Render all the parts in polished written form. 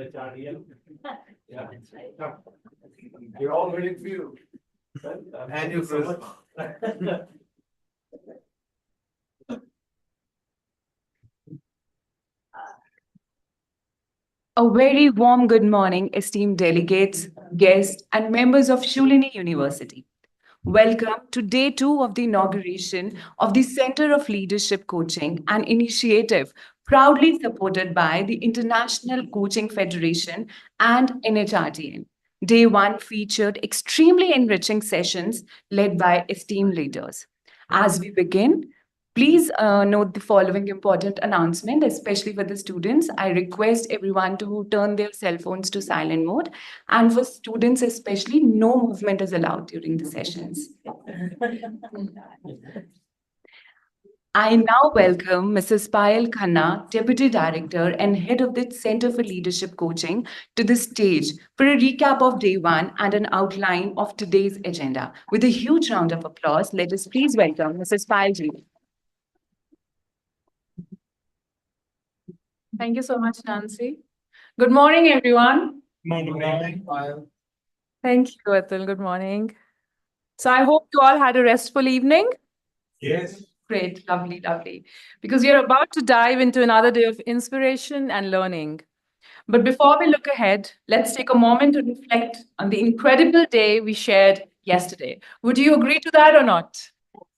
HRDL. Yeah. You're all waiting for you. And you, Chris. A very warm good morning, esteemed delegates, guests, and members of Shoolini University. Welcome to day two of the inauguration of the Center of Leadership Coaching, an initiative proudly supported by the International Coaching Federation and NHRTN. Day one featured extremely enriching sessions led by esteemed leaders. As we begin, please note the following important announcement, especially for the students. I request everyone to turn their cell phones to silent mode. And for students, especially, no movement is allowed during the sessions. I now welcome Mrs. Payal Khanna, Deputy Director and Head of the Center for Leadership Coaching, to the stage for a recap of day one and an outline of today's agenda. With a huge round of applause, let us please welcome Mrs. Payal ji. Thank you so much, Nancy. Good morning, everyone. Good morning. Thank you, Atul. Good morning. So I hope you all had a restful evening. Yes. Great, lovely, lovely. Because we are about to dive into another day of inspiration and learning. But before we look ahead, let's take a moment to reflect on the incredible day we shared yesterday. Would you agree to that or not?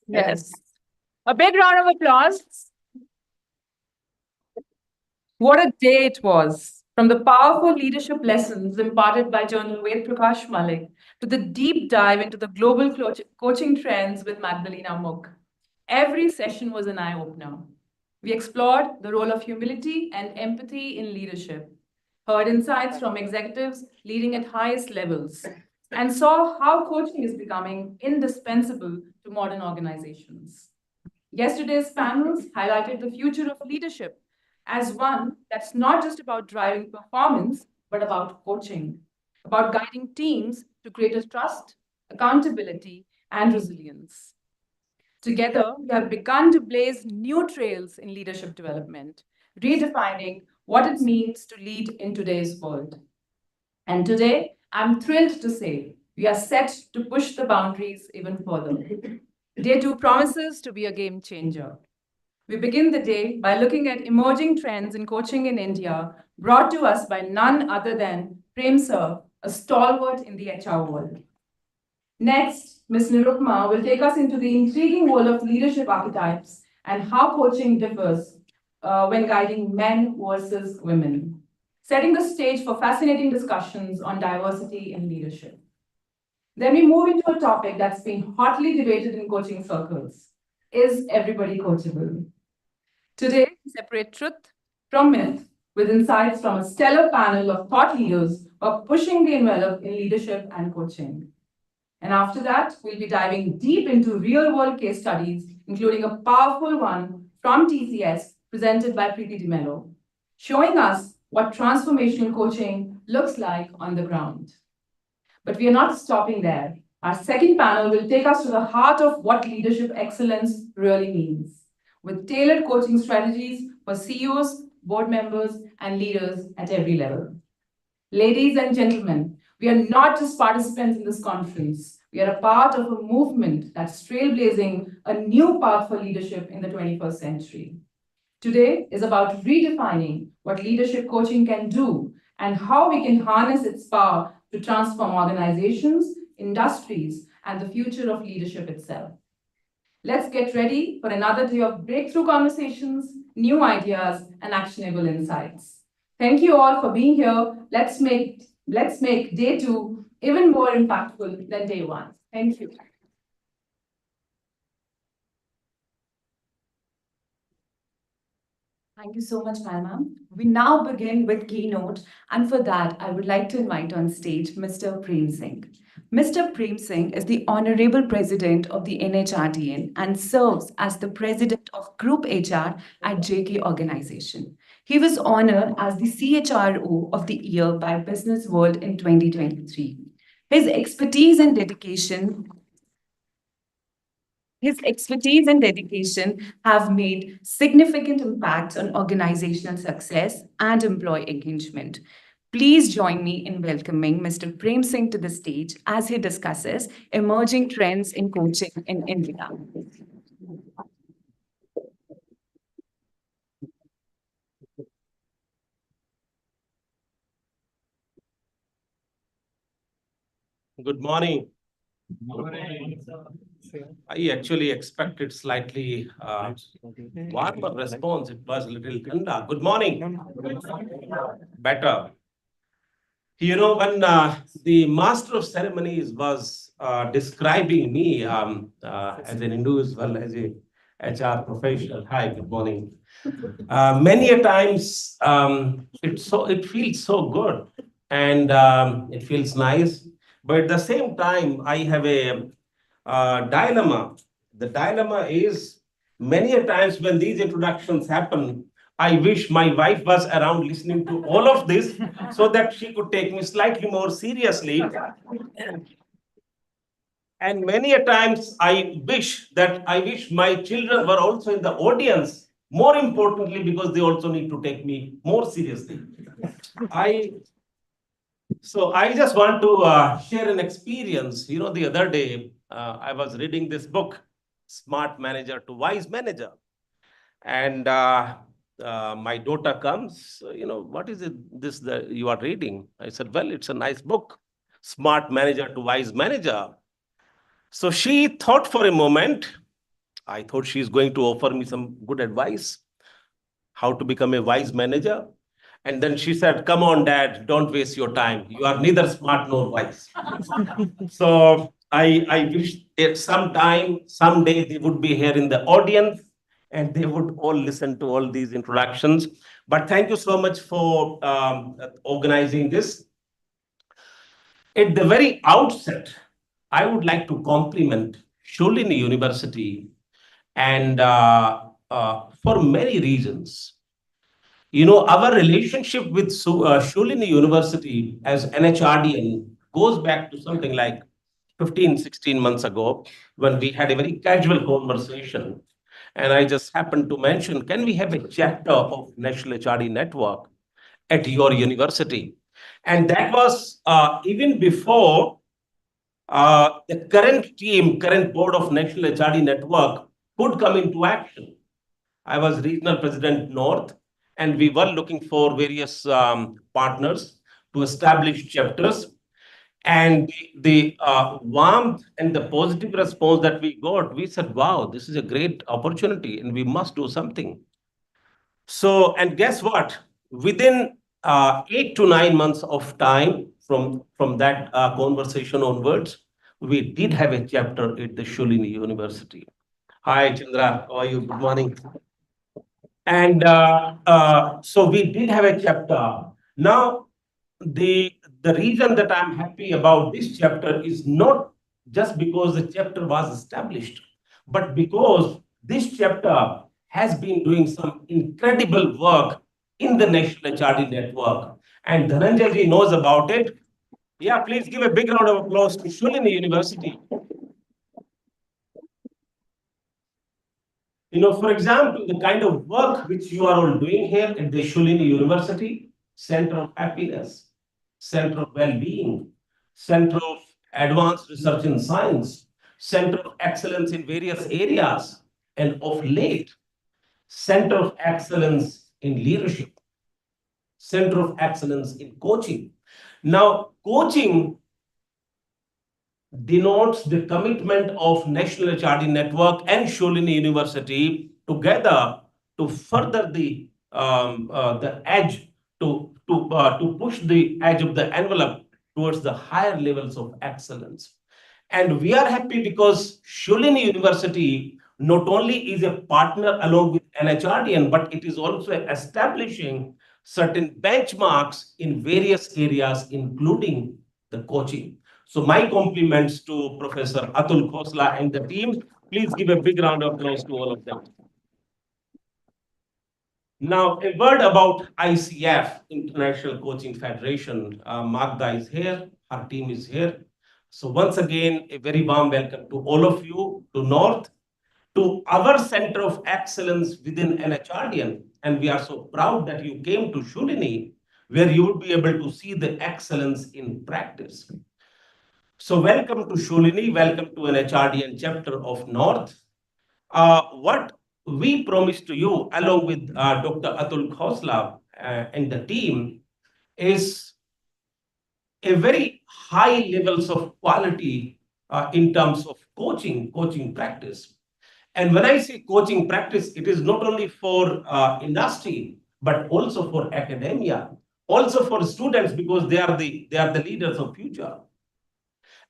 Yes. A big round of applause. What a day it was. From the powerful leadership lessons imparted by Journal Ved Prakash Malik to the deep dive into the global coaching trends with Magdalena Mook. Every session was an eye-opener. We explored the role of humility and empathy in leadership, heard insights from executives leading at highest levels, and saw how coaching is becoming indispensable to modern organizations. Yesterday's panels highlighted the future of leadership as one that's not just about driving performance, but about coaching, about guiding teams to greater trust, accountability, and resilience. Together, we have begun to blaze new trails in leadership development, redefining what it means to lead in today's world. And today, I'm thrilled to say we are set to push the boundaries even further. Day two promises to be a game changer. We begin the day by looking at emerging trends in coaching in India, brought to us by none other than Prem Sir, a stalwart in the HR world. Next, Ms. Nirupma will take us into the intriguing world of leadership archetypes and how coaching differs when guiding men versus women, setting the stage for fascinating discussions on diversity in leadership. Then we move into a topic that's been hotly debated in coaching circles. Is everybody coachable? Today, we separate truth from myth with insights from a stellar panel of thought leaders who are pushing the envelope in leadership and coaching. And after that, we'll be diving deep into real-world case studies, including a powerful one from TCS presented by Preeti DeMello, showing us what transformational coaching looks like on the ground. But we are not stopping there. Our second panel will take us to the heart of what leadership excellence really means, with tailored coaching strategies for CEOs, board members, and leaders at every level. Ladies and gentlemen, we are not just participants in this conference. We are a part of a movement that's trailblazing a new path for leadership in the 21st century. Today is about redefining what leadership coaching can do and how we can harness its power to transform organizations, industries, and the future of leadership itself. Let's get ready for another day of breakthrough conversations, new ideas, and actionable insights. Thank you all for being here. Let's make day two even more impactful than day one. Thank you. Thank you so much, ma'am. We now begin with keynote, and for that, I would like to invite on stage Mr. Prem Singh. Mr. Prem Singh is the Honorable President of the NHRTN and serves as the President of Group HR at JK Organization. He was honored as the CHRO of the Year by Business World in 2023. His expertise and dedication His expertise and dedication have made significant impacts on organizational success and employee engagement. Please join me in welcoming Mr. Prem Singh to the stage as he discusses emerging trends in coaching in India. Good morning. I actually expected slightly warmer response. It was a little tender. Good morning. Better. You know, when the master of ceremonies was describing me as an individual, as a HR professional, hi, good morning. Many a times, it feels so good and it feels nice, but at the same time, I have a dilemma. The dilemma is many a times when these introductions happen, I wish my wife was around listening to all of this so that she could take me slightly more seriously. And many a times I wish my children were also in the audience, more importantly, because they also need to take me more seriously. I So I just want to share an experience. You know, the other day I was reading this book, Smart Manager to Wise Manager, and my daughter comes. You know, what is it? This that you are reading? I said, well, it's a nice book, Smart Manager to Wise Manager. So she thought for a moment. I thought she's going to offer me some good advice, how to become a wise manager. And then she said, come on, dad, don't waste your time. You are neither smart nor wise. So I wish at some time, someday they would be here in the audience and they would all listen to all these introductions. But thank you so much for organizing this. At the very outset, I would like to compliment Shoolini University and for many reasons. You know, our relationship with Shoolini University as NHRDN goes back to something like 15, 16 months ago when we had a very casual conversation. And I just happened to mention, can we have a chapter of National HRD Network at your university? And that was even before the current board of National HRD Network could come into action. I was regional president North, and we were looking for various partners to establish chapters. And the warmth and the positive response that we got, we said, wow, this is a great opportunity and we must do something. So, and guess what? Within 8 to 9 months of time from that conversation onwards, we did have a chapter at the Shoolini University. Hi, Chandra. How are you? Good morning. And so we did have a chapter. Now, the reason that I'm happy about this chapter is not just because the chapter was established, but because this chapter has been doing some incredible work in the National HRD network. And Dhananjay ji knows about it. Yeah, please give a big round of applause to Shoolini University. You know, for example, the kind of work which you are all doing here at the Shoolini University, Center of Happiness, Center of Well-being, Center of Advanced Research in Science, Center of Excellence in various areas, and of late, Center of Excellence in Leadership, Center of Excellence in Coaching. Now, coaching denotes the commitment of National HRD Network and Shoolini University together to further the edge to push the edge of the envelope towards the higher levels of excellence. And we are happy because Shoolini University not only is a partner along with NHRDN, but it is also establishing certain benchmarks in various areas, including the coaching. So my compliments to Professor Atul Khosla and the team. Please give a big round of applause to all of them. Now, a word about ICF, International Coaching Federation. Magda is here, her team is here. So once again, a very warm welcome to all of you, to North, to our Center of Excellence within NHRDN. And we are so proud that you came to Shoolini where you would be able to see the excellence in practice. So welcome to Shoolini, welcome to an HRDN chapter of North. What we promise to you, along with Dr. Atul Khosla and the team, is a very high levels of quality in terms of coaching practice. And when I say coaching practice, it is not only for industry, but also for academia, also for students, because they are the leaders of future.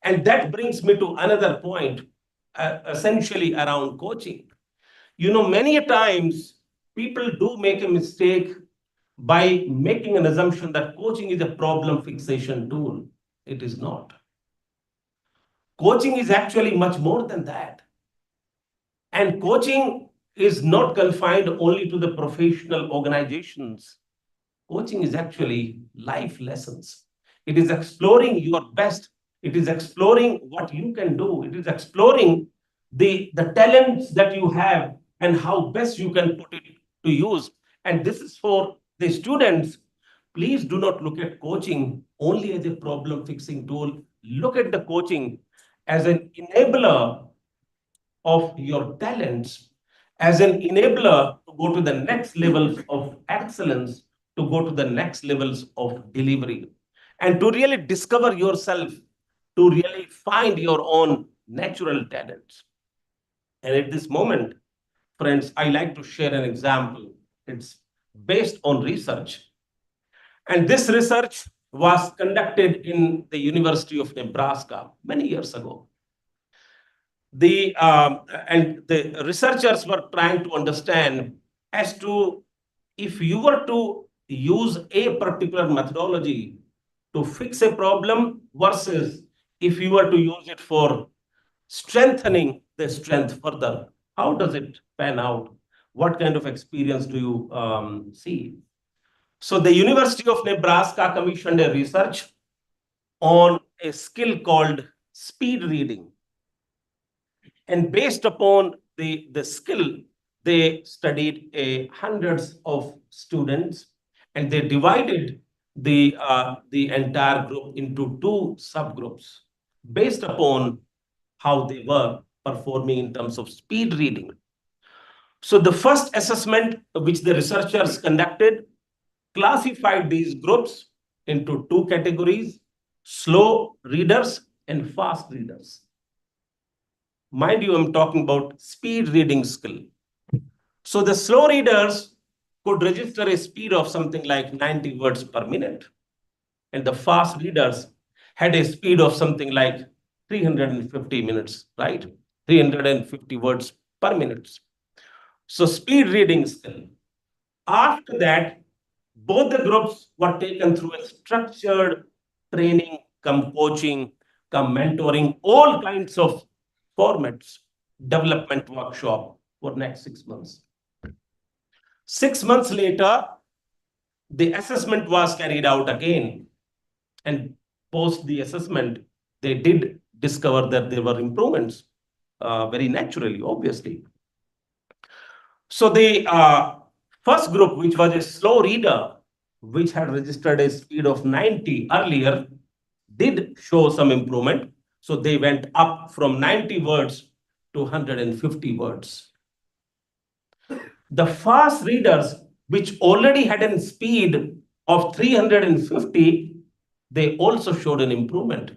And that brings me to another point, essentially around coaching. Many a times people do make a mistake by making an assumption that coaching is a problem fixation tool. It is not. Coaching is actually much more than that. And coaching is not confined only to the professional organizations. Coaching is actually life lessons. It is exploring your best. It is exploring what you can do. It is exploring the talents that you have and how best you can put it to use. And this is for the students. Please do not look at coaching only as a problem fixing tool. Look at the coaching as an enabler of your talents, as an enabler to go to the next levels of excellence, to go to the next levels of delivery, and to really discover yourself, to really find your own natural talents. And at this moment, friends, I like to share an example. It's based on research. And this research was conducted in the University of Nebraska many years ago. The researchers were trying to understand as to if you were to use a particular methodology to fix a problem versus if you were to use it for strengthening the strength further, how does it pan out? What kind of experience do you see? So the University of Nebraska commissioned a research on a skill called speed reading. And based upon the skill, they studied hundreds of students, and they divided the entire group into two subgroups based upon how they were performing in terms of speed reading. So the first assessment which the researchers conducted classified these groups into two categories: slow readers and fast readers. Mind you, I'm talking about speed reading skill. So the slow readers could register a speed of something like 90 words per minute. And the fast readers had a speed of something like 350 minutes, right? 350 words per minute. So speed reading skill. After that, both the groups were taken through a structured training, come coaching, come mentoring, all kinds of formats, development workshop for next 6 months. 6 months later, the assessment was carried out again. And post the assessment, they did discover that there were improvements very naturally, obviously. So the first group, which was a slow reader, which had registered a speed of 90 earlier, did show some improvement. So they went up from 90 words to 150 words. The fast readers, which already had a speed of 350, they also showed an improvement.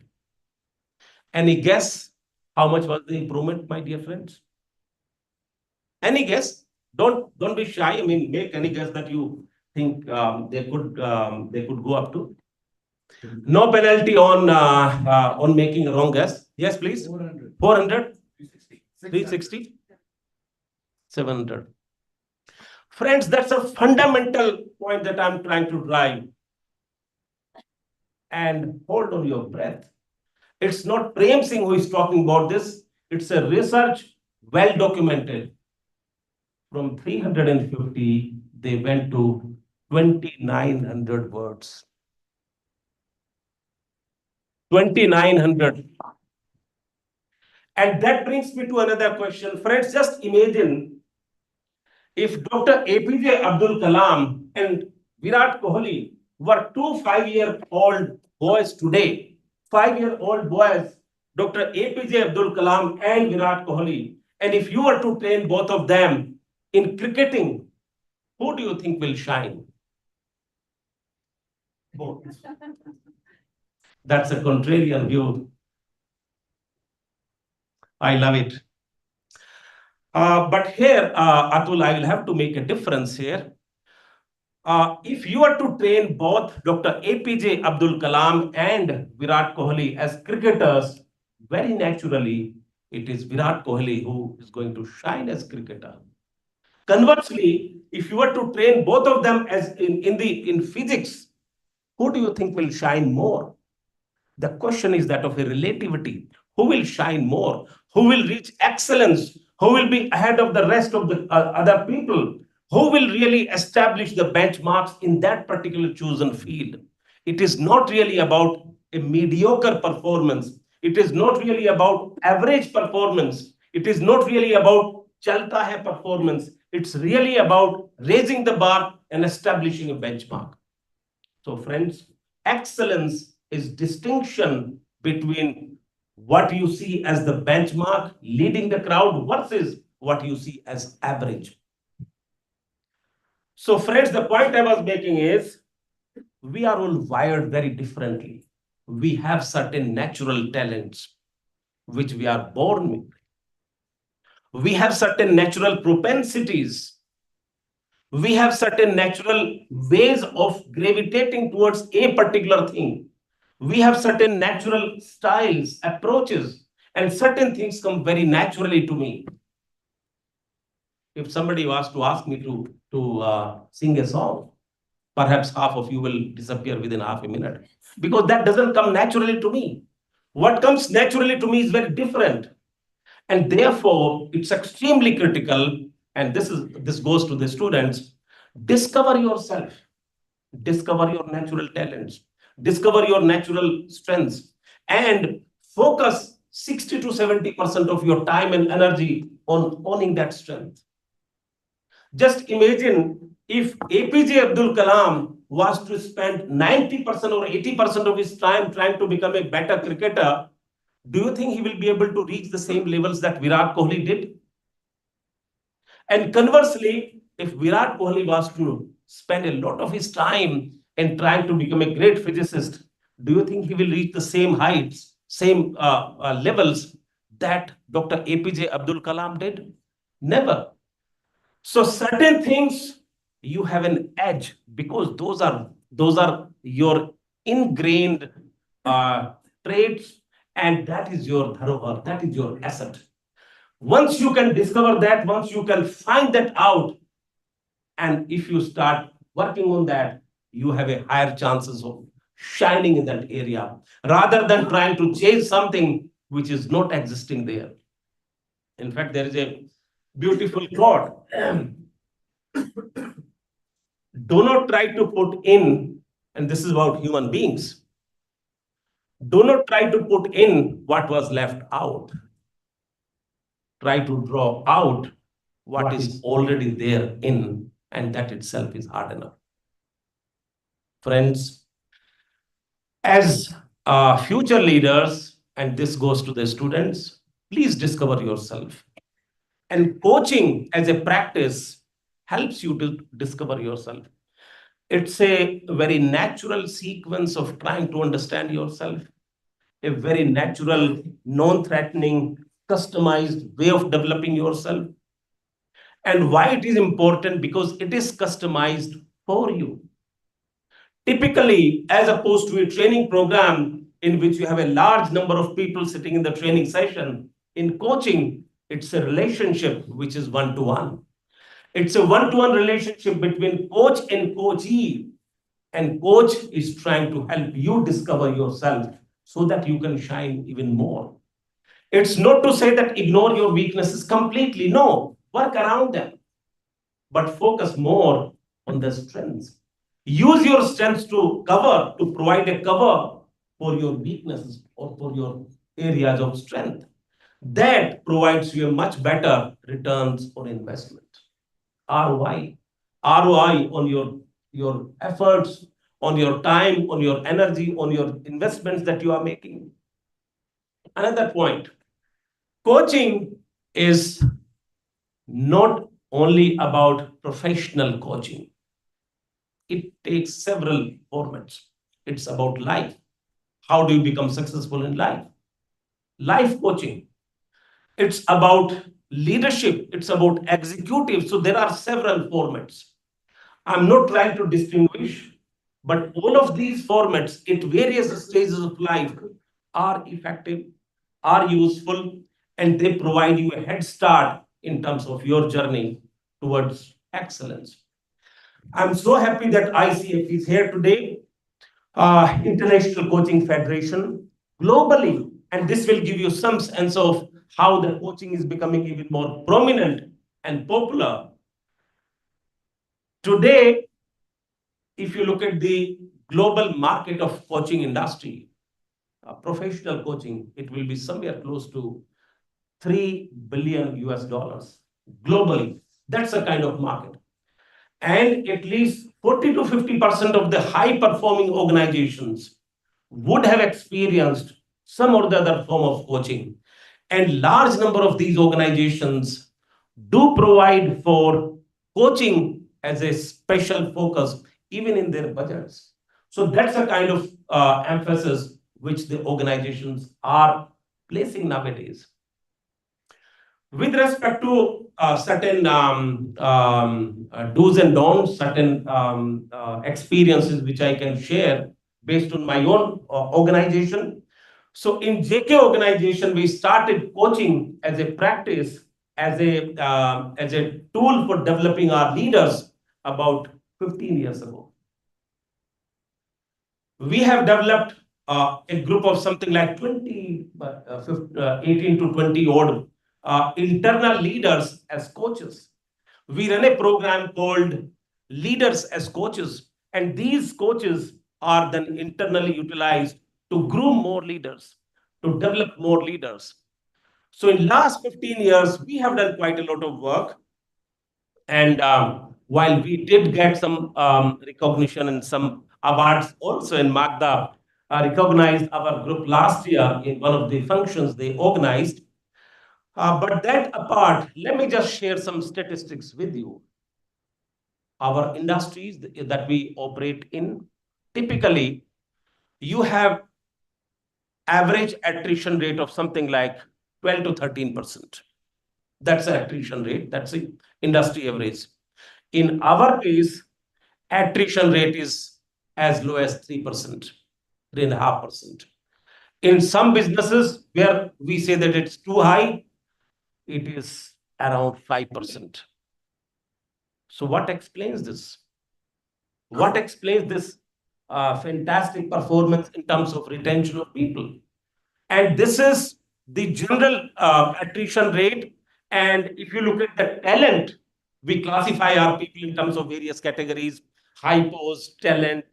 Any guess how much was the improvement, my dear friends? Any guess? Don't be shy. I mean, make any guess that you think they could go up to. No penalty on making a wrong guess. Yes, please. 400. 400. 360. 700. Friends, that's a fundamental point that I'm trying to drive. And hold on your breath. It's not Prem Singh who is talking about this. It's a research well documented. From 350, they went to 2,900 words. 2,900. And that brings me to another question. Friends, just imagine if Dr. APJ Abdul Kalam and Virat Kohli were two 5-year-old boys today. 5-year-old boys, Dr. APJ Abdul Kalam and Virat Kohli. And if you were to train both of them in cricketing, who do you think will shine? Both. That's a contrarian view. I love it. But here, Atul, I will have to make a difference here. If you are to train both Dr. APJ Abdul Kalam and Virat Kohli as cricketers, very naturally, it is Virat Kohli who is going to shine as cricketer. Conversely, if you are to train both of them as in physics, who do you think will shine more? The question is that of a relativity. Who will shine more? Who will reach excellence? Who will be ahead of the rest of the other people? Who will really establish the benchmarks in that particular chosen field? It is not really about a mediocre performance. It is not really about average performance. It is not really about chalta hai performance. It's really about raising the bar and establishing a benchmark. So friends, excellence is distinction between what you see as the benchmark leading the crowd versus what you see as average. So friends, the point I was making is we are all wired very differently. We have certain natural talents which we are born with. We have certain natural propensities. We have certain natural ways of gravitating towards a particular thing. We have certain natural styles, approaches, and certain things come very naturally to me. If somebody was to ask me to sing a song, perhaps half of you will disappear within half a minute, because that doesn't come naturally to me. What comes naturally to me is very different. And therefore, it's extremely critical, and this goes to the students, discover yourself, discover your natural talents, discover your natural strengths, and focus 60 to 70% of your time and energy on owning that strength. Just imagine if APJ Abdul Kalam was to spend 90% or 80% of his time trying to become a better cricketer, do you think he will be able to reach the same levels that Virat Kohli did? And conversely, if Virat Kohli was to spend a lot of his time in trying to become a great physicist, do you think he will reach the same heights, same levels that Dr. APJ Abdul Kalam did? Never. So certain things you have an edge because those are your ingrained traits, and that is your dharohar, that is your asset. Once you can discover that, once you can find that out, and if you start working on that, you have a higher chances of shining in that area rather than trying to chase something which is not existing there. In fact, there is a beautiful quote. Do not try to put in, and this is about human beings, do not try to put in what was left out. Try to draw out what is already there in, and that itself is hard enough. Friends, as future leaders, and this goes to the students, please discover yourself. And coaching as a practice helps you to discover yourself. It's a very natural sequence of trying to understand yourself, a very natural, non-threatening, customized way of developing yourself. And why it is important? Because it is customized for you. Typically, as opposed to a training program in which you have a large number of people sitting in the training session, in coaching, it's a relationship which is one-to-one. It's a one-to-one relationship between coach and coachee. And coach is trying to help you discover yourself so that you can shine even more. It's not to say that ignore your weaknesses completely. No, work around them. But focus more on the strengths. Use your strengths to provide a cover for your weaknesses or for your areas of strength. That provides you a much better returns on investment. ROI on your efforts, on your time, on your energy, on your investments that you are making. Another point, coaching is not only about professional coaching. It takes several formats. It's about life. How do you become successful in life? Life coaching. It's about leadership. It's about executive. So there are several formats. I'm not trying to distinguish, but all of these formats at various stages of life are effective, are useful, and they provide you a head start in terms of your journey towards excellence. I'm so happy that ICF is here today, International Coaching Federation, globally, and this will give you some sense of how the coaching is becoming even more prominent and popular. Today, if you look at the global market of coaching industry, professional coaching, it will be somewhere close to 3 billion US dollars globally. That's a kind of market. And at least 40 to 50% of the high performing organizations would have experienced some or the other form of coaching. And large number of these organizations do provide for coaching as a special focus, even in their budgets. So that's a kind of emphasis which the organizations are placing nowadays. With respect to certain do's and don'ts, certain experiences which I can share based on my own organization. So in JK organization, we started coaching as a practice, as a tool for developing our leaders about 15 years ago. We have developed a group of something like 18 to 20 odd internal leaders as coaches. We run a program called Leaders as Coaches, and these coaches are then internally utilized to groom more leaders, to develop more leaders. So in last 15 years, we have done quite a lot of work. And while we did get some recognition and some awards also, in Magda recognized our group last year in one of the functions they organized. But that apart, let me just share some statistics with you. Our industries that we operate in, typically, you have average attrition rate of something like 12 to 13%. That's the attrition rate. That's the industry average. In our case, attrition rate is as low as 3%, 3.5%. In some businesses where we say that it's too high, it is around 5%. So what explains this? What explains this fantastic performance in terms of retention of people? And this is the general attrition rate. And if you look at the talent, we classify our people in terms of various categories: high post talent,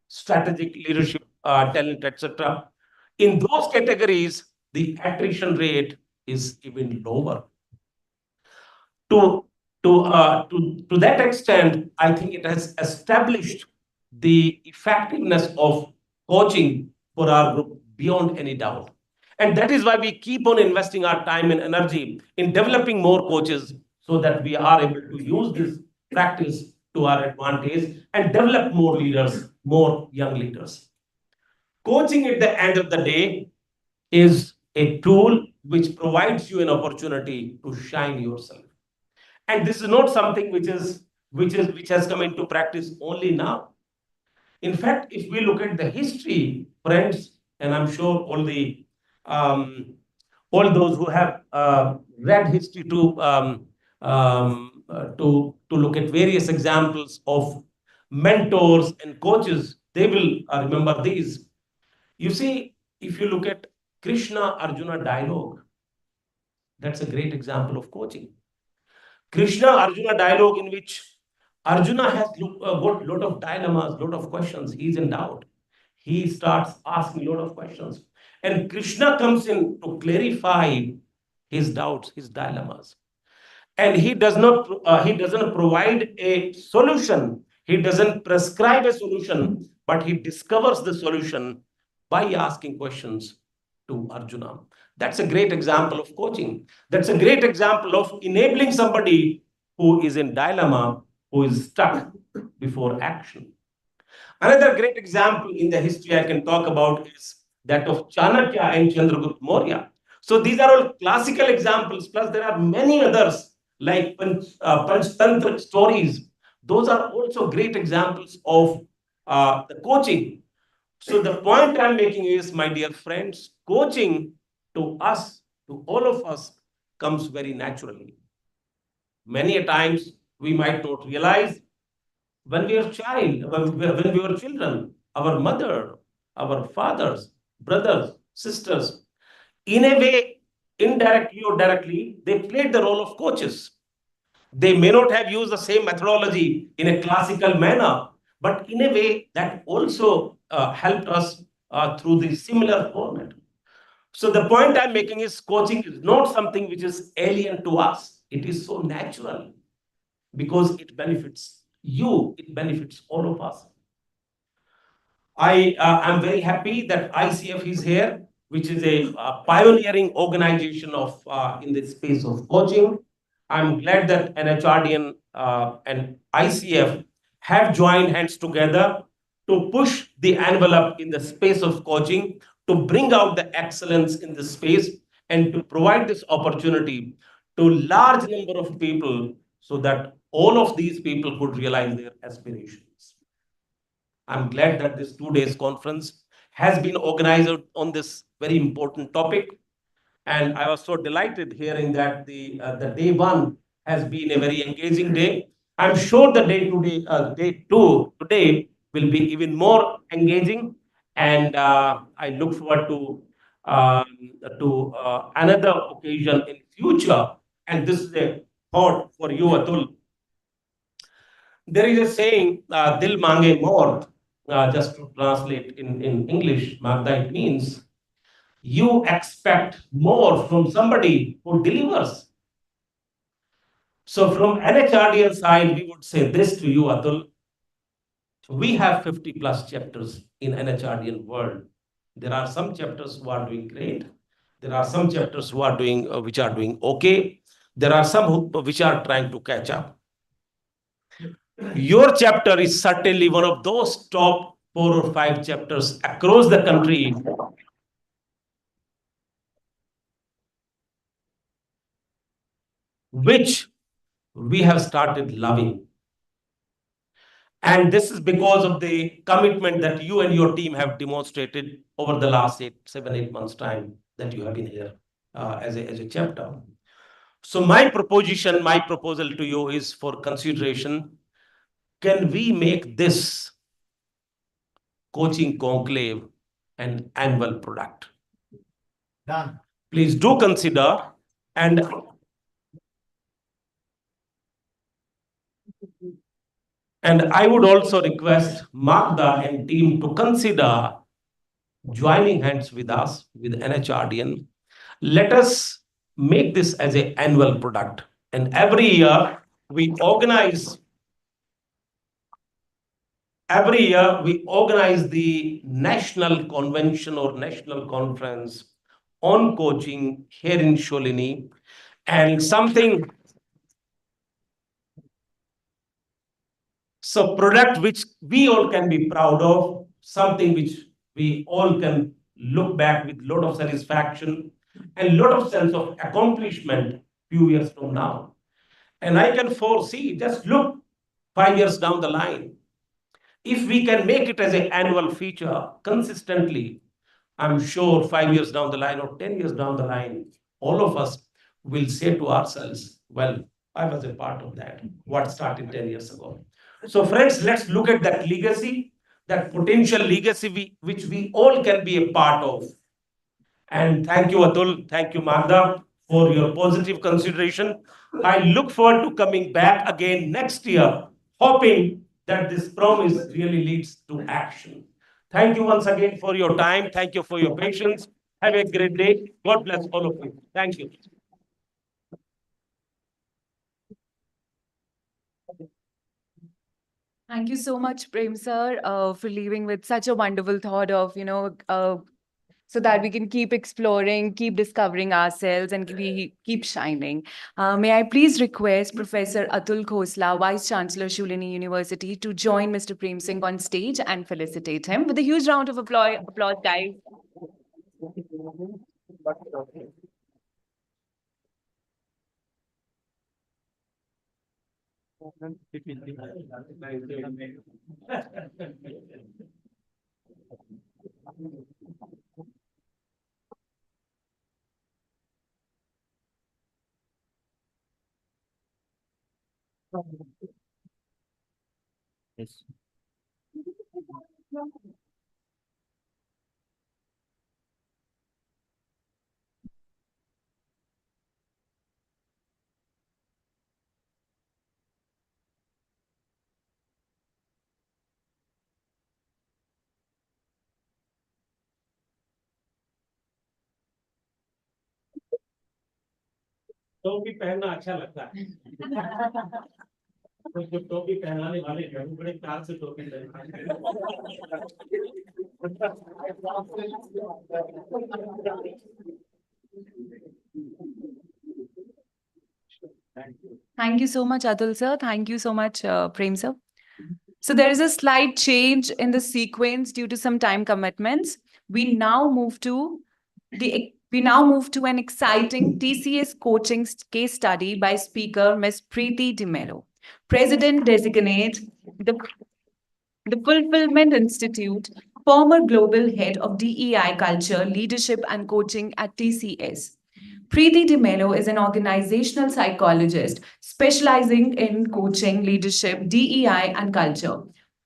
strategic leadership talent, etc. In those categories, the attrition rate is even lower. To that extent, I think it has established the effectiveness of coaching for our group beyond any doubt. And that is why we keep on investing our time and energy in developing more coaches so that we are able to use this practice to our advantage and develop more leaders, more young leaders. Coaching at the end of the day is a tool which provides you an opportunity to shine yourself. And this is not something which has come into practice only now. In fact, if we look at the history, friends, and I'm sure all those who have read history to look at various examples of mentors and coaches, they will remember these. You see, if you look at Krishna Arjuna dialogue, that's a great example of coaching. Krishna Arjuna dialogue, in which Arjuna has got a lot of dilemmas, lot of questions. He's in doubt. He starts asking a lot of questions. And Krishna comes in to clarify his doubts, his dilemmas. And he doesn't provide a solution. He doesn't prescribe a solution, but he discovers the solution by asking questions to Arjuna. That's a great example of coaching. That's a great example of enabling somebody who is in dilemma, who is stuck before action. Another great example in the history I can talk about is that of Chanakya and Chandragupta Maurya. So these are all classical examples, plus there are many others like Panchtantra stories. Those are also great examples of the coaching. So the point I'm making is, my dear friends, coaching to us, to all of us, comes very naturally. Many a times we might not realize when we are when we were children, our mother, our fathers, brothers, sisters, in a way, indirectly or directly, they played the role of coaches. They may not have used the same methodology in a classical manner, but in a way that also helped us through the similar format. So the point I'm making is coaching is not something which is alien to us. It is so natural because it benefits you, it benefits all of us. I am very happy that ICF is here, which is a pioneering organization of in the space of coaching. I'm glad that NHRDN and ICF have joined hands together to push the envelope in the space of coaching, to bring out the excellence in this space, and to provide this opportunity to large number of people so that all of these people could realize their aspirations. I'm glad that this 2 days conference has been organized on this very important topic. And I was so delighted hearing that the day one has been a very engaging day. I'm sure the day two today will be even more engaging. And I look forward um, to another occasion in future. And this is a thought for you, Atul. There is a saying, Dil mange more, just to translate in English, Magda, it means you expect more from somebody who delivers. So from NHRDL side, we would say this to you, Atul. We have 50 plus chapters in NHRDL world. There are some chapters who are doing great. There are some chapters who are doing which are doing okay. There are some which are trying to catch up. Your chapter is certainly one of those top 4 or 5 chapters across the country which we have started loving. And this is because of the commitment that you and your team have demonstrated over the last 7, 8 months' time that you have been here as a chapter. So my proposal to you is for consideration. Can we make this coaching conclave an annual product? Done. Please do consider. And I would also request Magda and team to consider joining hands with us, with NHRDN. Let us make this as an annual product. And every year we organize the national convention or national conference on coaching here in Shoolini, and something, so product which we all can be proud of, something which we all can look back with a lot of satisfaction and a lot of sense of accomplishment few years from now. And I can foresee, just look 5 years down the line. If we can make it as an annual feature consistently, I'm sure 5 years down the line or 10 years down the line, all of us will say to ourselves, well, I was a part of that, what started 10 years ago. So friends, let's look at that legacy, that potential legacy which we all can be a part of. And thank you, Atul. Thank you, Magda, for your positive consideration. I look forward to coming back again next year, hoping that this promise really leads to action. Thank you once again for your time. Thank you for your patience. Have a great day. God bless all of you. Thank you. Thank you so much, Prem sir, for leaving with such a wonderful thought of, so that we can keep exploring, keep discovering ourselves, and we keep shining. May I please request Professor Atul Khosla, Vice Chancellor, Shoolini University, to join Mr. Prem Singh on stage and felicitate him with a huge round of applause, guys. Yes. टोपी पहनना अच्छा लगता है तो जो टोपी पहनाने वाले हैं वो बड़े प्यार से टोपी पहनते Thank you so much, Atul sir. Thank you so much, Prem sir. So there is a slight change in the sequence due to some time commitments. We now move to an exciting TCS coaching case study by speaker Ms. Preeti DeMello, President Designate, the Fulfillment Institute, former global head of DEI culture, leadership and coaching at TCS. Preeti DeMello is an organizational psychologist specializing in coaching, leadership, DEI, and culture.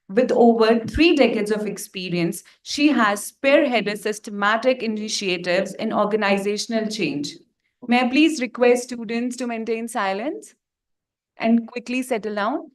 With over 3 decades of experience, she has spearheaded systematic initiatives in organizational change. May I please request students to maintain silence and quickly settle down?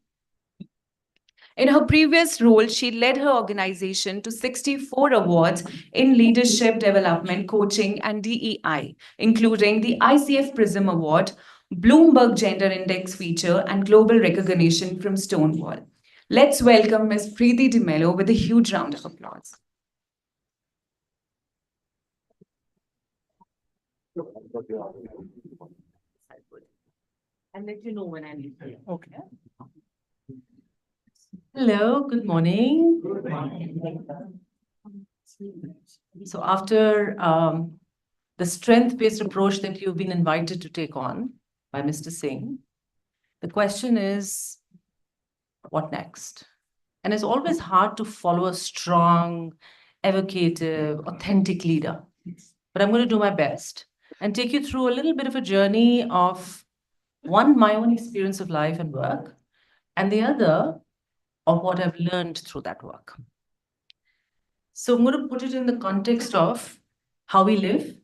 In her previous role, she led her organization to 64 awards in leadership development, coaching, and DEI, including the ICF Prism Award, Bloomberg Gender Index feature, and global recognition from Stonewall. Let's welcome Ms. Preeti DeMello with a huge round of applause. And let you know when I need to. Okay. Hello, good morning. So after the strength-based approach that you've been invited to take on by Mr. Singh, the question is, what next? And it's always hard to follow a strong, evocative, authentic leader. But I'm going to do my best and take you through a little bit of a journey of one, my own experience of life and work, and the other, of what I've learned through that work. So I'm going to put it in the context of how we live,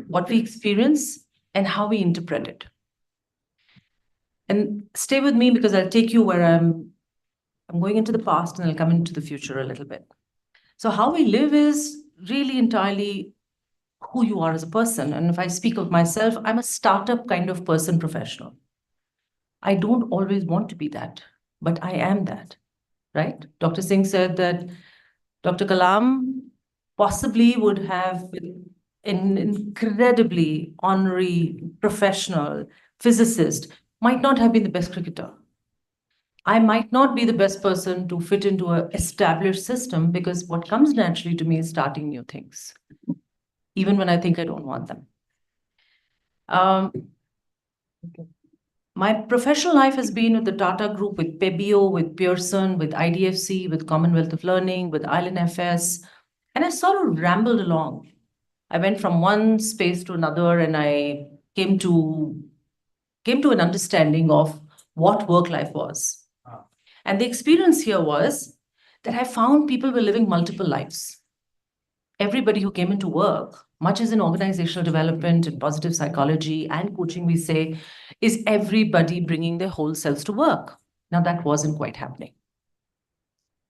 what we experience, and how we interpret it. And stay with me because I'll take you where I'm going into the past and I'll come into the future a little bit. So how we live is really entirely who you are as a person. And if I speak of myself, I'm a startup kind of person professional. I don't always want to be that, but I am that. Right? Dr. Singh said that Dr. Kalam possibly would have been an incredibly honorary professional physicist, might not have been the best cricketer. I might not be the best person to fit into an established system because what comes naturally to me is starting new things, even when I think I don't want them. My professional life has been with the Tata Group, with Pebio, with Pearson, with IDFC, with Commonwealth of Learning, with Island FS, and I sort of rambled along. I went from one space to another, and I came to an understanding of what work life was. And the experience here was that I found people were living multiple lives. Everybody who came into work, much as in organizational development and positive psychology and coaching, we say, is everybody bringing their whole selves to work. Now, that wasn't quite happening.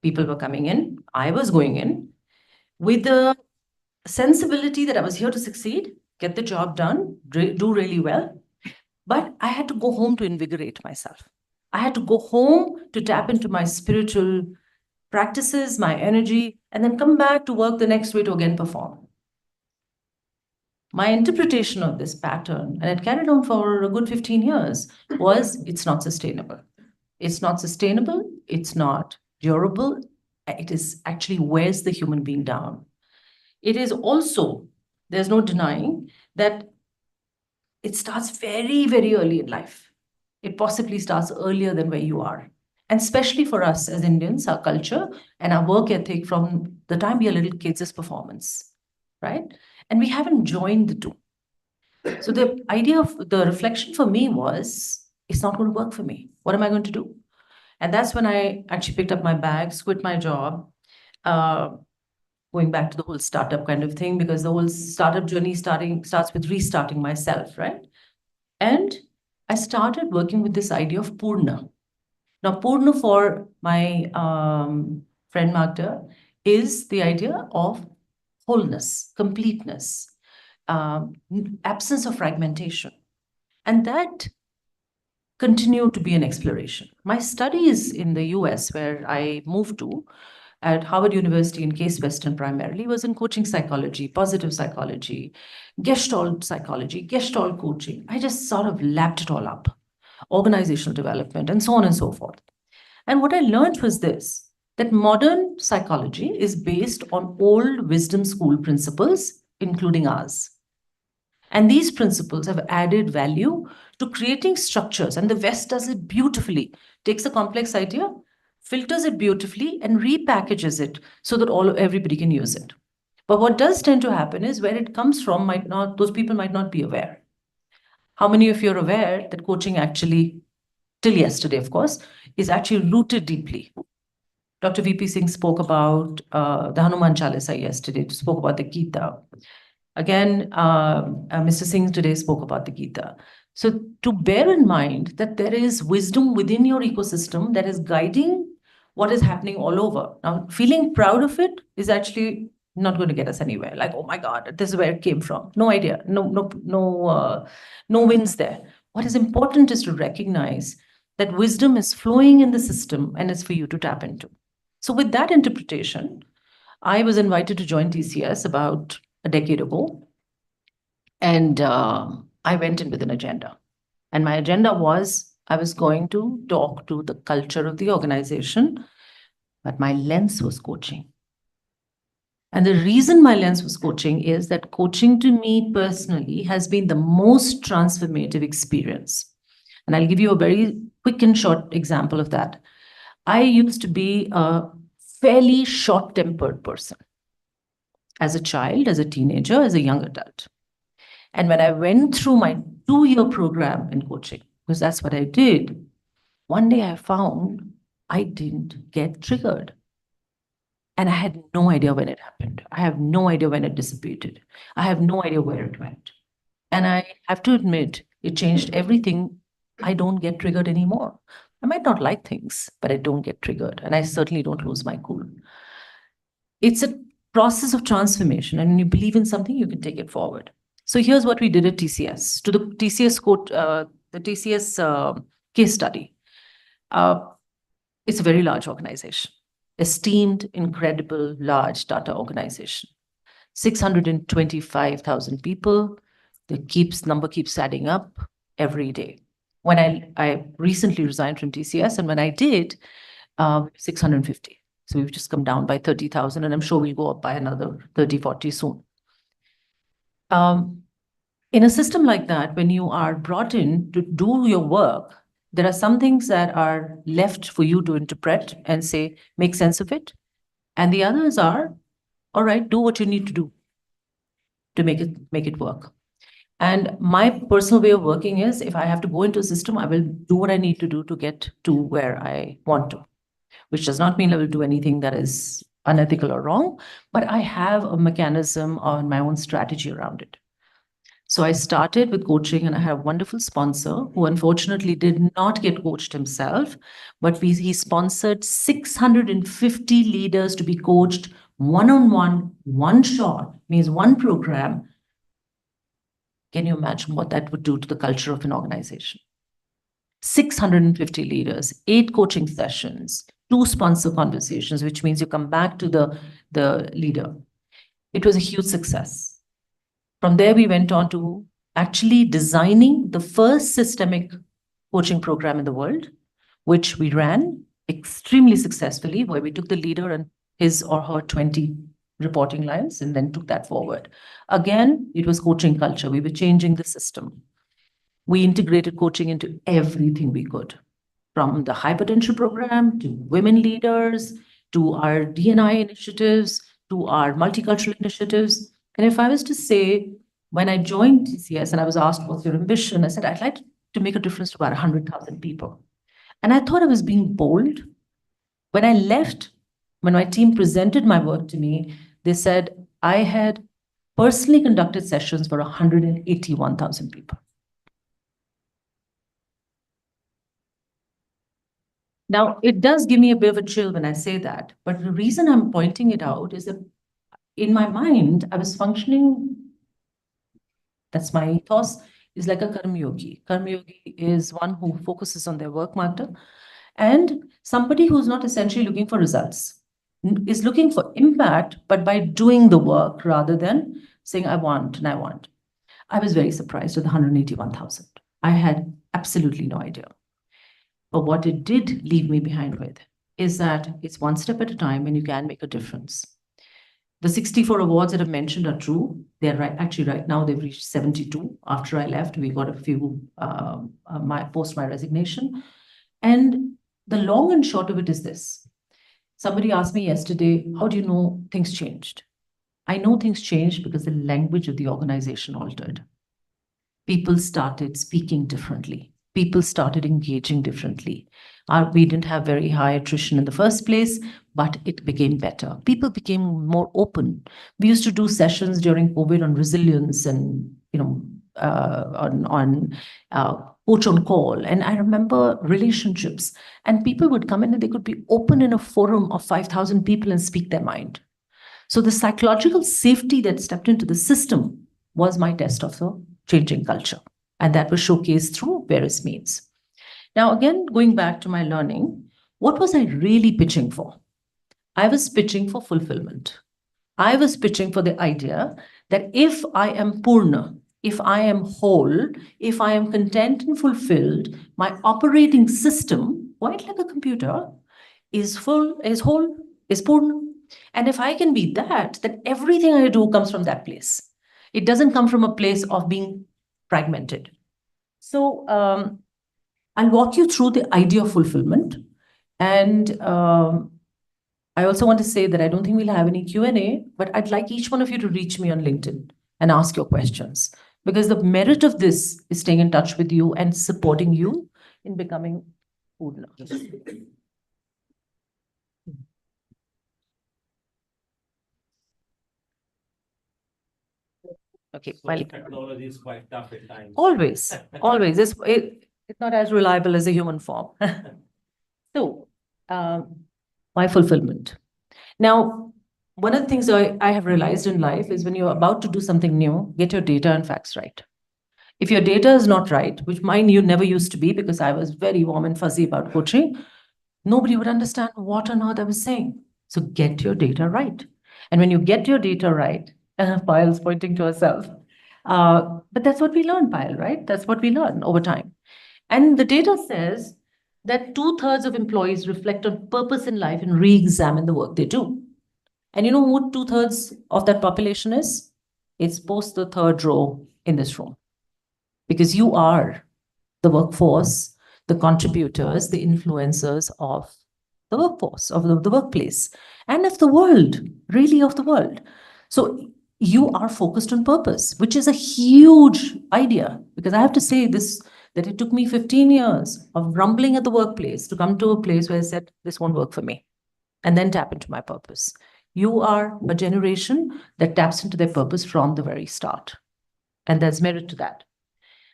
People were coming in, I was going in with the sensibility that I was here to succeed, get the job done, do really well, but I had to go home to invigorate myself. I had to go home to tap into my spiritual practices, my energy, and then come back to work the next way to again perform. My interpretation of this pattern, and it carried on for a good 15 years, was it's not sustainable. It's not sustainable, it's not durable, it is actually wears the human being down. It is also, there's no denying that it starts very, very early in life. It possibly starts earlier than where you are. And especially for us as Indians, our culture and our work ethic from the time we are little kids is performance, right? And we haven't joined the two. So the idea of the reflection for me was, it's not going to work for me. What am I going to do? And that's when I actually picked up my bags, quit my job, going back to the whole startup kind of thing, because the whole startup journey starts with restarting myself, right? And I started working with this idea of Purna. Now, Purna for my friend Magda is the idea of wholeness, completeness, absence of fragmentation. And that continued to be an exploration. My studies in the US, where I moved to, at Harvard University in Case Western primarily, was in coaching psychology, positive psychology, Gestalt coaching. I just sort of lapped it all up, organizational development, and so on and so forth. And what I learned was this, that modern psychology is based on old wisdom school principles, including ours. And these principles have added value to creating structures, and the West does it beautifully, takes a complex idea, filters it beautifully, and repackages it so that everybody can use it. But what does tend to happen is where it comes from, those people might not be aware. How many of you are aware that coaching actually, till yesterday, of course, is actually rooted deeply? Dr. VP Singh spoke about the Hanuman Chalisa yesterday, spoke about the Gita. Again, Mr. Singh today spoke about the Gita. So to bear in mind that there is wisdom within your ecosystem that is guiding what is happening all over. Now, feeling proud of it is actually not going to get us anywhere. Like, oh my God, this is where it came from. No idea. No wins there. What is important is to recognize that wisdom is flowing in the system and it's for you to tap into. So with that interpretation, I was invited to join TCS about a decade ago. And I went in with an agenda. And my agenda was I was going to talk to the culture of the organization, but my lens was coaching. And the reason my lens was coaching is that coaching to me personally has been the most transformative experience. And I'll give you a very quick and short example of that. I used to be a fairly short-tempered person as a child, as a teenager, as a young adult. And when I went through my 2-year program in coaching, because that's what I did, one day I found I didn't get triggered. And I had no idea when it happened. I have no idea when it dissipated. I have no idea where it went. And I have to admit, it changed everything. I don't get triggered anymore. I might not like things, but I don't get triggered. And I certainly don't lose my cool. It's a process of transformation. And when you believe in something, you can take it forward. So here's what we did at TCS. To the TCS case study. It's a very large organization. Esteemed, incredible, large data organization. 625,000 people. The number keeps adding up every day. When I recently resigned from TCS, and when I did, 650. So we've just come down by 30,000, and I'm sure we'll go up by another 30, 40 soon. In a system like that, when you are brought in to do your work, there are some things that are left for you to interpret and say, make sense of it. And the others are, all right, do what you need to do to make it work. And my personal way of working is, if I have to go into a system, I will do what I need to do to get to where I want to, which does not mean I will do anything that is unethical or wrong, but I have a mechanism on my own strategy around it. So I started with coaching, and I have a wonderful sponsor who unfortunately did not get coached himself, but he sponsored 650 leaders to be coached one-on-one, one shot, means one program. Can you imagine what that would do to the culture of an organization? 650 leaders, 8 coaching sessions, 2 sponsor conversations, which means you come back to the leader. It was a huge success. From there, we went on to actually designing the first systemic coaching program in the world, which we ran extremely successfully, where we took the leader and his or her 20 reporting lines and then took that forward. Again, it was coaching culture. We were changing the system. We integrated coaching into everything we could, from the high potential program to women leaders, to our D&I initiatives, to our multicultural initiatives. And if I was to say, when I joined TCS and I was asked, what's your ambition? I said, I'd like to make a difference to about 100,000 people. And I thought I was being bold. When I left, when my team presented my work to me, they said I had personally conducted sessions for 181,000 people. Now, it does give me a bit of a chill when I say that, but the reason I'm pointing it out is that in my mind, I was functioning, that's my ethos, is like a karma yogi. Karma yogi is one who focuses on their work matter, and somebody who's not essentially looking for results, is looking for impact, but by doing the work rather than saying, I want and I want. I was very surprised at the 181,000. I had absolutely no idea. But what it did leave me behind with is that it's one step at a time and you can make a difference. The 64 awards that I've mentioned are true. They're actually right now they've reached 72. After I left, we got a few post my resignation. And the long and short of it is this. Somebody asked me yesterday, how do you know things changed? I know things changed because the language of the organization altered. People started speaking differently. People started engaging differently. We didn't have very high attrition in the first place, but it became better. People became more open. We used to do sessions during COVID on resilience and, on coach on call. And I remember relationships, and people would come in and they could be open in a forum of 5,000 people and speak their mind. So the psychological safety that stepped into the system was my test of the changing culture. And that was showcased through various means. Now, again, going back to my learning, what was I really pitching for? I was pitching for fulfillment. I was pitching for the idea that if I am purna, if I am whole, if I am content and fulfilled, my operating system, quite like a computer, is full, is whole, is purna. And if I can be that, then everything I do comes from that place. It doesn't come from a place of being fragmented. So I'll walk you through the idea of fulfillment. And I also want to say that I don't think we'll have any Q&A, but I'd like each one of you to reach me on LinkedIn and ask your questions, because the merit of this is staying in touch with you and supporting you in becoming Purna. Okay, So well, technology is quite tough at times. always. It's not as reliable as a human form. So, why fulfillment? Now, one of the things I have realized in life is when you're about to do something new, get your data and facts right. If your data is not right, which mine you never used to be because I was very warm and fuzzy about coaching, nobody would understand what on earth I was saying. So get your data right. And when you get your data right, Payal's pointing to herself. But that's what we learn, Payal, right? That's what we learn over time. And the data says that 2/3 of employees reflect on purpose in life and re-examine the work they do. And you know who 2/3 of that population is? It's post the third row in this room. Because you are the workforce, the contributors, the influencers of the workforce, of the workplace, and of the world, really of the world. So you are focused on purpose, which is a huge idea, because I have to say this, that it took me 15 years of grumbling at the workplace to come to a place where I said, this won't work for me, and then tap into my purpose. You are a generation that taps into their purpose from the very start. And there's merit to that.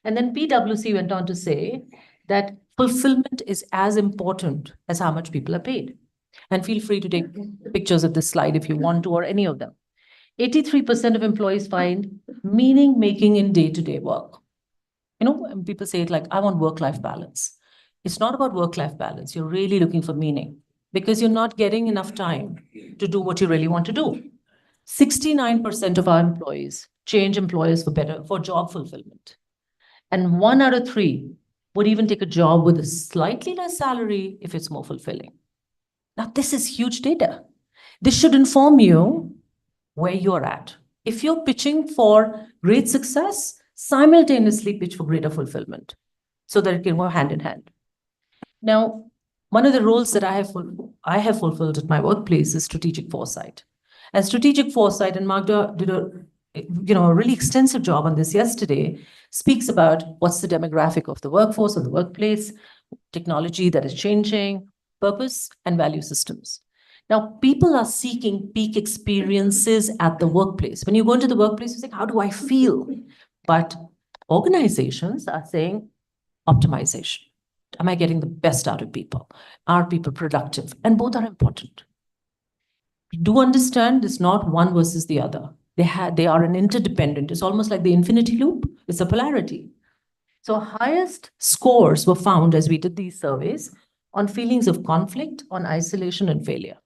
And then PwC went on to say that fulfillment is as important as how much people are paid. And feel free to take pictures of this slide if you want to, or any of them. 83% of employees find meaning making in day-to-day work. You know, and people say it like, I want work-life balance. It's not about work-life balance. You're really looking for meaning because you're not getting enough time to do what you really want to do. 69% of our employees change employers for job fulfillment. And 1 out of 3 would even take a job with a slightly less salary if it's more fulfilling. Now, this is huge data. This should inform you where you're at. If you're pitching for great success, simultaneously pitch for greater fulfillment so that it can go hand in hand. Now, one of the roles that I have fulfilled at my workplace is strategic foresight. And strategic foresight, and Magda did a really extensive job on this yesterday, speaks about what's the demographic of the workforce or the workplace, technology that is changing, purpose, and value systems. Now, people are seeking peak experiences at the workplace. When you go into the workplace, you say, how do I feel? But organizations are saying optimization. Am I getting the best out of people? Are people productive? And both are important. Do understand it's not one versus the other. They are an interdependent. It's almost like the infinity loop. It's a polarity. So highest scores were found as we did these surveys on feelings of conflict, on isolation and failure.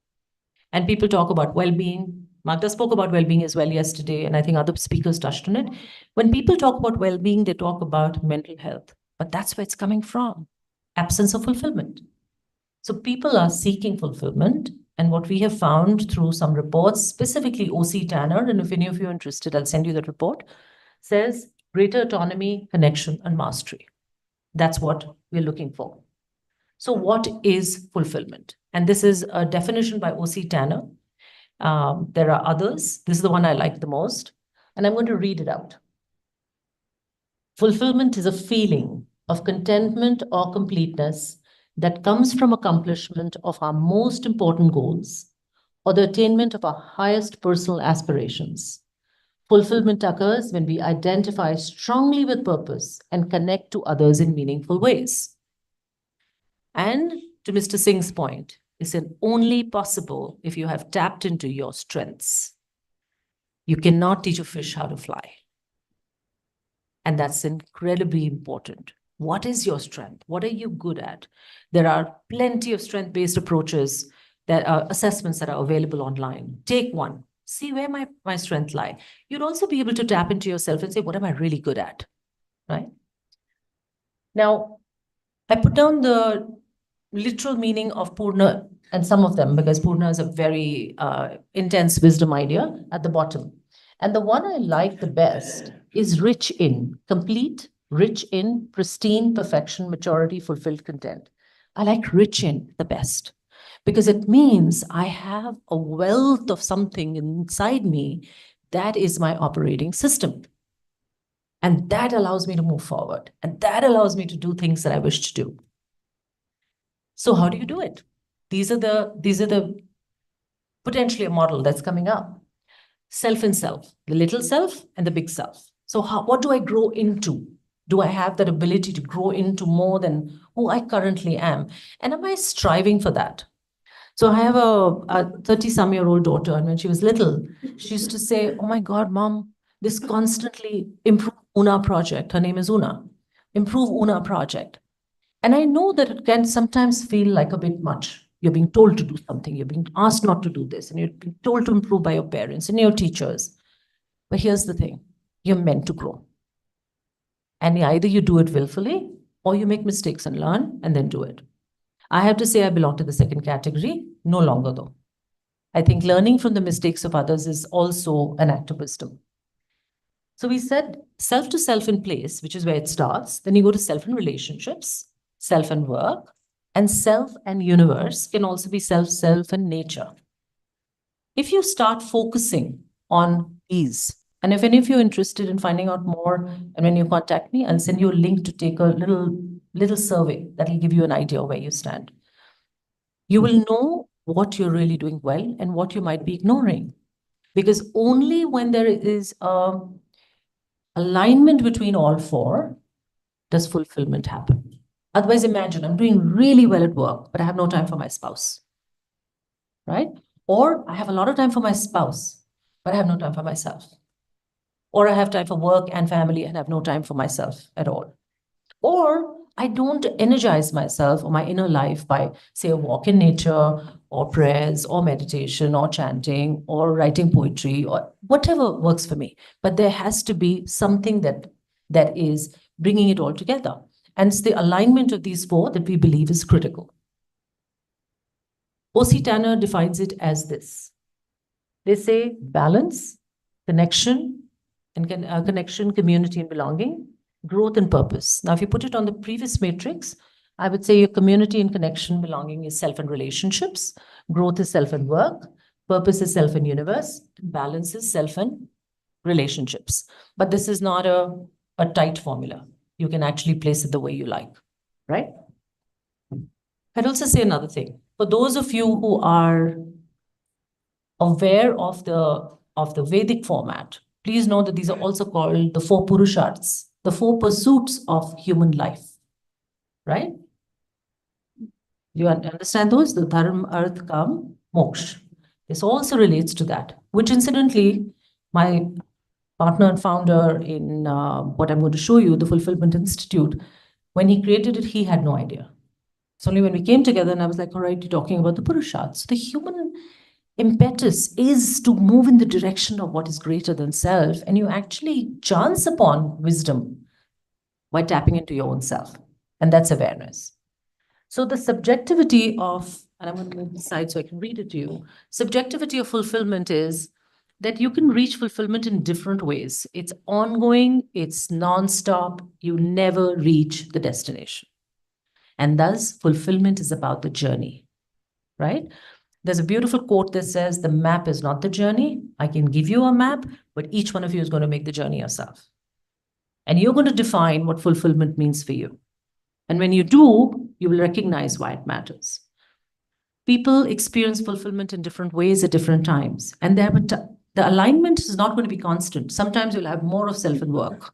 And people talk about well-being. Magda spoke about well-being as well yesterday, and I think other speakers touched on it. When people talk about well-being, they talk about mental health, but that's where it's coming from. Absence of fulfillment. So people are seeking fulfillment. And what we have found through some reports, specifically OC Tanner, and if any of you are interested, I'll send you the report, says greater autonomy, connection, and mastery. That's what we're looking for. So what is fulfillment? And this is a definition by OC Tanner. There are others. This is the one I like the most. And I'm going to read it out. Fulfillment is a feeling of contentment or completeness that comes from accomplishment of our most important goals or the attainment of our highest personal aspirations. Fulfillment occurs when we identify strongly with purpose and connect to others in meaningful ways. And to Mr. Singh's point, it's only possible if you have tapped into your strengths. You cannot teach a fish how to fly. And that's incredibly important. What is your strength? What are you good at? There are plenty of strength-based approaches, that are assessments that are available online. Take one, see where my strengths lie. You'd also be able to tap into yourself and say, what am I really good at, right? Now, I put down the literal meaning of Purna and some of them because Purna is a very intense wisdom idea at the bottom. And the one I like the best is rich in, complete, rich in, pristine, perfection, maturity, fulfilled, content. I like rich in the best because it means I have a wealth of something inside me that is my operating system. And that allows me to move forward. And that allows me to do things that I wish to do. So how do you do it? These are the potentially a model that's coming up. Self and self, the little self and the big self. So what do I grow into? Do I have that ability to grow into more than who I currently am? And am I striving for that? So I have a 30-some-year-old daughter, and when she was little, she used to say, oh my God, Mom, this constantly improve Una project. Her name is Una. Improve Una project. And I know that it can sometimes feel like a bit much. You're being told to do something. You're being asked not to do this. And you're being told to improve by your parents and your teachers. But here's the thing. You're meant to grow. And either you do it willfully or you make mistakes and learn and then do it. I have to say I belong to the second category. No longer though. I think learning from the mistakes of others is also an act of wisdom. So we said self to self in place, which is where it starts. Then you go to self and relationships, self and work, and self and universe can also be self and nature. If you start focusing on these, and if any of you are interested in finding out more, and when you contact me, I'll send you a link to take a little survey that will give you an idea of where you stand. You will know what you're really doing well and what you might be ignoring. Because only when there is alignment between all four does fulfillment happen. Otherwise, imagine I'm doing really well at work, but I have no time for my spouse, right? Or I have a lot of time for my spouse, but I have no time for myself. Or I have time for work and family and have no time for myself at all. Or I don't energize myself or my inner life by, say, a walk in nature or prayers or meditation or chanting or writing poetry or whatever works for me. But there has to be something that is bringing it all together. And it's the alignment of these four that we believe is critical. O.C. Tanner defines it as this. They say balance, connection, and connection, community, and belonging, growth and purpose. Now, if you put it on the previous matrix, I would say your community and connection, belonging is self and relationships, growth is self and work, purpose is self and universe, balance is self and relationships. But this is not a tight formula. You can actually place it the way you like, right? I'd also say another thing. For those of you who are aware of the Vedic format, please know that these are also called the four Purusharths, the four pursuits of human life, right? You understand those? The Dharma, Arth, Kam, Moksha. This also relates to that, which incidentally, my partner and founder in what I'm going to show you, the Fulfillment Institute, when he created it, he had no idea. It's only when we came together and I was like, all right, you're talking about the Purusharths. The human impetus is to move in the direction of what is greater than self, and you actually chance upon wisdom by tapping into your own self, and that's awareness. So the subjectivity of, and I'm going to move this side so I can read it to you, subjectivity of fulfillment is that you can reach fulfillment in different ways. It's ongoing, it's nonstop, you never reach the destination. And thus, fulfillment is about the journey, right? There's a beautiful quote that says, the map is not the journey. I can give you a map, but each one of you is going to make the journey yourself. And you're going to define what fulfillment means for you. And when you do, you will recognize why it matters. People experience fulfillment in different ways at different times. And the alignment is not going to be constant. Sometimes you'll have more of self and work.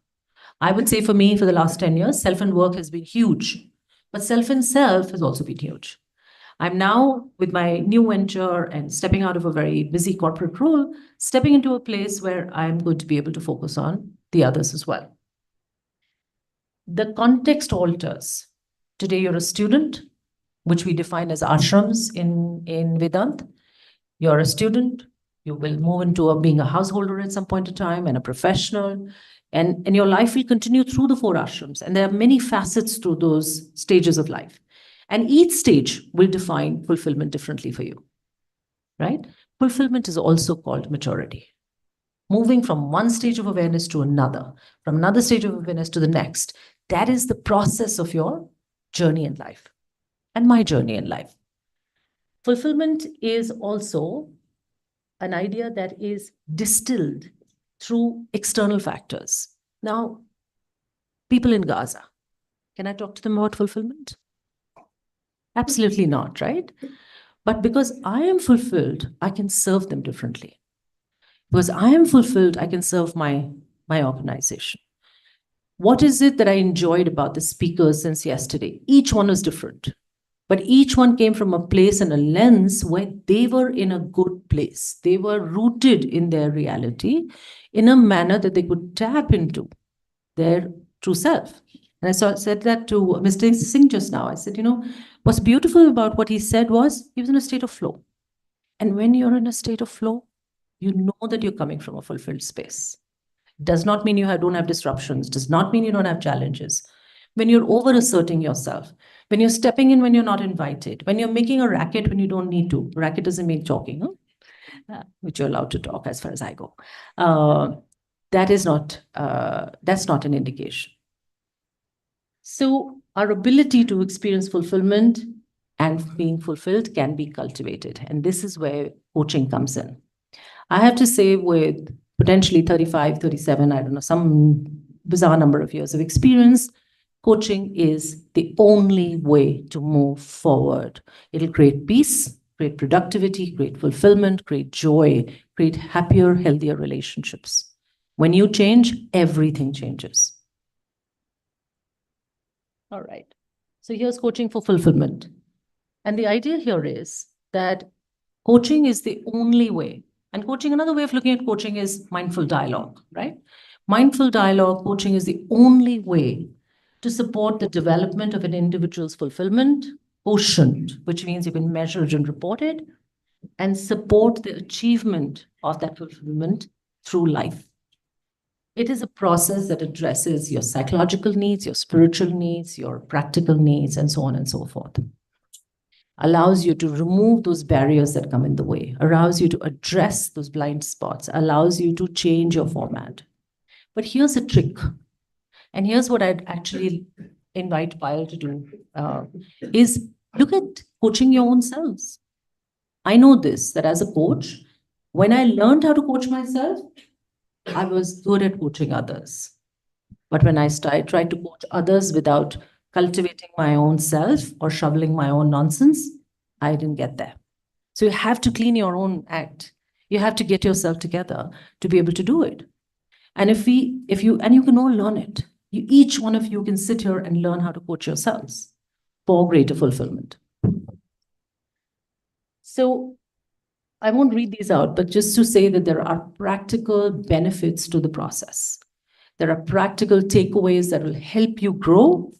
I would say for me, for the last 10 years, self and work has been huge. But self and self has also been huge. I'm now, with my new venture and stepping out of a very busy corporate role, stepping into a place where I'm going to be able to focus on the others as well. The context alters. Today, you're a student, which we define as ashrams in Vedanta. You're a student. You will move into being a householder at some point in time and a professional. And your life will continue through the four ashrams. And there are many facets to those stages of life. And each stage will define fulfillment differently for you, right? Fulfillment is also called maturity. Moving from one stage of awareness to another, from another stage of awareness to the next, that is the process of your journey in life and my journey in life. Fulfillment is also an idea that is distilled through external factors. Now, people in Gaza, can I talk to them about fulfillment? Absolutely not, right? But because I am fulfilled, I can serve them differently. Because I am fulfilled, I can serve my organization. What is it that I enjoyed about the speakers since yesterday? Each one was different, but each one came from a place and a lens where they were in a good place. They were rooted in their reality in a manner that they could tap into their true self. And I said that to Mr. Singh just now. I said, what's beautiful about what he said was he was in a state of flow. And when you're in a state of flow, you know that you're coming from a fulfilled space. Does not mean you don't have disruptions, does not mean you don't have challenges. When you're over-asserting yourself, when you're stepping in when you're not invited, when you're making a racket when you don't need to. Racket doesn't mean talking, which you're allowed to talk as far as I go. That's not an indication. So our ability to experience fulfillment and being fulfilled can be cultivated. And this is where coaching comes in. I have to say, with potentially 35, 37, I don't know, some bizarre number of years of experience, coaching is the only way to move forward. It'll create peace, create productivity, create fulfillment, create joy, create happier, healthier relationships. When you change, everything changes. All right. So here's coaching for fulfillment. And the idea here is that coaching is the only way. And coaching, another way of looking at coaching is mindful dialogue, right? Mindful dialogue, coaching is the only way to support the development of an individual's fulfillment quotient, which means you can measure it and report it, and support the achievement of that fulfillment through life. It is a process that addresses your psychological needs, your spiritual needs, your practical needs, and so on and so forth. Allows you to remove those barriers that come in the way, allows you to address those blind spots, allows you to change your format. But here's a trick. And here's what I'd actually invite Payal to do, is look at coaching your own selves. I know this, that as a coach, when I learned how to coach myself, I was good at coaching others. But when I tried to coach others without cultivating my own self or shoveling my own nonsense, I didn't get there. So you have to clean your own act. You have to get yourself together to be able to do it. And you can all learn it. Each one of you can sit here and learn how to coach yourselves for greater fulfillment. So I won't read these out, but just to say that there are practical benefits to the process. There are practical takeaways that will help you grow,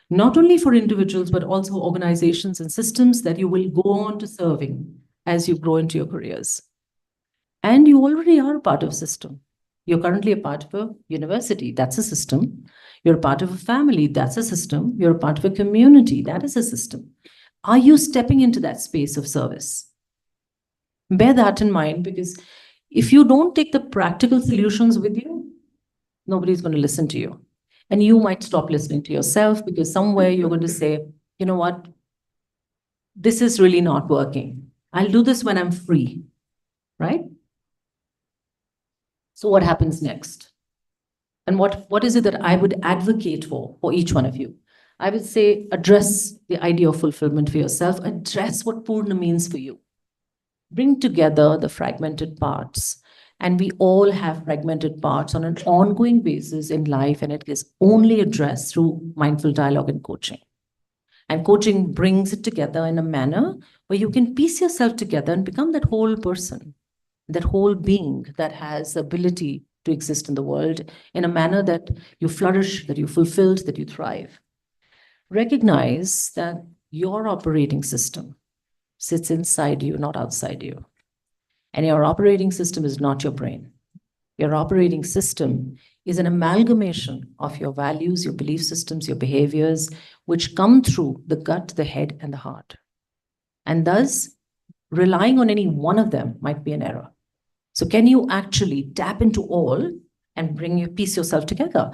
not only for individuals, but also organizations and systems that you will go on to serving as you grow into your careers. And you already are a part of a system. You're currently a part of a university, that's a system. You're a part of a family, that's a system. You're a part of a community, that is a system. Are you stepping into that space of service? Bear that in mind, because if you don't take the practical solutions with you, nobody's going to listen to you. And you might stop listening to yourself because somewhere you're going to say, you know what, this is really not working. I'll do this when I'm free, right? So what happens next? And what is it that I would advocate for each one of you? I would say address the idea of fulfillment for yourself, address what Purna means for you. Bring together the fragmented parts. And we all have fragmented parts on an ongoing basis in life, and it is only addressed through mindful dialogue and coaching. And coaching brings it together in a manner where you can piece yourself together and become that whole person, that whole being that has the ability to exist in the world in a manner that you flourish, that you fulfilled, that you thrive. Recognize that your operating system sits inside you, not outside you. And your operating system is not your brain. Your operating system is an amalgamation of your values, your belief systems, your behaviors, which come through the gut, the head, and the heart. And thus, relying on any one of them might be an error. So can you actually tap into all and piece yourself together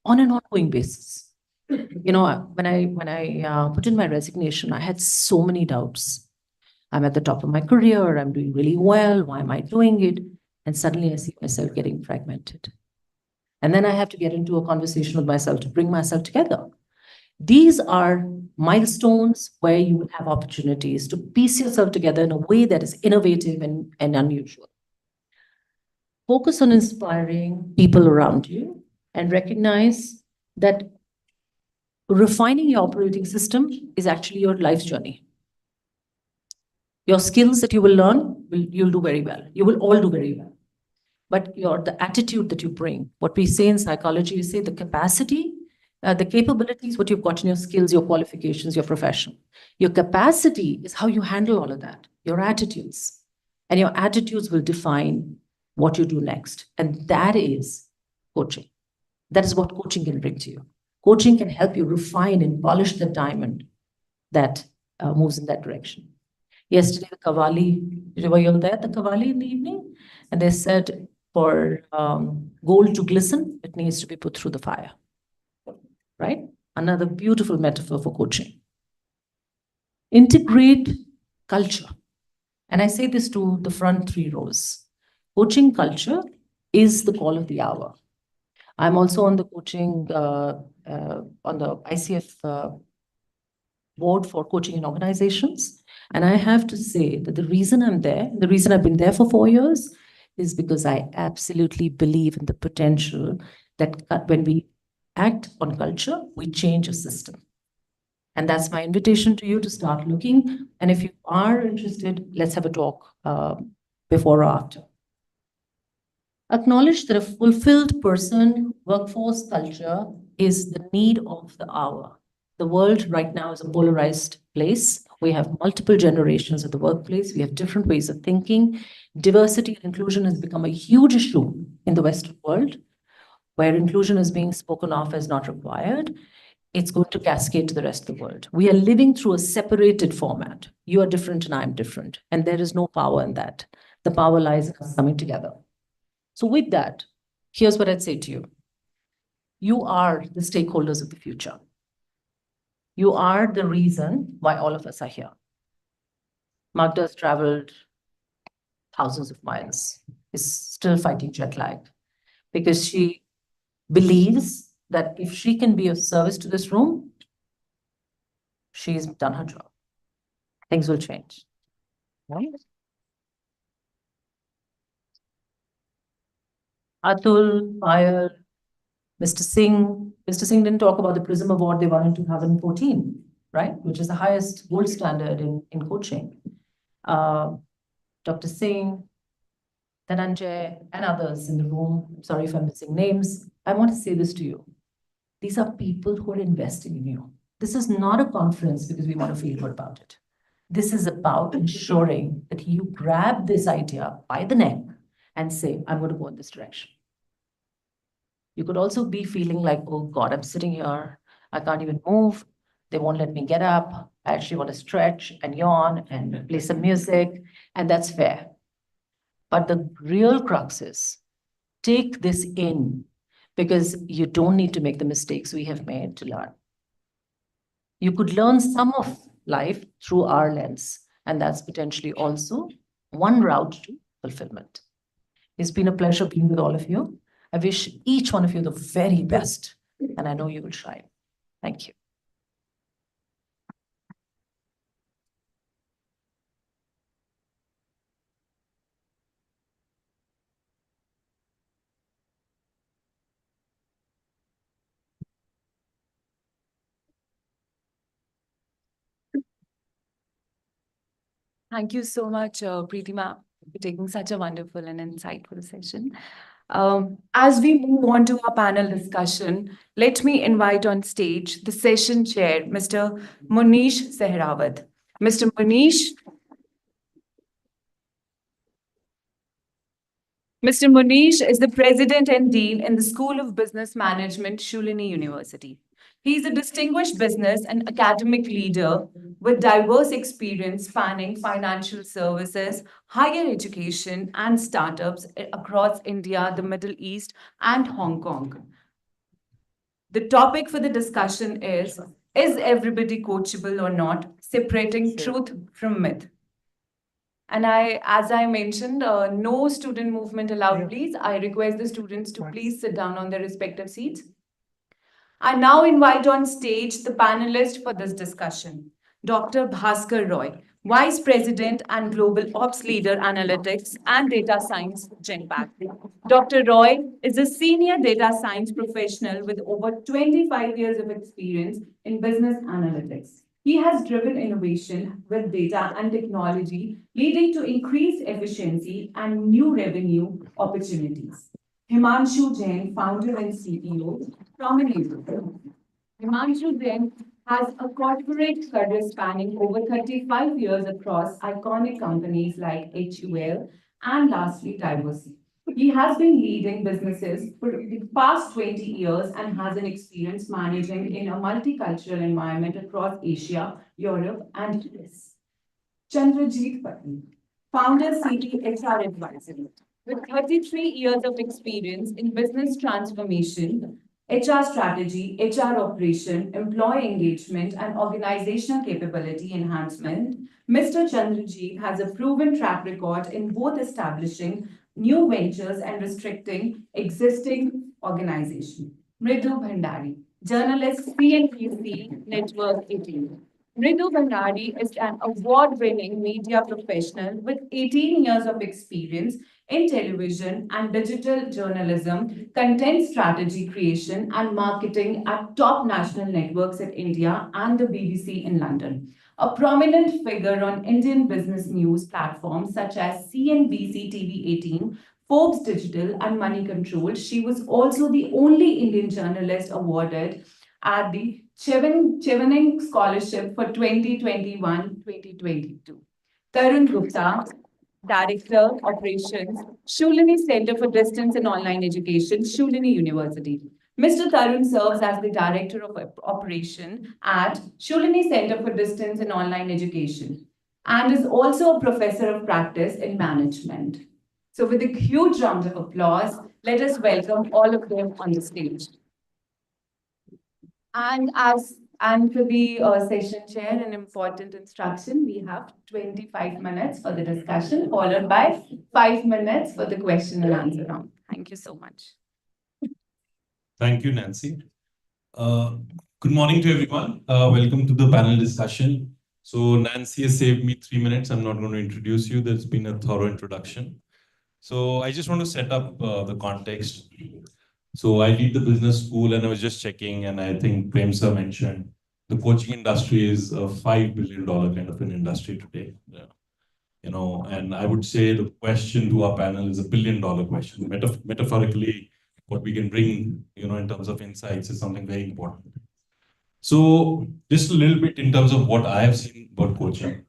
on an ongoing basis? You know, when I put in my resignation, I had so many doubts. I'm at the top of my career, I'm doing really well, why am I doing it? And suddenly I see myself getting fragmented. And then I have to get into a conversation with myself to bring myself together. These are milestones where you will have opportunities to piece yourself together in a way that is innovative and unusual. Focus on inspiring people around you and recognize that refining your operating system is actually your life's journey. Your skills that you will learn, you'll do very well. You will all do very well. But the attitude that you bring, what we say in psychology, we say the capacity, the capabilities, what you've got in your skills, your qualifications, your profession. Your capacity is how you handle all of that, your attitudes. And your attitudes will define what you do next. And that is coaching. That is what coaching can bring to you. Coaching can help you refine and polish the diamond that moves in that direction. Yesterday, the Kavali, were you all there at the Kavali in the evening? And they said for gold to glisten, it needs to be put through the fire, right? Another beautiful metaphor for coaching. Integrate culture. And I say this to the front 3 rows. Coaching culture is the call of the hour. I'm also on the coaching, on the ICF board for coaching in organizations. And I have to say that the reason I'm there, the reason I've been there for 4 years, is because I absolutely believe in the potential that when we act on culture, we change a system. And that's my invitation to you to start looking. And if you are interested, let's have a talk before or after. Acknowledge that a fulfilled person, workforce, culture is the need of the hour. The world right now is a polarized place. We have multiple generations at the workplace. We have different ways of thinking. Diversity and inclusion has become a huge issue in the Western world, where inclusion is being spoken of as not required. It's going to cascade to the rest of the world. We are living through a separated format. You are different and I'm different. And there is no power in that. The power lies in us coming together. So with that, here's what I'd say to you. You are the stakeholders of the future. You are the reason why all of us are here. Magda has traveled thousands of miles, is still fighting jet lag because she believes that if she can be of service to this room, she's done her job. Things will change. Right? Atul, Payal, Mr. Singh. Mr. Singh didn't talk about the Prism Award they won in 2014, right? Which is the highest gold standard in coaching. Dr. Singh, Dhananjay, and others in the room. I'm sorry if I'm missing names. I want to say this to you. These are people who are investing in you. This is not a conference because we want to feel good about it. This is about ensuring that you grab this idea by the neck and say, I'm going to go in this direction. You could also be feeling like, oh God, I'm sitting here. I can't even move. They won't let me get up. I actually want to stretch and yawn and play some music. And that's fair. But the real crux is take this in because you don't need to make the mistakes we have made to learn. You could learn some of life through our lens, and that's potentially also one route to fulfillment. It's been a pleasure being with all of you. I wish each one of you the very best, and I know you will shine. Thank you. Thank you so much, Preetima, for taking such a wonderful and insightful session. As we move on to our panel discussion, let me invite on stage the session chair, Mr. Munish Sehrawat. Mr. Munish is the president and dean in the School of Business Management, Shoolini University. He is a distinguished business and academic leader with diverse experience spanning financial services, higher education, and startups across India, the Middle East, and Hong Kong. The topic for the discussion is everybody coachable or not? Separating truth from myth. And as I mentioned, no student movement allowed, please. I request the students to please sit down on their respective seats. I now invite on stage the panelists for this discussion. Dr. Bhaskar Roy, Vice President and Global Ops Leader Analytics and Data Science, Genpact. Dr. Roy is a senior data science professional with over 25 years of experience in business analytics. He has driven innovation with data and technology, leading to increased efficiency and new revenue opportunities. Himanshu Jain, founder and CEO, Prominent. Himanshu Jain has a corporate career spanning over 35 years across iconic companies like HUL and lastly, Diversity. He has been leading businesses for the past 20 years and has an experience managing in a multicultural environment across Asia, Europe, and US. Chandrajeet Patni, founder HR Advisory. With 33 years of experience in business transformation, HR strategy, HR operation, employee engagement, and organizational capability enhancement, Mr. Chandrajeet has a proven track record in both establishing new ventures and restricting existing organizations. Mridu Bhandari, journalist, CNBC Network 18. Mridu Bhandari is an award-winning media professional with 18 years of experience in television and digital journalism, content strategy creation, and marketing at top national networks in India and the BBC in London. A prominent figure on Indian business news platforms such as CNBC TV 18, Forbes Digital, and Money Control. She was also the only Indian journalist awarded at the Chevening Scholarship for 2021-2022. Tarun Gupta, Director, Operations, Shoolini Center for Distance and Online Education, Shoolini University. Mr. Tarun serves as the Director of Operation at Shoolini Center for Distance and Online Education and is also a Professor of Practice in Management. So with a huge round of applause, let us welcome all of them on the stage. And for the session chair, an important instruction, we have 25 minutes for the discussion, followed by 5 minutes for the question and answer round. Thank you so much. Thank you, Nancy. Good morning to everyone. Welcome to the panel discussion. So Nancy has saved me 3 minutes. I'm not going to introduce you. There's been a thorough introduction. So I just want to set up the context. So I did the business school and I was just checking, and I think Prem sir mentioned the coaching industry is a $5 billion kind of an industry today. Yeah. You know, and I would say the question to our panel is $1 billion question. Metaphorically, what we can bring, you know, in terms of insights is something very important. So just a little bit in terms of what I have seen about coaching.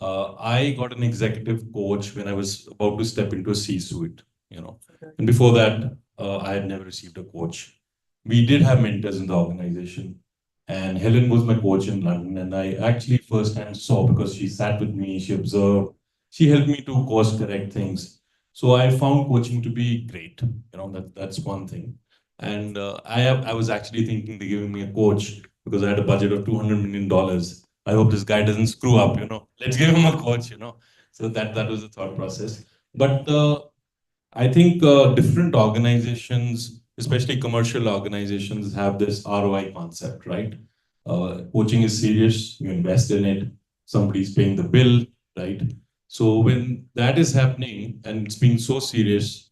I got an executive coach when I was about to step into a C-suite, you know, and before that, I had never received a coach. We did have mentors in the organization, and Helen was my coach in London, and I actually firsthand saw, because she sat with me, she observed, she helped me to course correct things. So I found coaching to be great. You know, that's one thing. And I was actually thinking of giving me a coach because I had a budget of $200 million. I hope this guy doesn't screw up, you know. Let's give him a coach, you know. So that was the thought process. But I think different organizations, especially commercial organizations, have this ROI concept, right? Coaching is serious, you invest in it, somebody's paying the bill, right? So when that is happening and it's being so serious,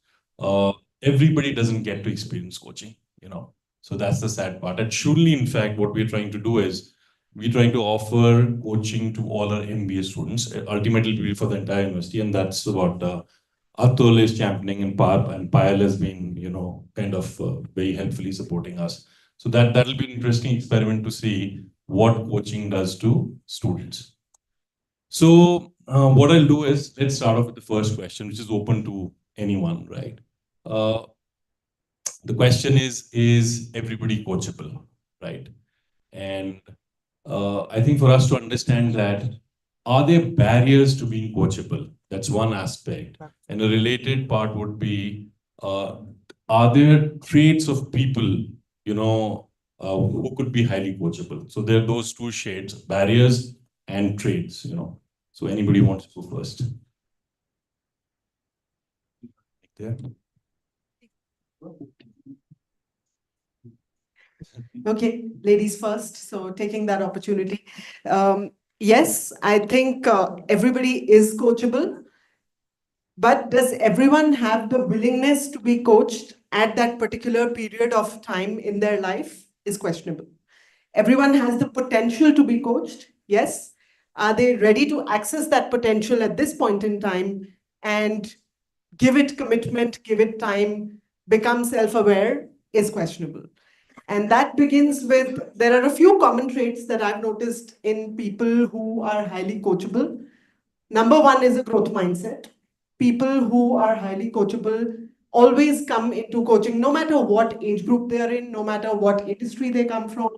everybody doesn't get to experience coaching, you know. So that's the sad part. At Shoolini, in fact, what we're trying to do is we're trying to offer coaching to all our MBA students, ultimately for the entire university, and that's what Atul is championing, and Payal has been, you know, kind of very helpfully supporting us. So that'll be an interesting experiment to see what coaching does to students. So what I'll do is, let's start off with the first question, which is open to anyone, right? The question is everybody coachable, right? And I think for us to understand that, are there barriers to being coachable? That's one aspect. And a related part would be, are there traits of people, you know, who could be highly coachable? So there are those two shades, barriers and traits, you know. So anybody wants to go first? There. Okay, ladies first. So taking that opportunity. Yes, I think everybody is coachable. But does everyone have the willingness to be coached at that particular period of time in their life is questionable. Everyone has the potential to be coached. Yes. Are they ready to access that potential at this point in time and give it commitment, give it time, become self-aware is questionable. And that begins with, there are a few common traits that I've noticed in people who are highly coachable. Number one is a growth mindset. People who are highly coachable always come into coaching, no matter what age group they're in, no matter what industry they come from,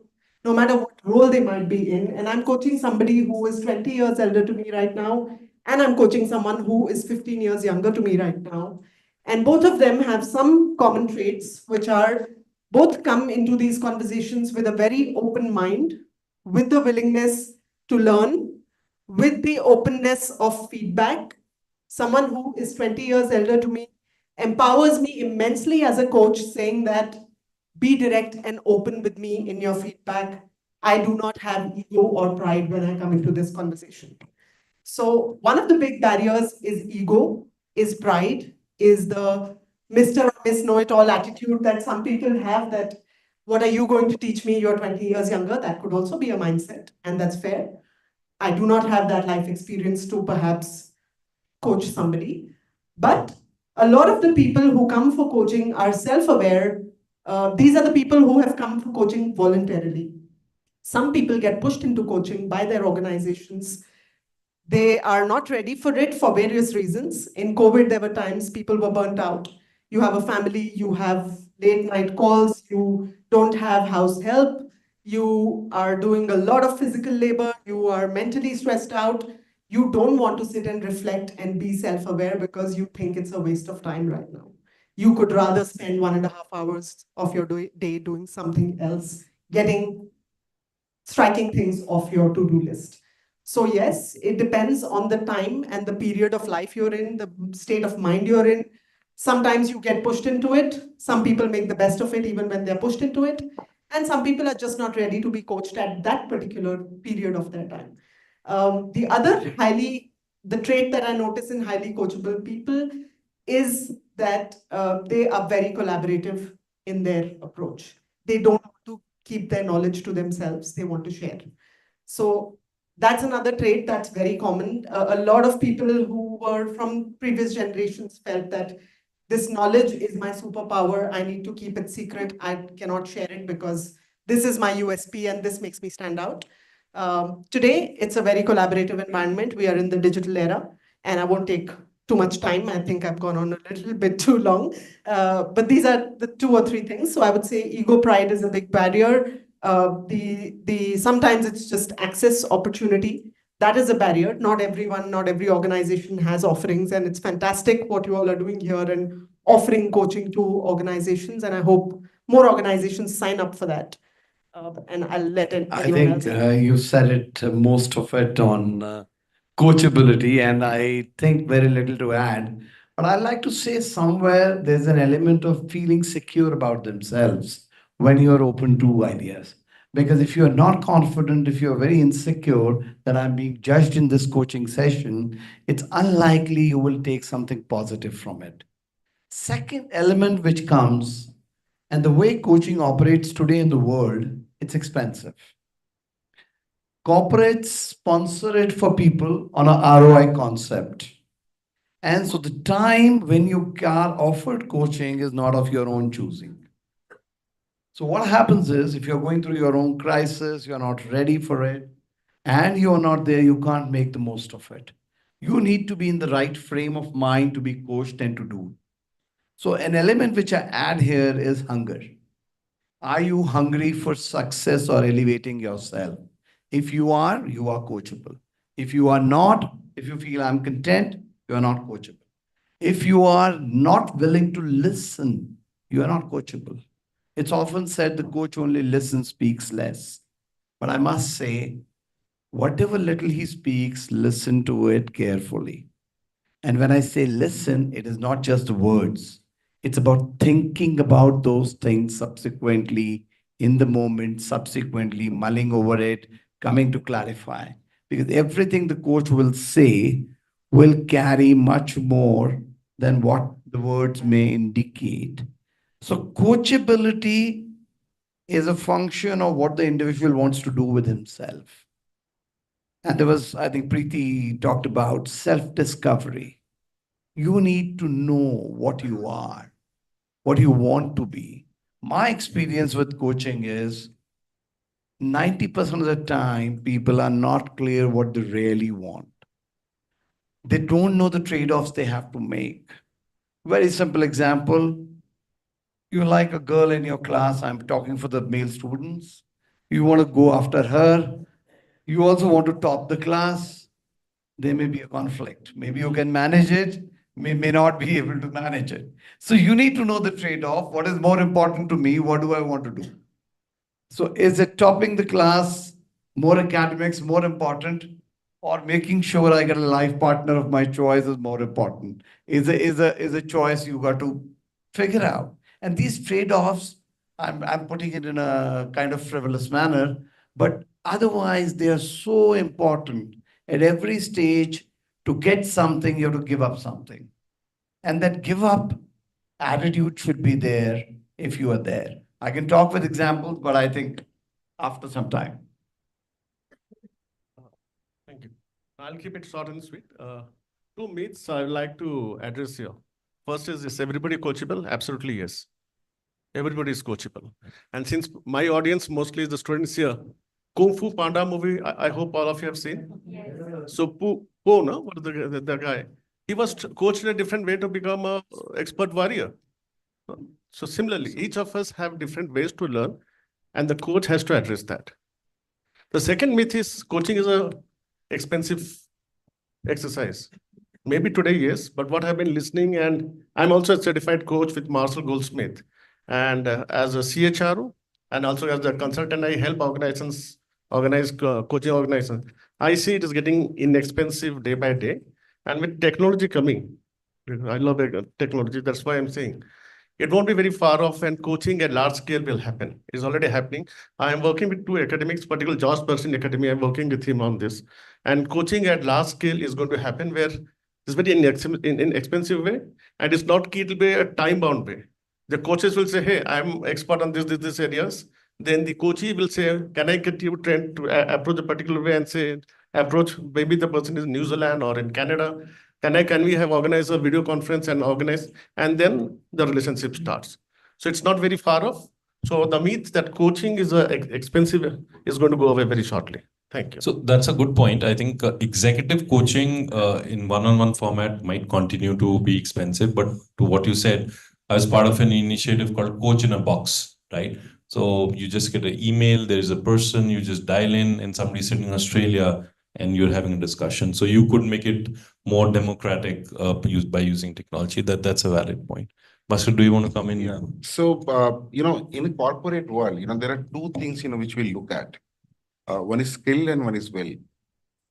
no matter what role they might be in. And I'm coaching somebody who is 20 years elder to me right now, and I'm coaching someone who is 15 years younger to me right now. And both of them have some common traits, which are both come into these conversations with a very open mind, with the willingness to learn, with the openness of feedback. Someone who is 20 years elder to me empowers me immensely as a coach, saying that be direct and open with me in your feedback. I do not have ego or pride when I come into this conversation. So one of the big barriers is ego, is pride, is the Mr. or Miss Know-it-all attitude that some people have, that what are you going to teach me? You're 20 years younger. That could also be a mindset, and that's fair. I do not have that life experience to perhaps coach somebody. But A lot of the people who come for coaching are self-aware. These are the people who have come for coaching voluntarily. Some people get pushed into coaching by their organizations. They are not ready for it for various reasons. In COVID, there were times people were burnt out. You have a family, you have late night calls, you don't have house help, you are doing a lot of physical labor, you are mentally stressed out. You don't want to sit and reflect and be self-aware because you think it's a waste of time right now. You could rather spend 1.5 hours of your day doing something else, striking things off your to-do list. So yes, it depends on the time and the period of life you're in, the state of mind you're in. Sometimes you get pushed into it. Some people make the best of it even when they're pushed into it. And some people are just not ready to be coached at that particular period of their time. The trait that I notice in highly coachable people is that they are very collaborative in their approach. They don't want to keep their knowledge to themselves. They want to share. So that's another trait that's very common. A lot of people who were from previous generations felt that this knowledge is my superpower. I need to keep it secret. I cannot share it because this is my USP and this makes me stand out. Today, it's a very collaborative environment. We are in the digital era, and I won't take too much time. I think I've gone on a little bit too long. But these are the 2 or 3 things. So I would say ego pride is a big barrier. Sometimes it's just access opportunity. That is a barrier. Not everyone, not every organization has offerings, and it's fantastic what you all are doing here and offering coaching to organizations. And I hope more organizations sign up for that. And I'll let I anyone else. think you said it, most of it on coachability, and I think very little to add. But I like to say somewhere there's an element of feeling secure about themselves when you're open to ideas. Because if you're not confident, if you're very insecure that I'm being judged in this coaching session, it's unlikely you will take something positive from it. Second element which comes, and the way coaching operates today in the world, it's expensive. Corporates sponsor it for people on a ROI concept. And so the time when you are offered coaching is not of your own choosing. So what happens is if you're going through your own crisis, you're not ready for it, and you're not there, you can't make the most of it. You need to be in the right frame of mind to be coached and to do. So an element which I add here is hunger. Are you hungry for success or elevating yourself? If you are coachable. If you are not, if you feel I'm content, you are not coachable. If you are not willing to listen, you are not coachable. It's often said the coach only listens, speaks less. But I must say, whatever little he speaks, listen to it carefully. And when I say listen, it is not just words. It's about thinking about those things subsequently in the moment, subsequently mulling over it, coming to clarify. Because everything the coach will say will carry much more than what the words may indicate. So, coachability is a function of what the individual wants to do with himself. And there was, I think, Preeti talked about self discovery. You need to know what you are, what you want to be. My experience with coaching is 90% of the time, people are not clear what they really want. They don't know the trade offs they have to make. Very simple example. You like a girl in your class, I'm talking for the male students. You want to go after her. You also want to top the class. There may be a conflict. Maybe you can manage it, may not be able to manage it. So you need to know the trade off. What is more important to me? What do I want to do? So is it topping the class, more academics, more important, or making sure I get a life partner of my choice is more important? Is a choice you got to figure out. And these trade-offs, I'm putting it in a kind of frivolous manner, but otherwise they are so important at every stage. To get something, you have to give up something. And that give up attitude should be there if you are there. I can talk with examples, but I think after some time. Thank you. I'll keep it short and sweet. Two myths I would like to address here. First is everybody coachable? Absolutely yes. Everybody is coachable. And since my audience mostly is the students here, Kung Fu Panda movie, I hope all of you have seen. So Po, no, what is the guy? He was coached in a different way to become a expert warrior. So similarly, each of us have different ways to learn, and the coach has to address that. The second myth is coaching is a expensive exercise. Maybe today, yes, but what I've been listening, and I'm also a certified coach with Marcel Goldsmith, and as a CHRO, and also as a consultant, I help organizations organize coaching organizations. I see it is getting inexpensive day by day, and with technology coming, I love technology. That's why I'm saying it won't be very far off, and coaching at large scale will happen. It's already happening. I am working with two academics, particularly Josh Persin Academy. I'm working with him on this. And coaching at large scale is going to happen where it's very inexpensive way, and it's not key to be a time-bound way. The coaches will say, hey, I'm expert on this areas. Then the coachee will say, can I get you trained to approach a particular way and say, approach, maybe the person is in New Zealand or in Canada. Can we have organized a video conference and organize, and then the relationship starts. So it's not very far off. So the myth that coaching is expensive is going to go away very shortly. Thank you. So that's a good point. I think executive coaching in one-on-one format might continue to be expensive, but to what you said, I was part of an initiative called Coach in a Box, right? So you just get an email, there is a person, you just dial in, and somebody sitting in Australia, and you're having a discussion. So you could make it more democratic by using technology. That's a valid point. Bhaskar, do you want to come in? Yeah. So, in the corporate world, there are two things, which we look at. One is skill and one is will.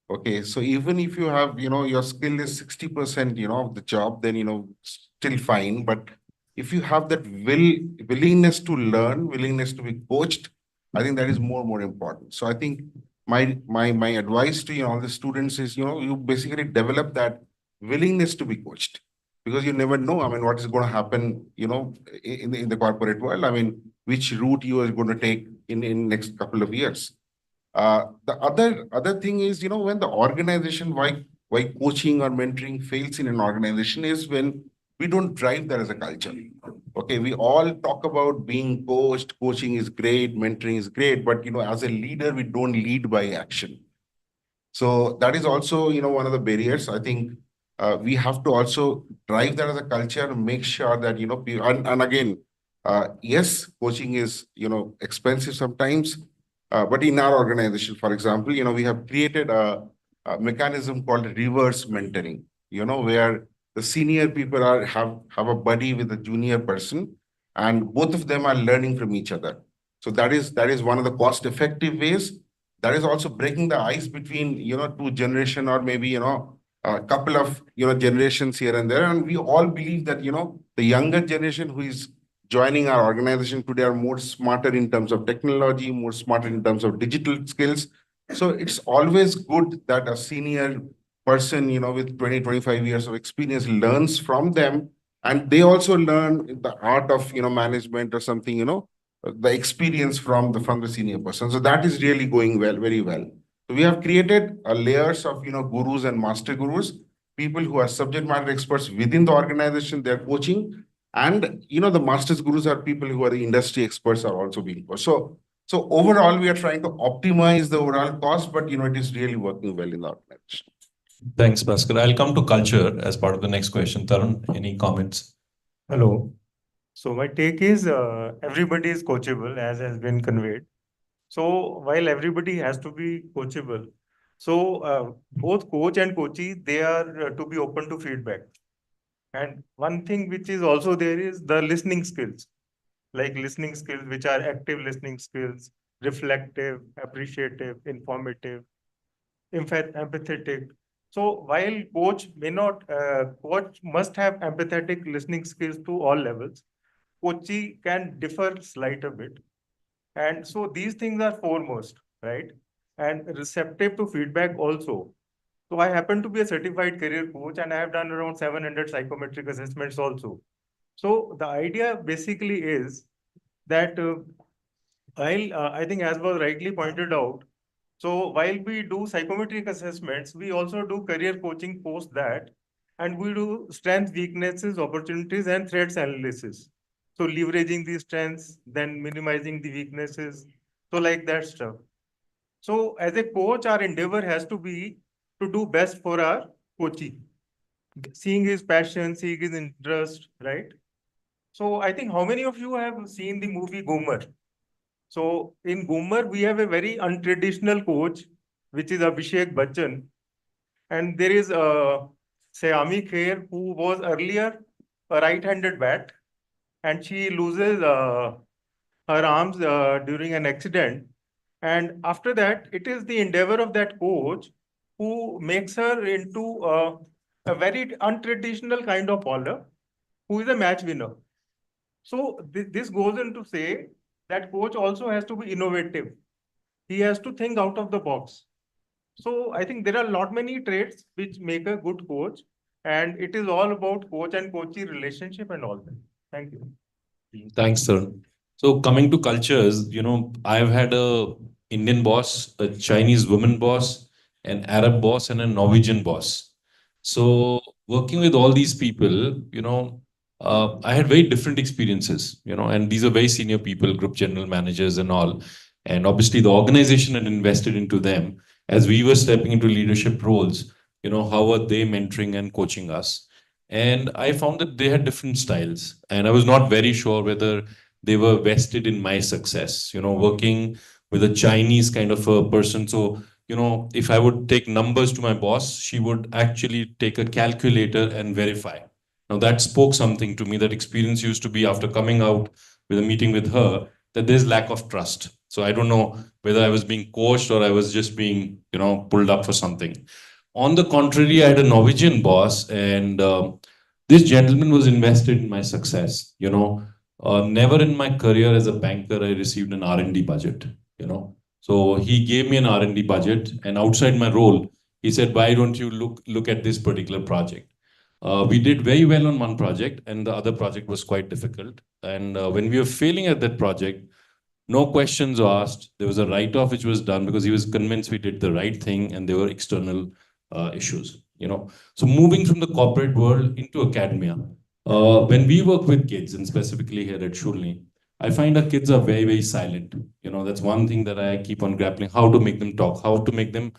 Okay. So even if you have, your skill is 60%, of the job, then, still fine. But if you have that willingness to learn, willingness to be coached, I think that is more important. So I think my advice to, all the students is, you basically develop that willingness to be coached, because you never know, I mean, what is going to happen, in the corporate world. I mean, which route you are going to take in next couple of years. The other thing is, when the organization, why coaching or mentoring fails in an organization is when we don't drive that as a culture. Okay, we all talk about being coached, coaching is great, mentoring is great, but as a leader, we don't lead by action. So that is also, one of the barriers. I think we have to also drive that as a culture, make sure that, and again, yes, coaching is, expensive sometimes. But in our organization, for example, we have created a mechanism called reverse mentoring, where the senior people have a buddy with a junior person, and both of them are learning from each other. So that is one of the cost-effective ways. That is also breaking the ice between, two generation, or maybe, a couple of, generations here and there. And we all believe that, the younger generation who is joining our organization today are more smarter in terms of technology, more smarter in terms of digital skills. So it's always good that a senior person, with 20, 25 years of experience learns from them. And they also learn the art of, management or something, the experience from the senior person. So that is really going well, very well. So we have created layers of, gurus and master gurus, people who are subject matter experts within the organization, they're coaching. And, the masters gurus are people who are the industry experts are also being coached. So overall, we are trying to optimize the overall cost, but, it is really working well in the organization. Thanks, Bhaskar. I'll come to culture as part of the next question. Tarun, any comments? Hello. So my take is everybody is coachable, as has been conveyed. So while everybody has to be coachable, so both coach and coachee, they are to be open to feedback. And one thing which is also there is the listening skills, like listening skills, which are active listening skills, reflective, appreciative, informative, empathetic. So while coach may not, coach must have empathetic listening skills to all levels. Coachee can differ slight a bit. And so these things are foremost, right? And receptive to feedback also. So I happen to be a certified career coach, and I have done around 700 psychometric assessments also. So the idea basically is that I think, as was rightly pointed out, so while we do psychometric assessments, we also do career coaching post that. And we do strength, weaknesses, opportunities, and threats analysis. So leveraging these strengths, then minimizing the weaknesses. So like that stuff. So as a coach, our endeavor has to be to do best for our coachee, seeing his passion, seeing his interest, right? So I think how many of you have seen the movie Gomer? So in Gomer, we have a very untraditional coach, which is Abhishek Bachchan. And there is Sayami Kher, who was earlier a right-handed bat, and she loses her arms during an accident. And after that, it is the endeavor of that coach who makes her into a very untraditional kind of bowler, who is a match winner. So this goes in to say that coach also has to be innovative. He has to think out of the box. So I think there are a lot many traits which make a good coach, and it is all about coach and coachee relationship and all that. Thank you. Thanks, sir. So coming to cultures, I've had a Indian boss, a Chinese woman boss, an Arab boss, and a Norwegian boss. So working with all these people, I had very different experiences, and these are very senior people, group general managers and all. And obviously the organization had invested into them as we were stepping into leadership roles, how are they mentoring and coaching us? And I found that they had different styles. And I was not very sure whether they were vested in my success, working with a Chinese kind of a person. So, if I would take numbers to my boss, she would actually take a calculator and verify. Now that spoke something to me. That experience used to be after coming out with a meeting with her, that there's lack of trust. So I don't know whether I was being coached or I was just being, pulled up for something. On the contrary, I had a Norwegian boss, and this gentleman was invested in my success. Never in my career as a banker I received an R&D budget. So he gave me an R&D budget, and outside my role, he said, "Why don't you look at this particular project?" We did very well on one project, and the other project was quite difficult. And when we were failing at that project, no questions were asked. There was a write-off which was done because he was convinced we did the right thing, and there were external issues. So moving from the corporate world into academia, when we work with kids, and specifically here at Shoolini, I find our kids are very, very silent. That's one thing that I keep on grappling: how to make them talk, how to make them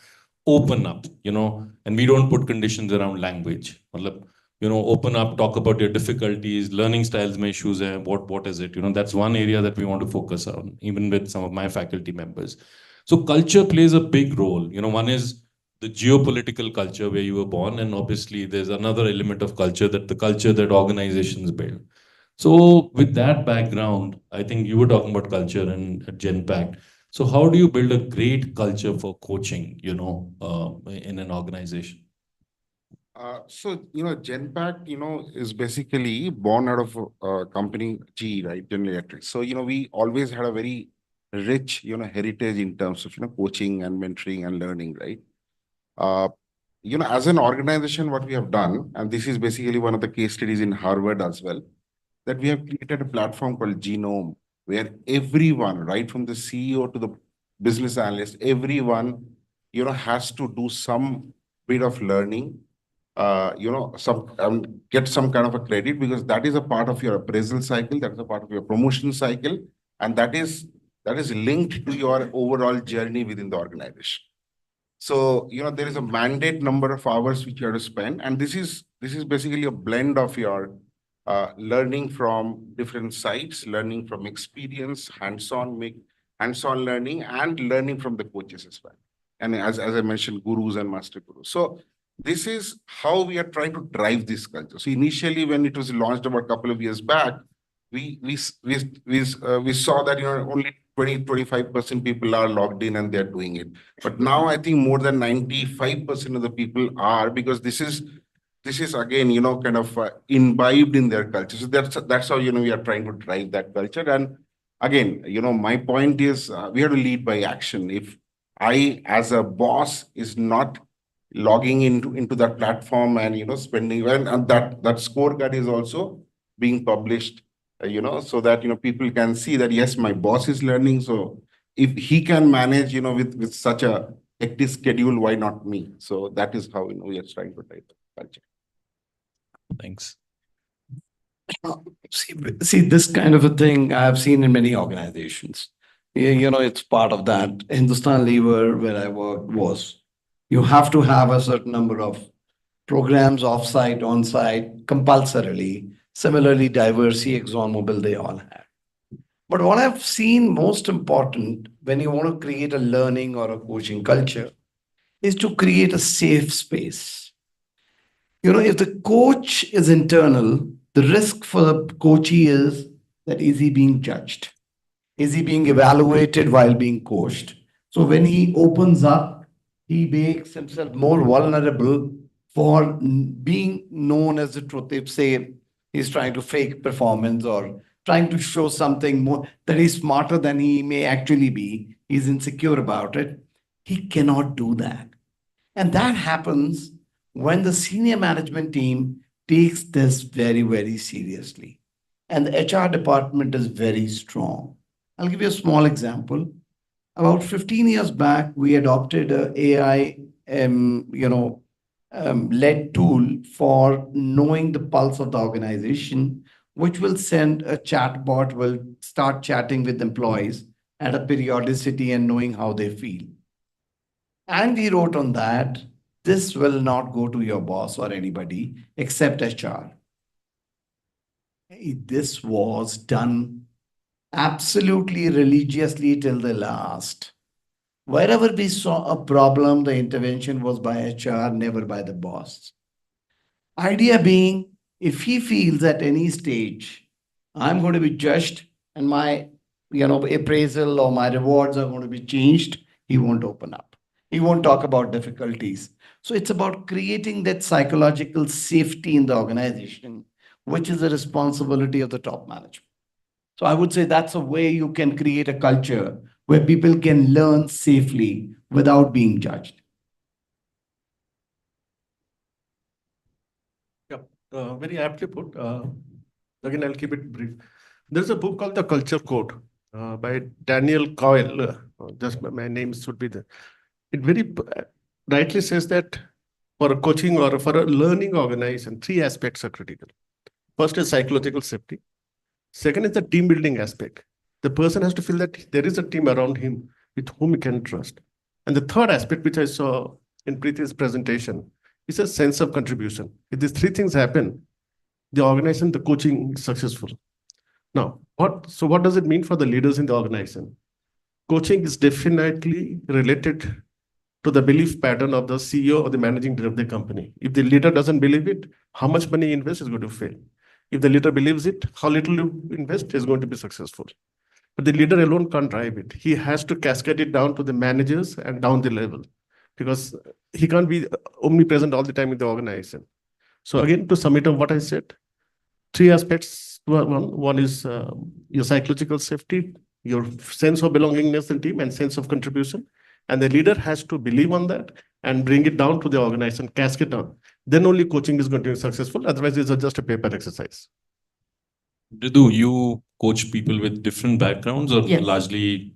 open up. And we don't put conditions around language. Matlab, open up, talk about your difficulties, learning styles में issues हैं, what is it? That's one area that we want to focus on, even with some of my faculty members. So culture plays a big role. One is the geopolitical culture where you were born, and obviously there's another element of culture, that the culture that organizations build. So with that background, I think you were talking about culture and at Genpact. So how do you build a great culture for coaching, in an organization? Genpact, is basically born out of a company G, right? General Electric. So, we always had a very rich, heritage in terms of, coaching and mentoring and learning, right? As an organization, what we have done, and this is basically one of the case studies in Harvard as well, that we have created a platform called Genome, where everyone, right from the CEO to the business analyst, everyone, has to do some bit of learning, get some kind of a credit, because that is a part of your appraisal cycle, that is a part of your promotion cycle, and that is linked to your overall journey within the organization. So, there is a mandate number of hours which you have to spend, and this is basically a blend of your learning from different sites, learning from experience, hands-on learning, and learning from the coaches as well. And as I mentioned, gurus and master gurus. So this is how we are trying to drive this culture. So initially, when it was launched about a couple of years back, we saw that only 20-25% people are logged in and they're doing it. But now I think more than 95% of the people are, because this is again, kind of imbibed in their culture. So that's how, we are trying to drive that culture. And again, my point is we have to lead by action. If I, as a boss, is not logging into that platform and, spending, and that scorecard is also being published, so that, people can see that, yes, my boss is learning. So if he can manage, with such a hectic schedule, why not me? So that is how, we are trying to drive the culture. Thanks. See, this kind of a thing I have seen in many organizations. It's part of that. Hindustan Lever, where I worked, was you have to have a certain number of programs off-site, on-site, compulsorily. Similarly, Diversey, ExxonMobil, they all have. But what I've seen most important when you want to create a learning or a coaching culture is to create a safe space. If the coach is internal, the risk for the coachee is that is he being judged? Is he being evaluated while being coached? So when he opens up, he makes himself more vulnerable for being known as the truth. If, say, he's trying to fake performance or trying to show something more that he's smarter than he may actually be, he's insecure about it. He cannot do that. And that happens when the senior management team takes this very, very seriously. And the HR department is very strong. I'll give you a small example. About 15 years back, we adopted a AI, led tool for knowing the pulse of the organization, which will send a chatbot, will start chatting with employees at a periodicity and knowing how they feel. And we wrote on that, this will not go to your boss or anybody except HR. This was done absolutely religiously till the last. Wherever we saw a problem, the intervention was by HR, never by the boss. Idea being, if he feels at any stage, I'm going to be judged and my appraisal or my rewards are going to be changed, he won't open up. He won't talk about difficulties. So it's about creating that psychological safety in the organization, which is the responsibility of the top management. So I would say that's a way you can create a culture where people can learn safely without being judged. Yep, very aptly put. Again, I'll keep it brief. There's a book called The Culture Code by Daniel Coyle. Just my name should be there. It very rightly says that for a coaching or for a learning organization, three aspects are critical. First is psychological safety. Second is the team building aspect. The person has to feel that there is a team around him with whom he can trust. And the third aspect, which I saw in Preeti's presentation, is a sense of contribution. If these three things happen, the organization, the coaching is successful. Now, what does it mean for the leaders in the organization? Coaching is definitely related to the belief pattern of the CEO or the managing director of the company. If the leader doesn't believe it, how much money you invest is going to fail. If the leader believes it, how little you invest is going to be successful. But the leader alone can't drive it. He has to cascade it down to the managers and down the level, because he can't be omnipresent all the time in the organization. So again, to sum it up what I said, three aspects. One is your psychological safety, your sense of belongingness in team, and sense of contribution. And the leader has to believe on that and bring it down to the organization, cascade down. Then only coaching is going to be successful. Otherwise, it's just a paper exercise. Do you coach people with different backgrounds or Yes. largely,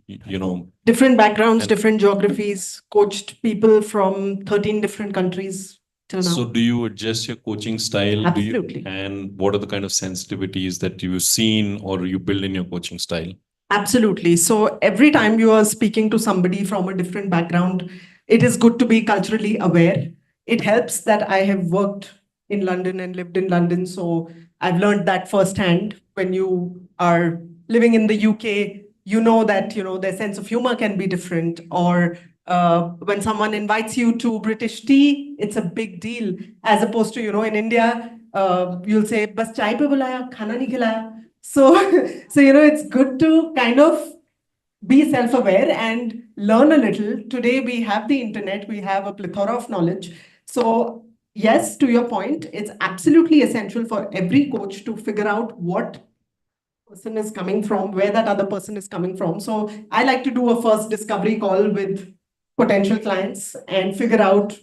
Different backgrounds, And- different geographies, coached people from 13 different countries till now. so do you adjust your coaching style? Absolutely. And what are the kind of sensitivities that you've seen or you build in your coaching style? Absolutely. So every time you are speaking to somebody from a different background, it is good to be culturally aware. It helps that I have worked in London and lived in London. So I've learned that firsthand. When you are living in the UK, you know that, their sense of humor can be different. Or when someone invites you to British tea, it's a big deal. As opposed to, in India, you'll say, "Bas chai pe bulaya, khana nahi khilaya." So, it's good to kind of be self-aware and learn a little. Today, we have the internet, we have a plethora of knowledge. So, yes, to your point, it's absolutely essential for every coach to figure out what person is coming from, where that other person is coming from. So, I like to do a first discovery call with potential clients and figure out,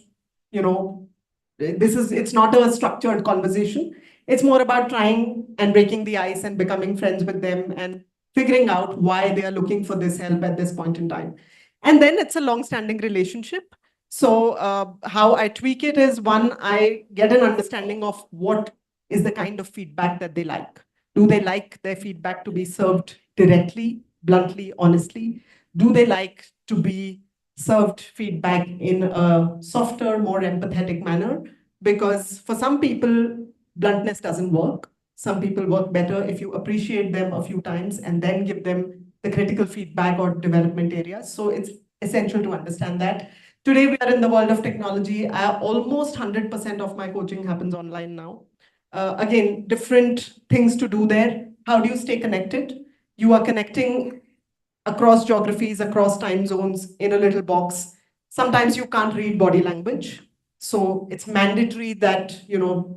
it's not a structured conversation. It's more about trying and breaking the ice and becoming friends with them and figuring out why they are looking for this help at this point in time. And then it's a long-standing relationship. So how I tweak it is, one, I get an understanding of what is the kind of feedback that they like. Do they like their feedback to be served directly, bluntly, honestly? Do they like to be served feedback in a softer, more empathetic manner? Because for some people, bluntness doesn't work. Some people work better if you appreciate them a few times and then give them the critical feedback or development areas. So it's essential to understand that. Today, we are in the world of technology. Almost 100% of my coaching happens online now. Again, different things to do there. How do you stay connected? You are connecting across geographies, across time zones in a little box. Sometimes you can't read body language. So it's mandatory that,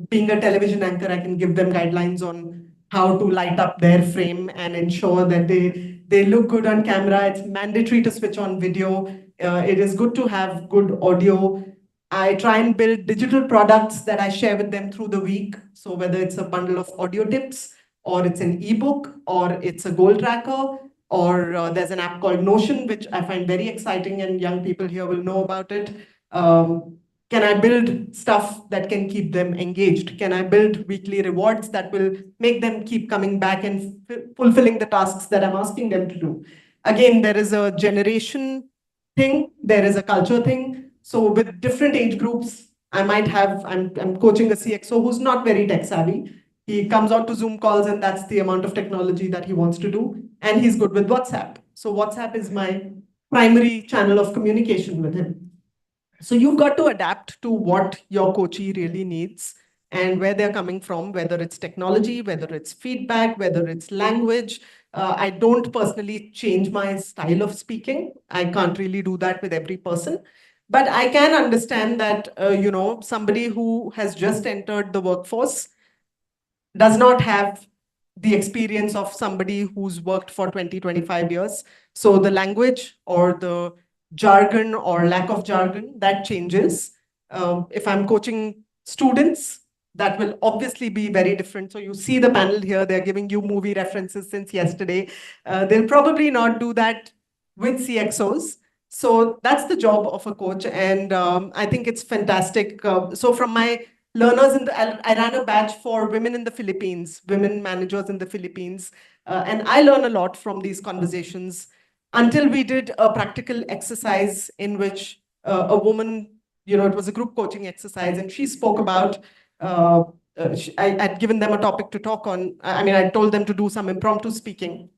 being a television anchor, I can give them guidelines on how to light up their frame and ensure that they look good on camera. It's mandatory to switch on video. It is good to have good audio. I try and build digital products that I share with them through the week. So whether it's a bundle of audio tips, or it's an ebook, or it's a goal tracker, or there's an app called Notion, which I find very exciting, and young people here will know about it. Can I build stuff that can keep them engaged? Can I build weekly rewards that will make them keep coming back and fulfilling the tasks that I'm asking them to do? Again, there is a generation thing, there is a culture thing. So with different age groups, I'm coaching a CXO who's not very tech savvy. He comes on to Zoom calls and that's the amount of technology that he wants to do. And he's good with WhatsApp. So WhatsApp is my primary channel of communication with him. So you've got to adapt to what your coachee really needs and where they're coming from, whether it's technology, whether it's feedback, whether it's language. I don't personally change my style of speaking. I can't really do that with every person. But I can understand that, somebody who has just entered the workforce does not have the experience of somebody who's worked for 20, 25 years. So the language or the jargon or lack of jargon, that changes. If I'm coaching students, that will obviously be very different. So you see the panel here, they're giving you movie references since yesterday. They'll probably not do that with CXOs. So that's the job of a coach. And I think it's fantastic. So from my learners I ran a batch for women in the Philippines, women managers in the Philippines. And I learn a lot from these conversations until we did a practical exercise in which a woman, it was a group coaching exercise, and she spoke about, I'd given them a topic to talk on. I told them to do some impromptu speaking.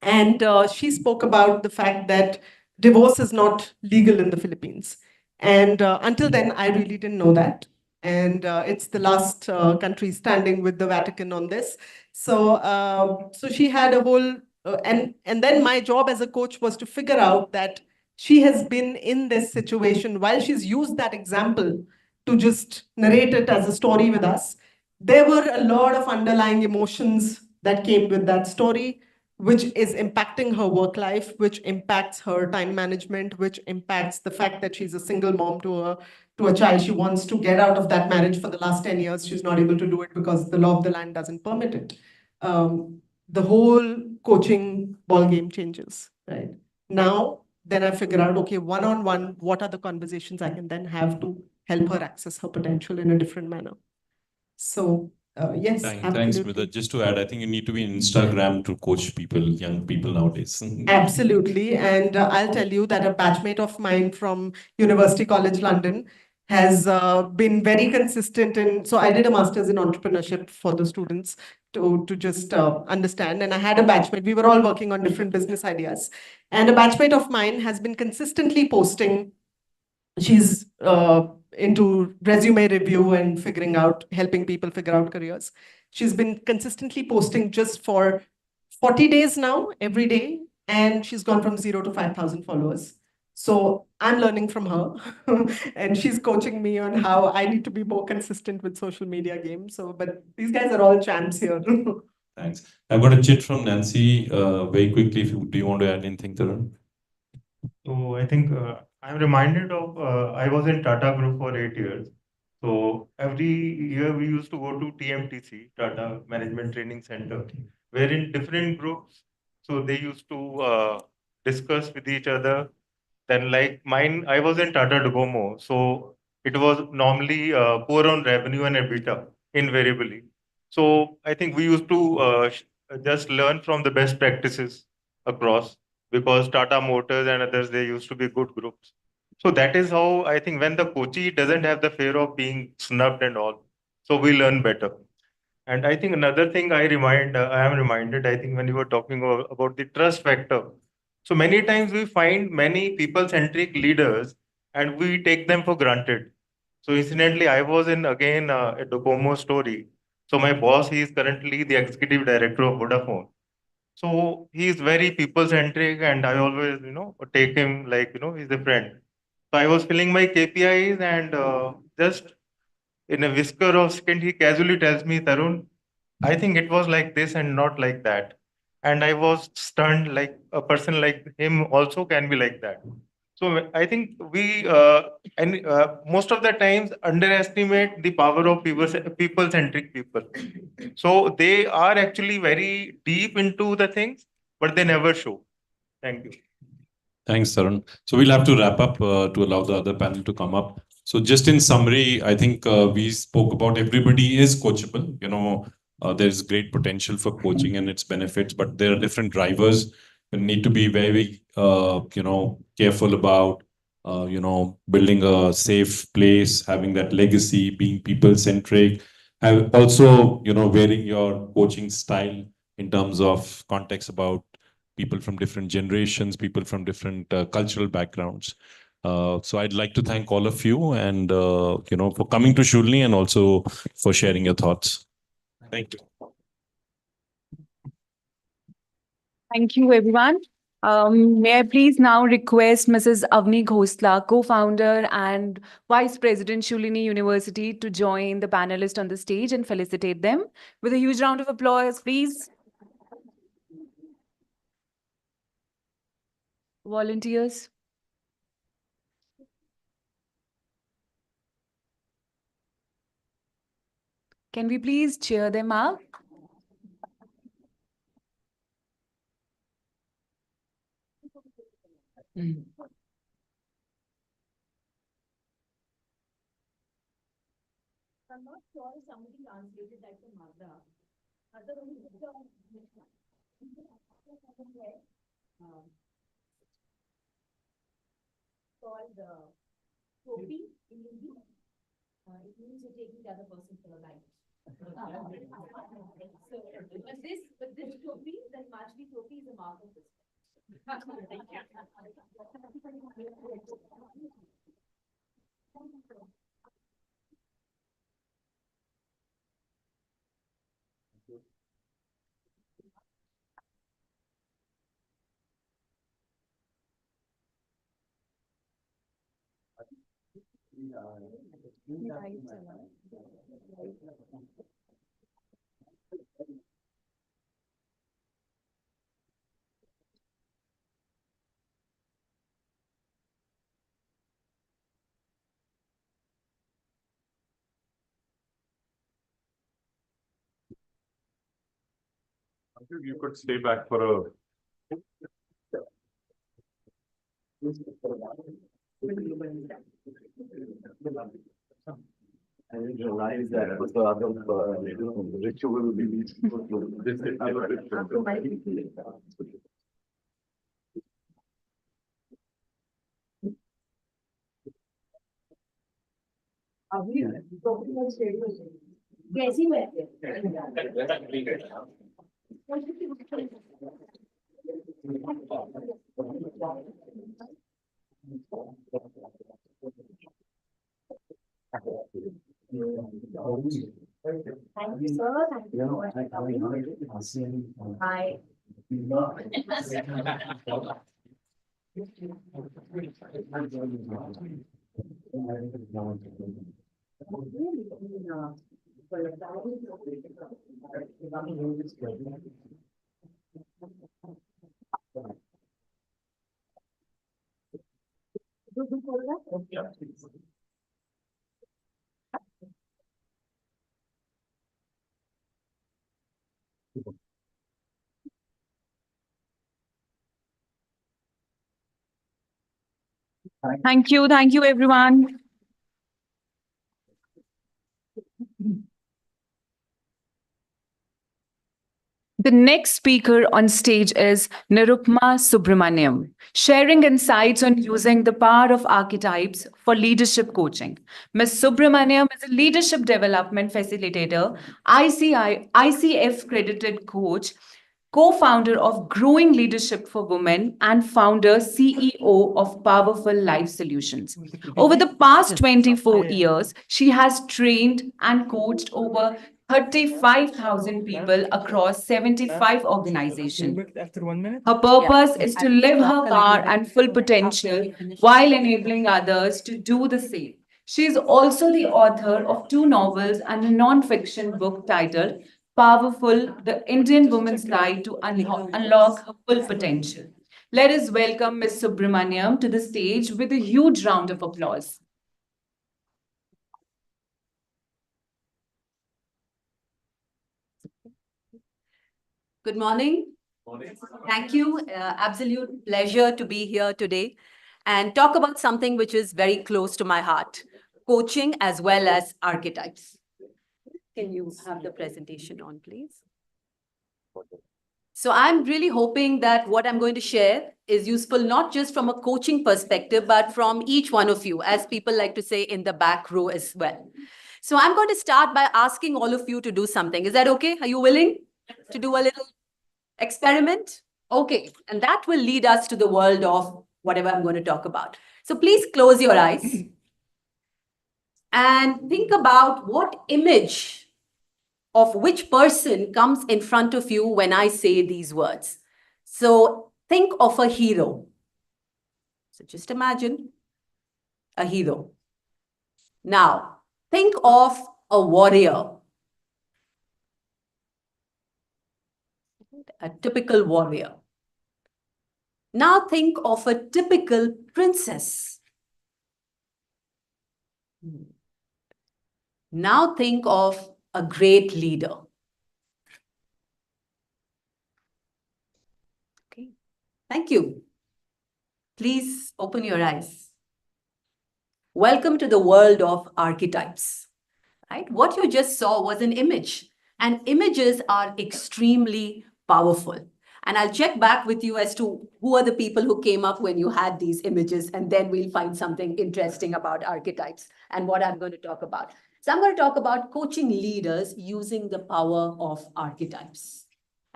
And she spoke about the fact that divorce is not legal in the Philippines. And until then, I really didn't know that. And it's the last country standing with the Vatican on this. So she had a whole, and then my job as a coach was to figure out that she has been in this situation while she's used that example to just narrate it as a story with us. There were a lot of underlying emotions that came with that story, which is impacting her work life, which impacts her time management, which impacts the fact that she's a single mom to a child. She wants to get out of that marriage for the last 10 years. She's not able to do it because the law of the land doesn't permit it. The whole coaching ball game changes, right? Now, then I figure out, okay, one-on-one, what are the conversations I can then have to help her access her potential in a different manner? So yes, Thanks, absolutely. Mridha. Just to add, I think you need to be in Instagram to coach people, young people nowadays. Absolutely. And I'll tell you that a batchmate of mine from University College London has been very consistent in, so I did a master's in entrepreneurship for the students to just understand. And I had a batchmate, we were all working on different business ideas. And a batchmate of mine has been consistently posting. She's into resume review and helping people figure out careers. She's been consistently posting just for 40 days now, every day, and she's gone from 0 to 5,000 followers. So I'm learning from her, and she's coaching me on how I need to be more consistent with social media games. So, but these guys are all champs here. Thanks. I've got a chit from Nancy very quickly. Do you want to add anything, Tarun? So I think I'm reminded of I was in Tata Group for 8 years. So every year we used to go to TMTC, Tata Management Training Center, where in different groups, so they used to discuss with each other. Then like mine, I was in Tata Docomo, so it was normally poor on revenue and EBITDA invariably. So I think we used to just learn from the best practices across, because Tata Motors and others, they used to be good groups. So that is how I think when the coachee doesn't have the fear of being snubbed and all, so we learn better. And I think another thing I am reminded, I think when you were talking about the trust factor. So many times we find many people-centric leaders and we take them for granted. So incidentally, I was in again a Docomo story. So my boss, he is currently the executive director of Vodafone. So he is very people-centric, and I always, take him like, he's a friend. So I was filling my KPIs, and just in a whisker of second, he casually tells me, Tarun, I think it was like this and not like that. And I was stunned, like a person like him also can be like that. So I think we and most of the times underestimate the power of people-centric people. So they are actually very deep into the things, but they never show. Thank you. Thanks, Tarun. So we'll have to wrap up to allow the other panel to come up. So just in summary, I think we spoke about everybody is coachable. There's great potential for coaching and its benefits, but there are different drivers. We need to be very, careful about, building a safe place, having that legacy, being people-centric, have also, varying your coaching style in terms of context about people from different generations, people from different cultural backgrounds. So I'd like to thank all of you and, for coming to Shoolini and also for sharing your thoughts. Thank you. Thank you, everyone. May I please now request Mrs. Avni Ghosla, co-founder and Vice President, Shoolini University, to join the panelists on the stage and felicitate them with a huge round of applause, please. Volunteers. Can we please cheer them up? I'm not sure if somebody translated that to Madra. Called Topi in Hindi. It means you're taking the other person for a ride. So, but this Topi, that Majli Topi is a mark of respect. Thank you. I think you could stay back for a. I didn't realize that it was a lot of ritual beliefs. कैसी में Thank you, sir. Thank you so much for coming. Hi. Thank you, everyone. The next speaker on stage is Nirupma Subramaniam, sharing insights on using the power of archetypes for leadership coaching. Ms. Subramaniam is a leadership development facilitator, ICF credited coach, co-founder of Growing Leadership for Women and founder CEO of Powerful Life Solutions. Over the past 24 years, she has trained and coached over 35,000 people across 75 organizations. Her purpose is to live her power and full potential while enabling others to do the same. She is also the author of 2 novels and a non-fiction book titled Powerful, The Indian Woman's Guide to Unlock Her Full Potential. Let us welcome Ms. Subramaniam to the stage with a huge round of applause. Good morning. Thank you. Absolute pleasure to be here today and talk about something which is very close to my heart, coaching as well as archetypes. Can you have the presentation on, please? So I'm really hoping that what I'm going to share is useful not just from a coaching perspective, but from each one of you, as people like to say, in the back row as well. So I'm going to start by asking all of you to do something. Is that okay? Are you willing to do a little experiment? Okay, and that will lead us to the world of whatever I'm going to talk about. So please close your eyes and think about what image of which person comes in front of you when I say these words. So think of a hero. So just imagine a hero. Now, think of a warrior. A typical warrior. Now think of a typical princess. Now think of a great leader. Okay, thank you. Please open your eyes. Welcome to the world of archetypes. Right? What you just saw was an image, and images are extremely powerful. And I'll check back with you as to who are the people who came up when you had these images, and then we'll find something interesting about archetypes and what I'm going to talk about. So I'm going to talk about coaching leaders using the power of archetypes.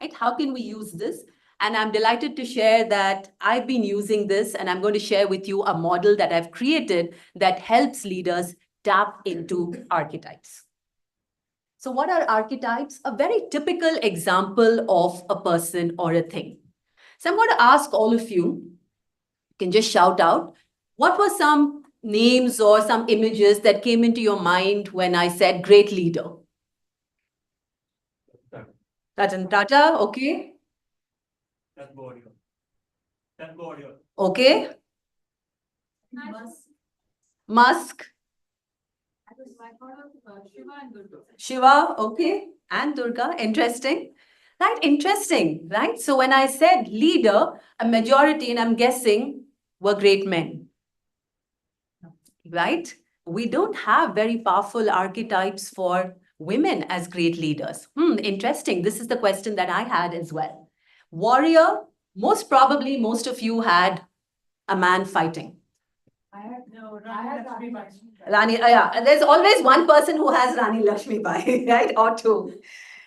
Right? How can we use this? And I'm delighted to share that I've been using this, and I'm going to share with you a model that I've created that helps leaders tap into archetypes. So what are archetypes? A very typical example of a person or a thing. So I'm going to ask all of you, you can just shout out, what were some names or some images that came into your mind when I said great leader? Ratan Tata, okay. Okay. Musk. Shiva, okay. And Durga, interesting. Right, interesting, right? So when I said leader, a majority, and I'm guessing, were great men. Right? We don't have very powerful archetypes for women as great leaders. Interesting. This is the question that I had as well. Warrior, most probably most of you had a man fighting. Rani, yeah, there's always one person who has Rani Lakshmibai, right? Or two,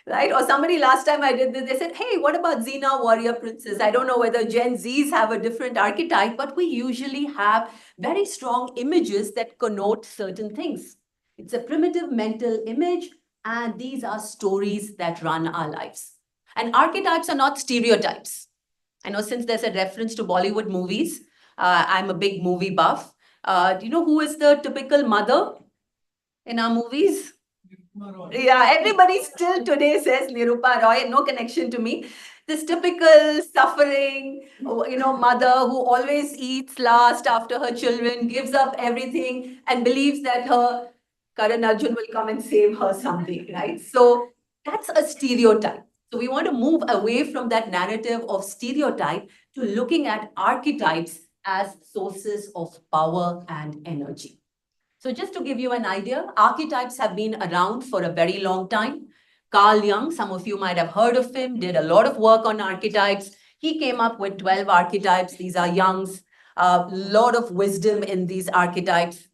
right? Or somebody last time I did this, they said, hey, what about Xena, warrior princess? I don't know whether Gen Zs have a different archetype, but we usually have very strong images that connote certain things. It's a primitive mental image, and these are stories that run our lives. And archetypes are not stereotypes. I know since there's a reference to Bollywood movies, I'm a big movie buff. Do you know who is the typical mother in our movies? Yeah, everybody still today says Nirupa Roy, no connection to me. This typical suffering, mother who always eats last after her children, gives up everything and believes that her Karan Arjun will come and save her someday, right? So that's a stereotype. So we want to move away from that narrative of stereotype to looking at archetypes as sources of power and energy. So just to give you an idea, archetypes have been around for a very long time. Carl Jung, some of you might have heard of him, did a lot of work on archetypes. He came up with 12 archetypes. These are Jung's, a lot of wisdom in these archetypes.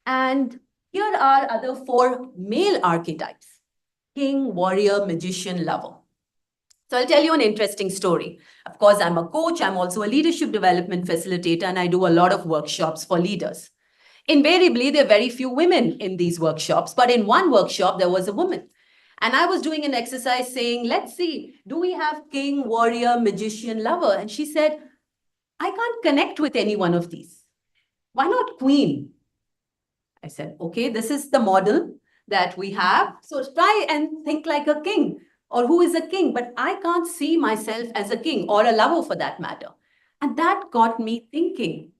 And here are other 4 male archetypes: king, warrior, magician, lover. So I'll tell you an interesting story. Of course, I'm a coach. I'm also a leadership development facilitator, and I do a lot of workshops for leaders. Invariably, there are very few women in these workshops, but in one workshop, there was a woman. And I was doing an exercise saying, let's see, do we have king, warrior, magician, lover? And she said, I can't connect with any one of these. Why not queen? I said, okay, this is the model that we have. So try and think like a king, or who is a king, but I can't see myself as a king or a lover for that matter. And that got me thinking,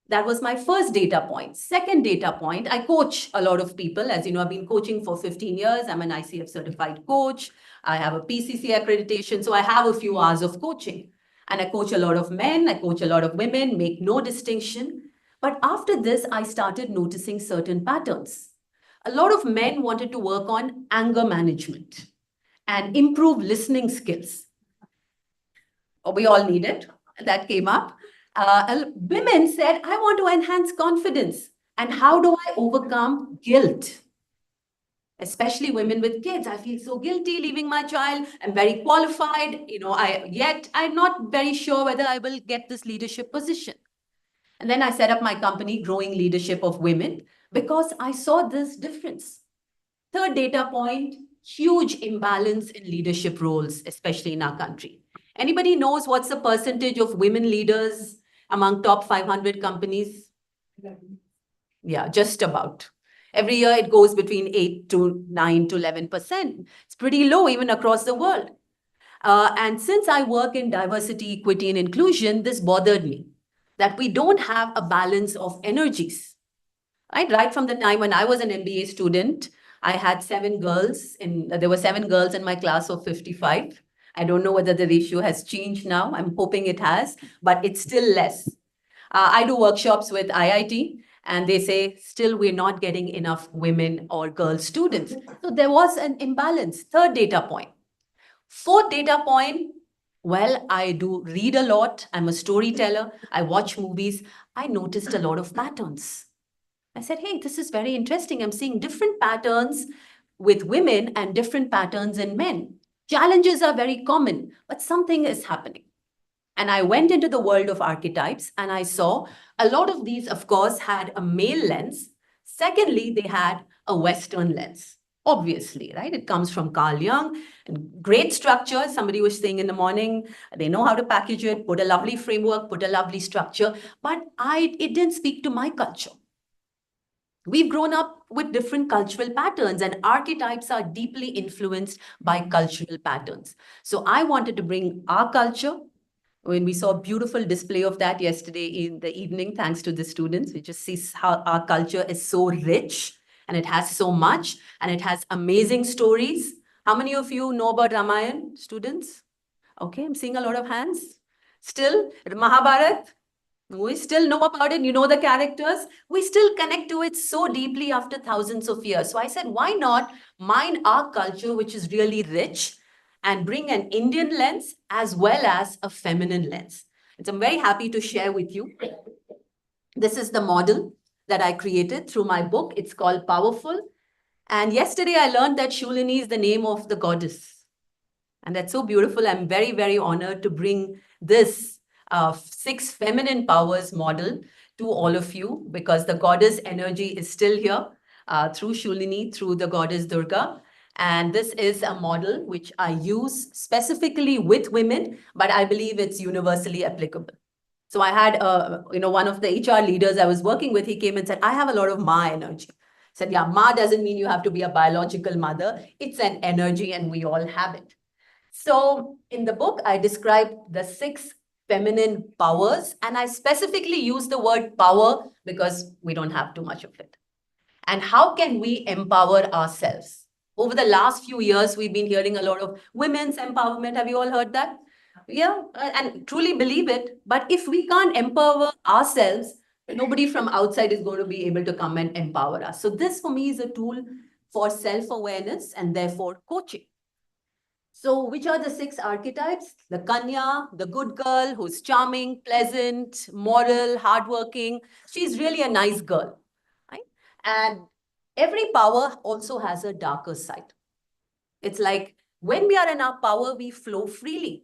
that was my first data point. Second data point, I coach a lot of people. As you know, I've been coaching for 15 years. I'm an ICF certified coach. I have a PCC accreditation. So I have a few hours of coaching. And I coach a lot of men, I coach a lot of women, make no distinction. But after this, I started noticing certain patterns. A lot of men wanted to work on anger management and improve listening skills. We all need it. That came up. Women said, I want to enhance confidence. And how do I overcome guilt? Especially women with kids. I feel so guilty leaving my child. I'm very qualified. Yet I'm not very sure whether I will get this leadership position. And then I set up my company, Growing Leadership of Women, because I saw this difference. Third data point, huge imbalance in leadership roles, especially in our country. Anybody knows what's the percentage of women leaders among top 500 companies? Yeah, just about. Every year it goes between 8 to 9 to 11%. It's pretty low even across the world. And since I work in diversity, equity, and inclusion, this bothered me, that we don't have a balance of energies. Right from the time when I was an MBA student, I had 7 girls, there were 7 girls in my class of 55. I don't know whether the ratio has changed now. I'm hoping it has, but it's still less. I do workshops with IIT, and they say, still we're not getting enough women or girl students. So there was an imbalance. Third data point. Fourth data point, well, I do read a lot. I'm a storyteller. I watch movies. I noticed a lot of patterns. I said, hey, this is very interesting. I'm seeing different patterns with women and different patterns in men. Challenges are very common, but something is happening. And I went into the world of archetypes and I saw a lot of these, of course, had a male lens. Secondly, they had a Western lens. Obviously, right? It comes from Carl Jung. Great structure. Somebody was saying in the morning, they know how to package it, put a lovely framework, put a lovely structure. But it didn't speak to my culture. We've grown up with different cultural patterns, and archetypes are deeply influenced by cultural patterns. So I wanted to bring our culture. When we saw a beautiful display of that yesterday in the evening, thanks to the students, we just see how our culture is so rich and it has so much and it has amazing stories. How many of you know about Ramayana, students? Okay, I'm seeing a lot of hands. Still, Mahabharat, we still know about it. You know the characters. We still connect to it so deeply after thousands of years. So I said, why not mine our culture, which is really rich, and bring an Indian lens as well as a feminine lens. And so I'm very happy to share with you. This is the model that I created through my book. It's called Powerful. And yesterday I learned that Shoolini is the name of the goddess. And that's so beautiful. I'm very, very honored to bring this 6 feminine powers model to all of you, because the goddess energy is still here through Shoolini, through the goddess Durga. And this is a model which I use specifically with women, but I believe it's universally applicable. So I had, one of the HR leaders I was working with, he came and said, I have a lot of Ma energy. I said, yeah, Ma doesn't mean you have to be a biological mother. It's an energy and we all have it. So in the book, I describe the 6 feminine powers, and I specifically use the word power because we don't have too much of it. And how can we empower ourselves? Over the last few years, we've been hearing a lot of women's empowerment. Have you all heard that? Yeah, and truly believe it. But if we can't empower ourselves, nobody from outside is going to be able to come and empower us. So this for me is a tool for self-awareness and therefore coaching. So which are the 6 archetypes? The Kanya, the good girl who's charming, pleasant, moral, hardworking. She's really a nice girl, right? And every power also has a darker side. It's like when we are in our power, we flow freely.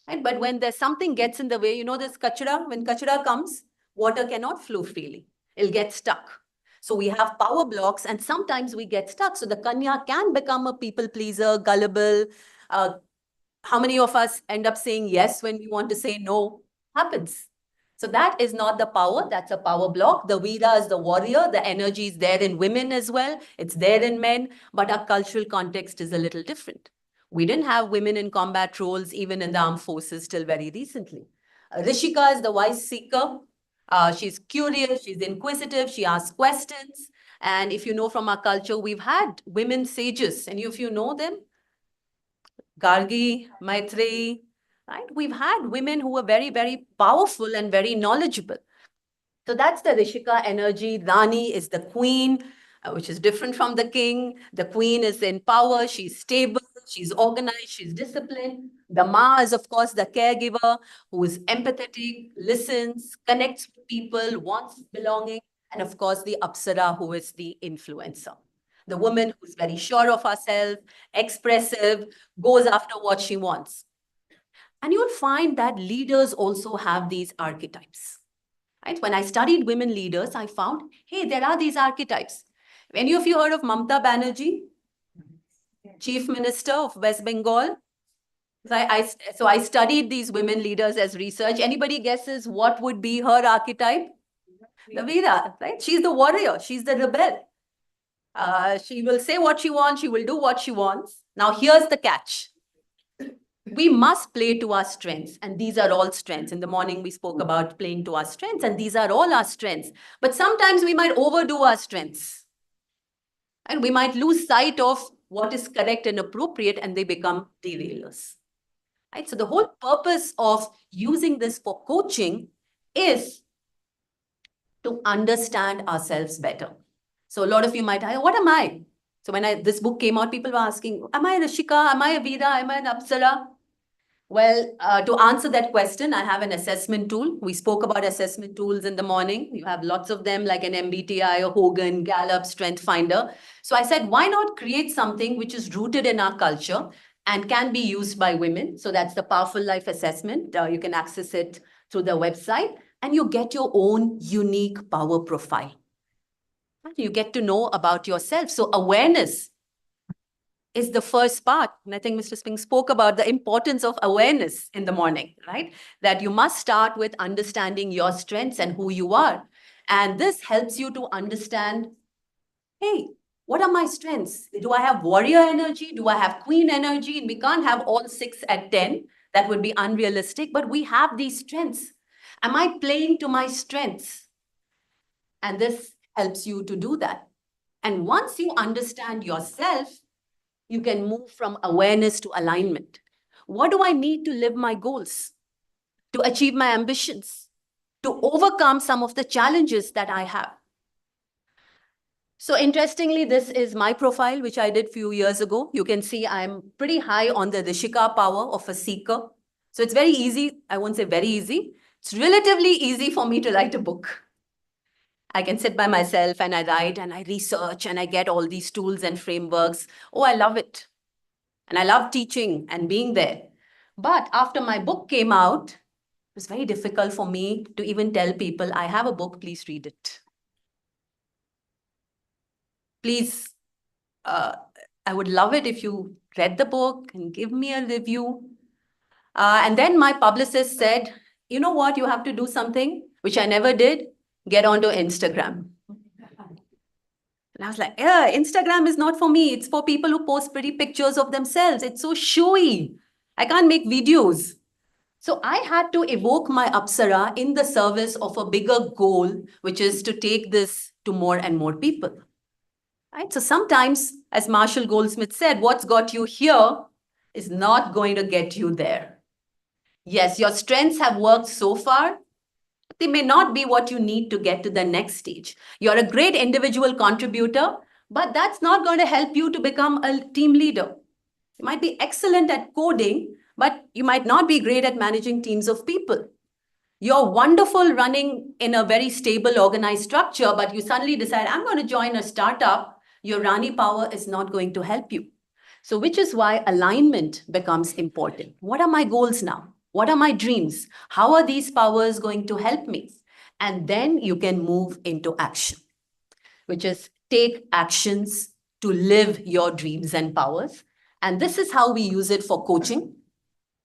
Right? But when there's something gets in the way, you know this kachra, when kachra comes, water cannot flow freely. It'll get stuck. So we have power blocks and sometimes we get stuck. So the Kanya can become a people pleaser, gullible. How many of us end up saying yes when we want to say no? Happens. So that is not the power, that's a power block. The Veera is the warrior, the energy is there in women as well, it's there in men, but our cultural context is a little different. We didn't have women in combat roles even in the armed forces till very recently. Rishika is the wise seeker. She's curious, she's inquisitive, she asks questions. And if you know from our culture, we've had women sages. And if you know them, Gargi, Maitreyi, right? We've had women who were very, very powerful and very knowledgeable. So that's the Rishika energy. Rani is the queen, which is different from the king. The queen is in power. She's stable. She's organized. She's disciplined. The Ma is, of course, the caregiver who is empathetic, listens, connects with people, wants belonging. And of course, the Apsara, who is the influencer. The woman who's very sure of herself, expressive, goes after what she wants. And you'll find that leaders also have these archetypes. Right? When I studied women leaders, I found, hey, there are these archetypes. Any of you heard of Mamata Banerjee, Chief Minister of West Bengal? So I studied these women leaders as research. Anybody guesses what would be her archetype? The Veera, right? She's the warrior. She's the rebel. She will say what she wants. She will do what she wants. Now, here's the catch. We must play to our strengths. And these are all strengths. In the morning, we spoke about playing to our strengths. And these are all our strengths. But sometimes we might overdo our strengths. And we might lose sight of what is correct and appropriate. And they become derailers. Right? So the whole purpose of using this for coaching is to understand ourselves better. So a lot of you might ask, what am I? So when this book came out, people were asking, am I a Rishika? Am I a Veera? Am I an Apsara? Well, to answer that question, I have an assessment tool. We spoke about assessment tools in the morning. You have lots of them like an MBTI, a Hogan, Gallup, Strength Finder. So I said, why not create something which is rooted in our culture and can be used by women? So that's the Powerful Life Assessment. You can access it through the website and you get your own unique power profile. You get to know about yourself. So awareness is the first part. And I think Mr. Spink spoke about the importance of awareness in the morning, right? That you must start with understanding your strengths and who you are. And this helps you to understand, hey, what are my strengths? Do I have warrior energy? Do I have queen energy? And we can't have all 6 at 10. That would be unrealistic, but we have these strengths. Am I playing to my strengths? And this helps you to do that. And once you understand yourself, you can move from awareness to alignment. What do I need to live my goals, to achieve my ambitions, to overcome some of the challenges that I have? So interestingly, this is my profile, which I did a few years ago. You can see I'm pretty high on the Rishika power of a seeker. So it's very easy. I won't say very easy. It's relatively easy for me to write a book. I can sit by myself and I write and I research and I get all these tools and frameworks. Oh, I love it. And I love teaching and being there. But after my book came out, it was very difficult for me to even tell people, I have a book, please read it. Please, I would love it if you read the book and give me a review. And then my publicist said, you know what, you have to do something, which I never did. Get onto Instagram. And I was like, yeah, Instagram is not for me. It's for people who post pretty pictures of themselves. It's so showy. I can't make videos. So I had to evoke my Apsara in the service of a bigger goal, which is to take this to more and more people. Right? So sometimes, as Marshall Goldsmith said, what's got you here is not going to get you there. Yes, your strengths have worked so far. They may not be what you need to get to the next stage. You're a great individual contributor, but that's not going to help you to become a team leader. You might be excellent at coding, but you might not be great at managing teams of people. You're wonderful running in a very stable, organized structure, but you suddenly decide, I'm going to join a startup. Your Rani power is not going to help you. So, which is why alignment becomes important. What are my goals now? What are my dreams? How are these powers going to help me? And then you can move into action, which is take actions to live your dreams and powers. And this is how we use it for coaching.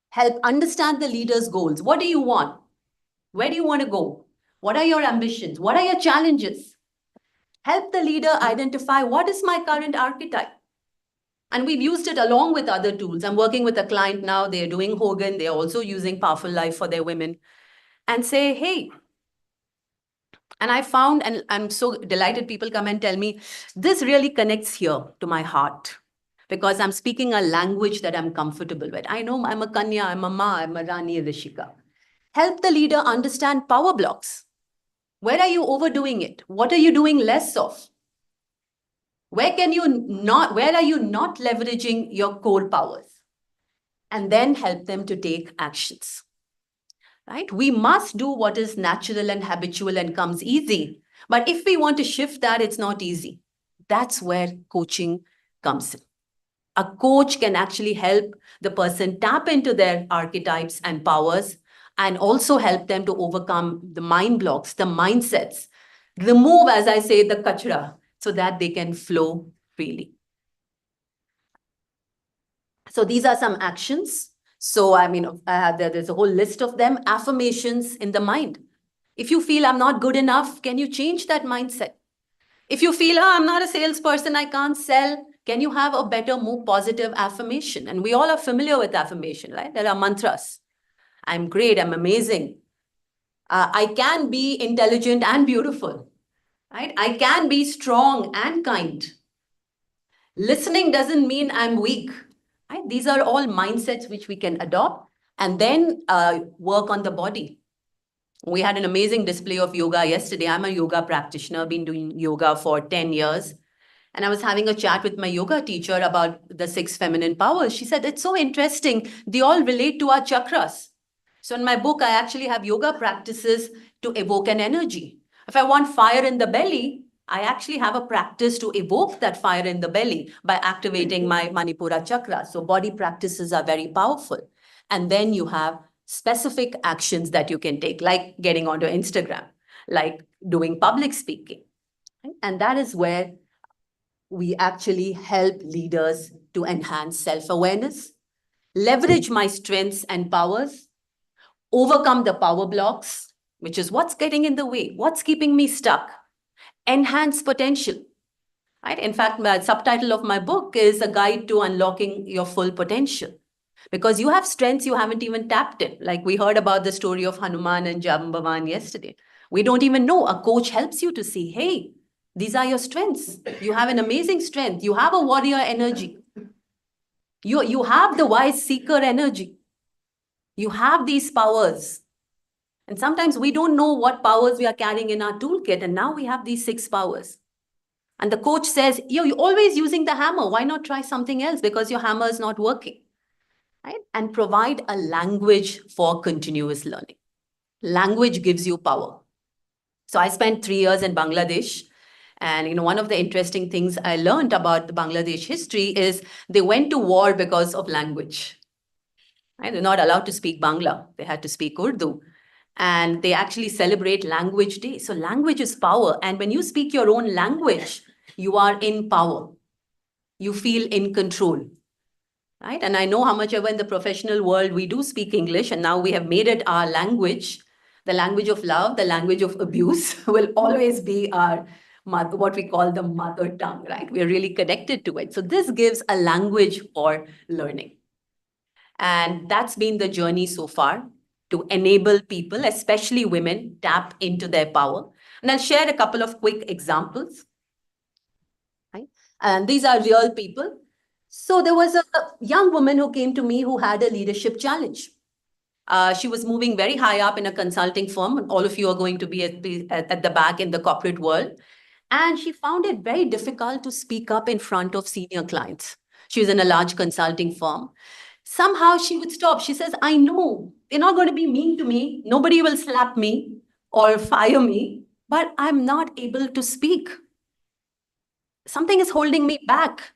Help understand the leader's goals. What do you want? Where do you want to go? What are your ambitions? What are your challenges? Help the leader identify what is my current archetype. And we've used it along with other tools. I'm working with a client now, they're doing Hogan, they're also using Powerful Life for their women, and say, hey, and I found, and I'm so delighted people come and tell me, this really connects here to my heart because I'm speaking a language that I'm comfortable with. I know I'm a Kanya, I'm a Ma, I'm a Rani, a Rishika. Help the leader understand power blocks. Where are you overdoing it? What are you doing less of? Where are you not leveraging your core powers? And then help them to take actions. Right? We must do what is natural and habitual and comes easy. But if we want to shift that, it's not easy. That's where coaching comes in. A coach can actually help the person tap into their archetypes and powers and also help them to overcome the mind blocks, the mindsets, remove, as I say, the kachra, so that they can flow freely. So these are some actions. So, I mean, there's a whole list of them. Affirmations in the mind. If you feel I'm not good enough, can you change that mindset? If you feel, I'm not a salesperson, I can't sell, can you have a better, more positive affirmation? And we all are familiar with affirmation, right? There are mantras. I'm great, I'm amazing. I can be intelligent and beautiful, right? I can be strong and kind. Listening doesn't mean I'm weak. Right? These are all mindsets which we can adopt and then work on the body. We had an amazing display of yoga yesterday. I'm a yoga practitioner, been doing yoga for 10 years. And I was having a chat with my yoga teacher about the 6 feminine powers. She said, it's so interesting. They all relate to our chakras. So in my book, I actually have yoga practices to evoke an energy. If I want fire in the belly, I actually have a practice to evoke that fire in the belly by activating my Manipura chakra. So body practices are very powerful. And then you have specific actions that you can take, like getting onto Instagram, like doing public speaking. And that is where we actually help leaders to enhance self-awareness, leverage my strengths and powers, overcome the power blocks, which is what's getting in the way, what's keeping me stuck, enhance potential. Right? In fact, the subtitle of my book is A Guide to Unlocking Your Full Potential. Because you have strengths you haven't even tapped in. Like we heard about the story of Hanuman and Jambavan yesterday. We don't even know. A coach helps you to see, hey, these are your strengths. You have an amazing strength. You have a warrior energy. You have the wise seeker energy. You have these powers. And sometimes we don't know what powers we are carrying in our toolkit. And now we have these 6 powers. And the coach says, you're always using the hammer. Why not try something else? Because your hammer is not working. Right? And provide a language for continuous learning. Language gives you power. So I spent 3 years in Bangladesh. And one of the interesting things I learned about the Bangladesh history is they went to war because of language. Right? They're not allowed to speak Bangla. They had to speak Urdu. And they actually celebrate Language Day. So language is power. And when you speak your own language, you are in power. You feel in control. Right? And I know how much ever in the professional world we do speak English, and now we have made it our language. The language of love, the language of abuse will always be our mother, what we call the mother tongue, right? We're really connected to it. So this gives a language for learning. And that's been the journey so far to enable people, especially women, tap into their power. And I'll share a couple of quick examples. Right? And these are real people. So there was a young woman who came to me who had a leadership challenge. She was moving very high up in a consulting firm. All of you are going to be at the back in the corporate world. And she found it very difficult to speak up in front of senior clients. She was in a large consulting firm. Somehow she would stop. She says, I know they're not going to be mean to me. Nobody will slap me or fire me, but I'm not able to speak. Something is holding me back.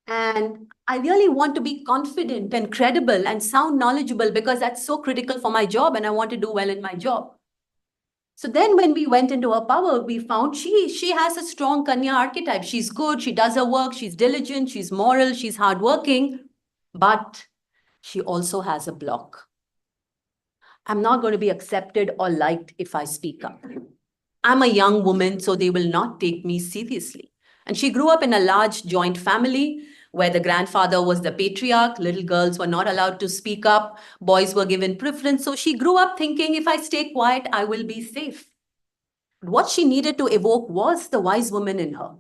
And I really want to be confident and credible and sound knowledgeable because that's so critical for my job and I want to do well in my job. So then when we went into her power, we found she has a strong Kanya archetype. She's good, she does her work, she's diligent, she's moral, she's hardworking, but she also has a block. I'm not going to be accepted or liked if I speak up. I'm a young woman, so they will not take me seriously. And she grew up in a large joint family where the grandfather was the patriarch. Little girls were not allowed to speak up. Boys were given preference. So she grew up thinking, if I stay quiet, I will be safe. What she needed to evoke was the wise woman in her.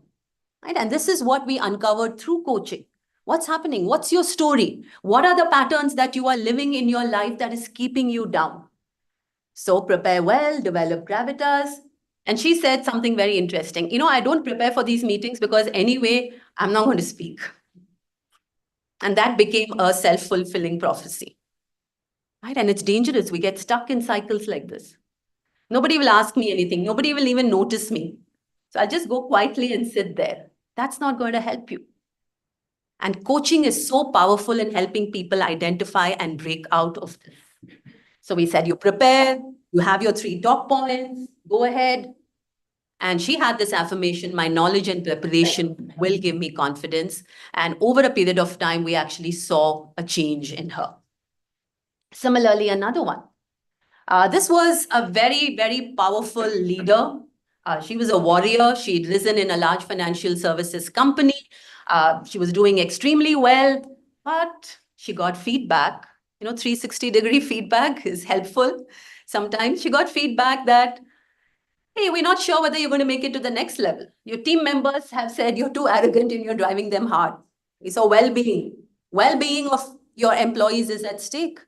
Right? And this is what we uncovered through coaching. What's happening? What's your story? What are the patterns that you are living in your life that is keeping you down? So prepare well, develop gravitas. And she said something very interesting. You know, I don't prepare for these meetings because anyway, I'm not going to speak. And that became a self-fulfilling prophecy. Right? And it's dangerous. We get stuck in cycles like this. Nobody will ask me anything. Nobody will even notice me. So I'll just go quietly and sit there. That's not going to help you. And coaching is so powerful in helping people identify and break out of this. So we said, you prepare, you have your 3 top points, go ahead. And she had this affirmation, my knowledge and preparation will give me confidence. And over a period of time, we actually saw a change in her. Similarly, another one. This was a very, very powerful leader. She was a warrior. She'd risen in a large financial services company. She was doing extremely well, but she got feedback. 360-degree feedback is helpful. Sometimes she got feedback that, hey, we're not sure whether you're going to make it to the next level. Your team members have said you're too arrogant and you're driving them hard. So well-being of your employees is at stake.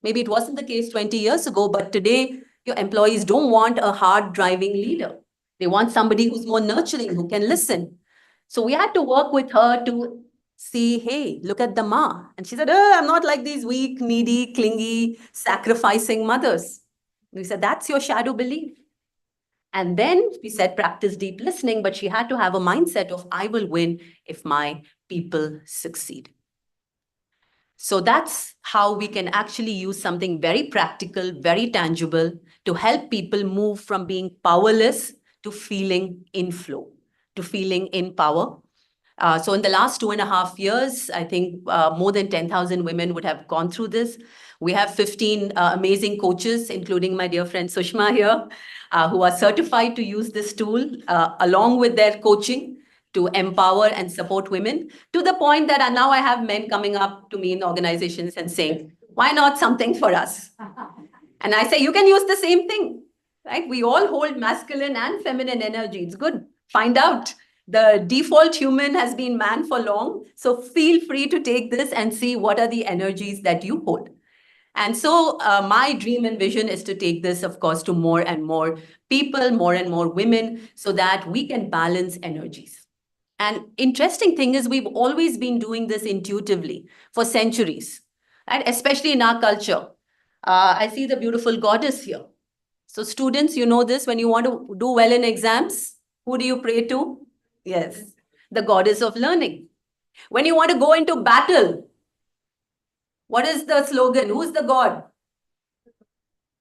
Maybe it wasn't the case 20 years ago, but today your employees don't want a hard driving leader. They want somebody who's more nurturing, who can listen. So we had to work with her to see, hey, look at the ma. And she said, I'm not like these weak, needy, clingy, sacrificing mothers. We said, that's your shadow belief. And then we said, practice deep listening, but she had to have a mindset of, I will win if my people succeed. So that's how we can actually use something very practical, very tangible to help people move from being powerless to feeling in flow, to feeling in power. So in the last 2.5 years, I think more than 10,000 women would have gone through this. We have 15 amazing coaches, including my dear friend Sushma here, who are certified to use this tool along with their coaching to empower and support women, to the point that now I have men coming up to me in organizations and saying, why not something for us? And I say, you can use the same thing, right? We all hold masculine and feminine energy. It's good. Find out. The default human has been man for long. So feel free to take this and see what are the energies that you hold. And so my dream and vision is to take this, of course, to more and more people, more and more women, so that we can balance energies. And interesting thing is we've always been doing this intuitively for centuries, right? Especially in our culture. I see the beautiful goddess here. So students, you know this, when you want to do well in exams, who do you pray to? Yes, the goddess of learning. When you want to go into battle, what is the slogan? Who's the god?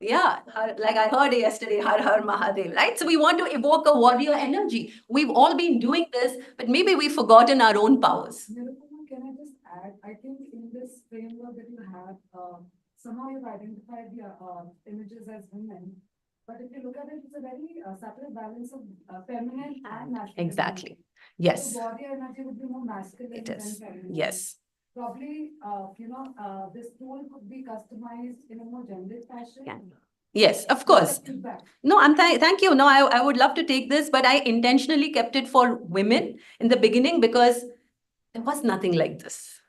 Yeah, like I heard yesterday, Har Har Mahadev, right? So we want to evoke a warrior energy. We've all been doing this, but maybe we've forgotten our own powers. Nirupama, can I just add? I think in this framework that you have, somehow you've identified the images as women. But if you look at it, it's a very subtle balance of feminine and masculine. Exactly. Yes. So warrior energy would be more masculine It than is. feminine. Yes. Probably, this tool could be customized in a more gendered fashion. Yeah. Yes, of course. No, thank you. No, I would love to take this, but I intentionally kept it for women in the beginning because there was nothing like this.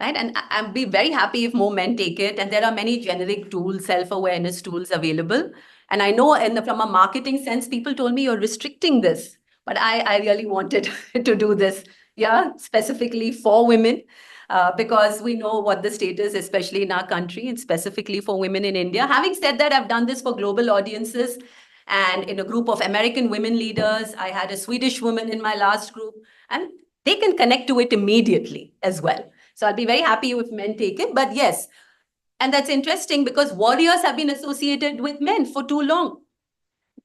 Right? And I'd be very happy if more men take it. And there are many generic tools, self-awareness tools available. And I know from a marketing sense, people told me you're restricting this, but I really wanted to do this, yeah, specifically for women, because we know what the state is, especially in our country and specifically for women in India. Having said that, I've done this for global audiences and in a group of American women leaders. I had a Swedish woman in my last group, and they can connect to it immediately as well. So I'll be very happy if men take it. But yes, and that's interesting because warriors have been associated with men for too long.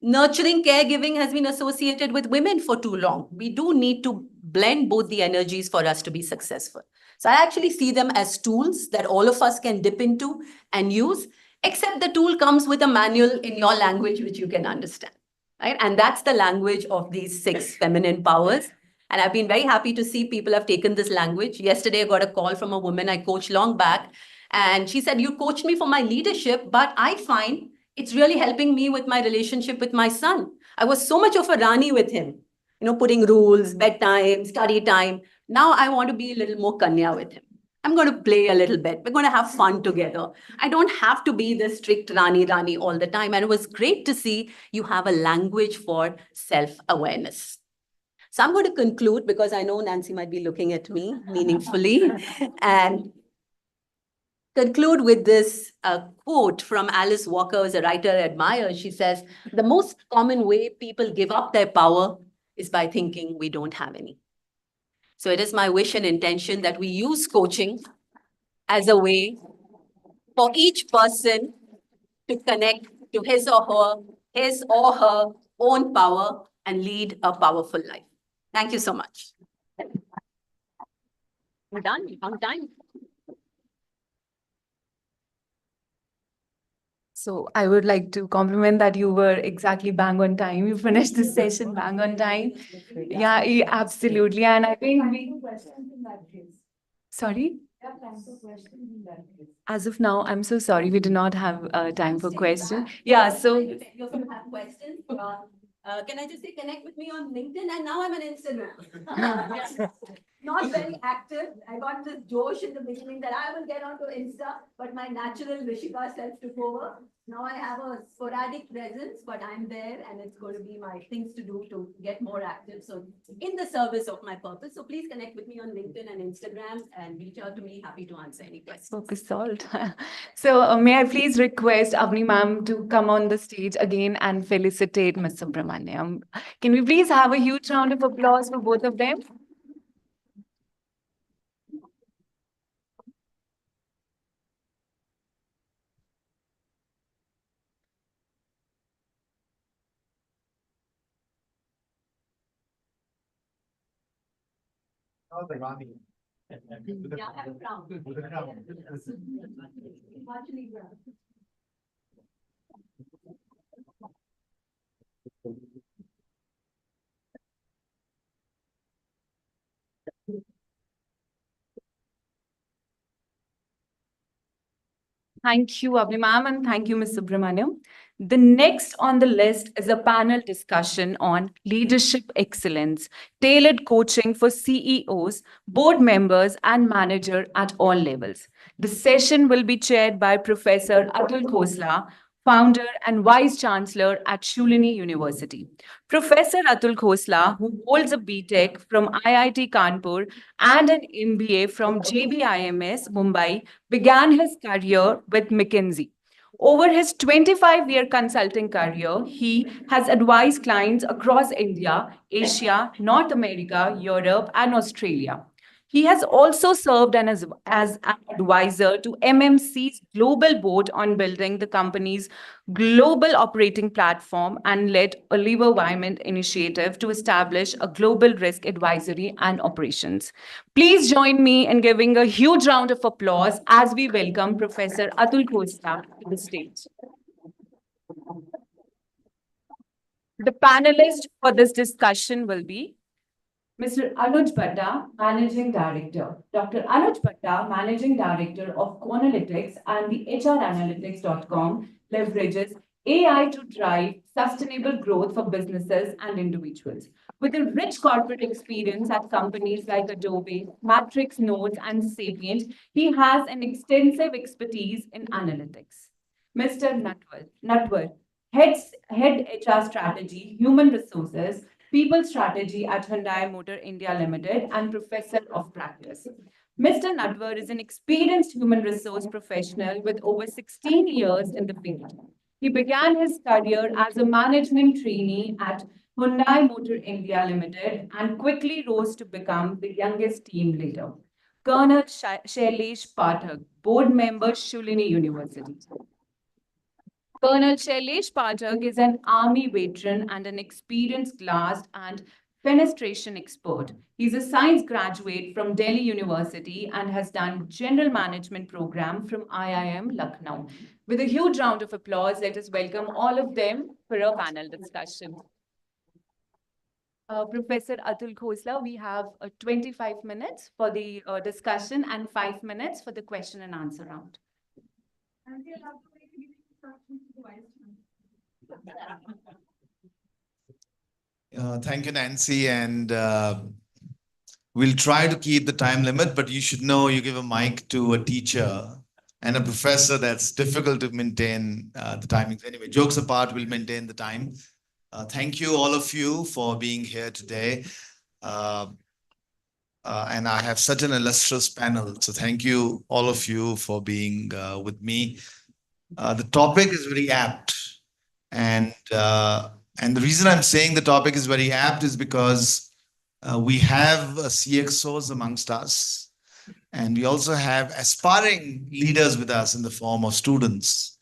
Nurturing caregiving has been associated with women for too long. We do need to blend both the energies for us to be successful. So I actually see them as tools that all of us can dip into and use, except the tool comes with a manual in your language, which you can understand, right? And that's the language of these 6 feminine powers. And I've been very happy to see people have taken this language. Yesterday, I got a call from a woman I coached long back, and she said, you coached me for my leadership, but I find it's really helping me with my relationship with my son. I was so much of a Rani with him, putting rules, bedtime, study time. Now I want to be a little more Kanya with him. I'm going to play a little bit. We're going to have fun together. I don't have to be the strict Rani all the time. And it was great to see you have a language for self-awareness. So I'm going to conclude because I know Nancy might be looking at me meaningfully and conclude with this quote from Alice Walker, who's a writer I admire. She says, the most common way people give up their power is by thinking we don't have any. So it is my wish and intention that we use coaching as a way for each person to connect to his or her own power and lead a powerful life. Thank you so much. We're done on time. So I would like to compliment that you were exactly bang on time. You finished this session bang on time. Yeah, absolutely. And I think sorry? As of now, I'm so sorry, we do not have time for questions. Yeah, so If you have questions, can I just say connect with me on LinkedIn? And now I'm on Instagram. Not very active. I got this Josh in the beginning that I will get onto Insta, but my natural Rishika self took over. Now I have a sporadic presence, but I'm there and it's going to be my things to do to get more active. So in the service of my purpose. So please connect with me on LinkedIn and Instagram and reach out to me. Happy to answer any questions. focus solved. So may I please request Avni ma'am to come on the stage again and felicitate Ms. Subramaniam. Can we please have a huge round of applause for both of them? Yeah, I have a crown. Actually, yeah. Thank you, Avni ma'am, and thank you, Ms. Subramaniam. The next on the list is a panel discussion on leadership excellence, tailored coaching for CEOs, board members, and manager at all levels. The session will be chaired by Professor Atul Khosla, founder and vice chancellor at Shoolini University. Professor Atul Khosla, who holds a BTech from IIT Kanpur and an MBA from JBIMS Mumbai, began his career with McKinsey. Over his 25-year consulting career, he has advised clients across India, Asia, North America, Europe, and Australia. He has also served as an advisor to MMC's global board on building the company's global operating platform and led Oliver Wyman initiative to establish a global risk advisory and operations. Please join me in giving a huge round of applause as we welcome Professor Atul Khosla to the stage. The panelists for this discussion will be Mr. Anuj Bhatta, Managing Director. Dr. Anuj Bhatta, Managing Director of Conalytics and the HRanalytics.com leverages AI to drive sustainable growth for businesses and individuals. With a rich corporate experience at companies like Adobe, Matrix Notes, and Sapient, he has an extensive expertise in analytics. Mr. Natwar, Head HR Strategy, Human Resources, People Strategy at Hyundai Motor India Limited, and Professor of Practice. Mr. Nadwar is an experienced human resource professional with over 16 years in the field. He began his career as a management trainee at Hyundai Motor India Limited and quickly rose to become the youngest team leader. Colonel Shailesh Pathak, board member, Shoolini University. Colonel Shailesh Pathak is an army veteran and an experienced glass and fenestration expert. He's a science graduate from Delhi University and has done general management program from IIM Lucknow. With a huge round of applause, let us welcome all of them for a panel discussion. Professor Atul Khosla, we have 25 minutes for the discussion and 5 minutes for the question and answer round. Thank you, Nancy. And we'll try to keep the time limit, but you should know you give a mic to a teacher and a professor, that's difficult to maintain the timings. Anyway, jokes apart, we'll maintain the time. Thank you, all of you, for being here today. And I have such an illustrious panel. So thank you, all of you, for being with me. The topic is very apt. And the reason I'm saying the topic is very apt is because we have CXOs amongst us. And we also have aspiring leaders with us in the form of students.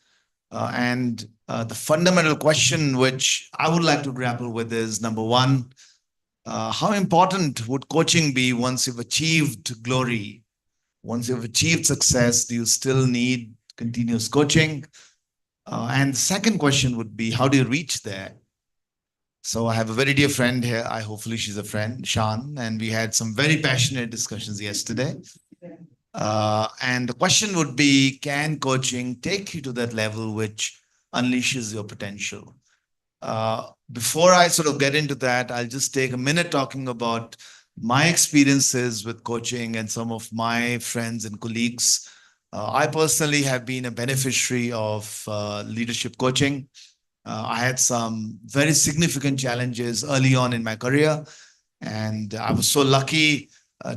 The fundamental question which I would like to grapple with is, number one, how important would coaching be once you've achieved glory? Once you've achieved success, do you still need continuous coaching? And the second question would be, how do you reach there? So I have a very dear friend here. Hopefully she's a friend, Shan, and we had some very passionate discussions yesterday. And the question would be, can coaching take you to that level which unleashes your potential? Before I sort of get into that, I'll just take a minute talking about my experiences with coaching and some of my friends and colleagues. I personally have been a beneficiary of leadership coaching. I had some very significant challenges early on in my career, and I was so lucky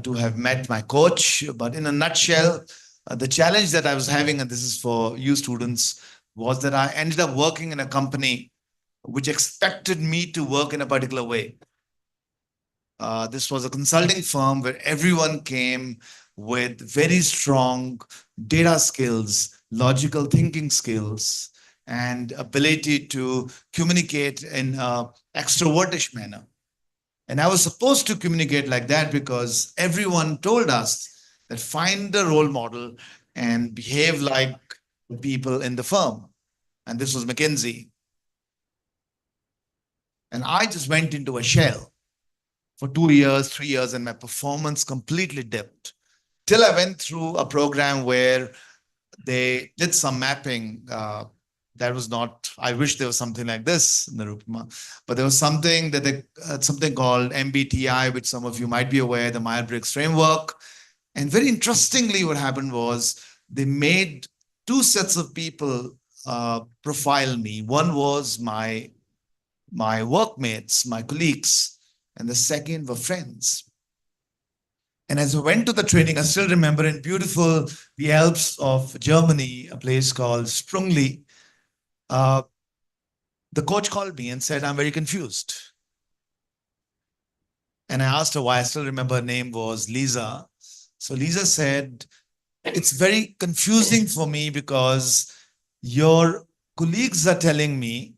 to have met my coach. But in a nutshell, the challenge that I was having, and this is for you students, was that I ended up working in a company which expected me to work in a particular way. This was a consulting firm where everyone came with very strong data skills, logical thinking skills, and ability to communicate in an extrovertish manner. And I was supposed to communicate like that because everyone told us that find a role model and behave like people in the firm. And this was McKinsey. And I just went into a shell for 2 years, 3 years, and my performance completely dipped. Till I went through a program where they did some mapping. That was not, I wish there was something like this, Nirupama, but there was something that something called MBTI, which some of you might be aware, the Myers-Briggs framework. And very interestingly, what happened was they made 2 sets of people profile me. One was my workmates, my colleagues, and the second were friends. And as I went to the training, I still remember in beautiful, the Alps of Germany, a place called Sprungli, the coach called me and said, I'm very confused. And I asked her why. I still remember her name was Lisa. So Lisa said, it's very confusing for me because your colleagues are telling me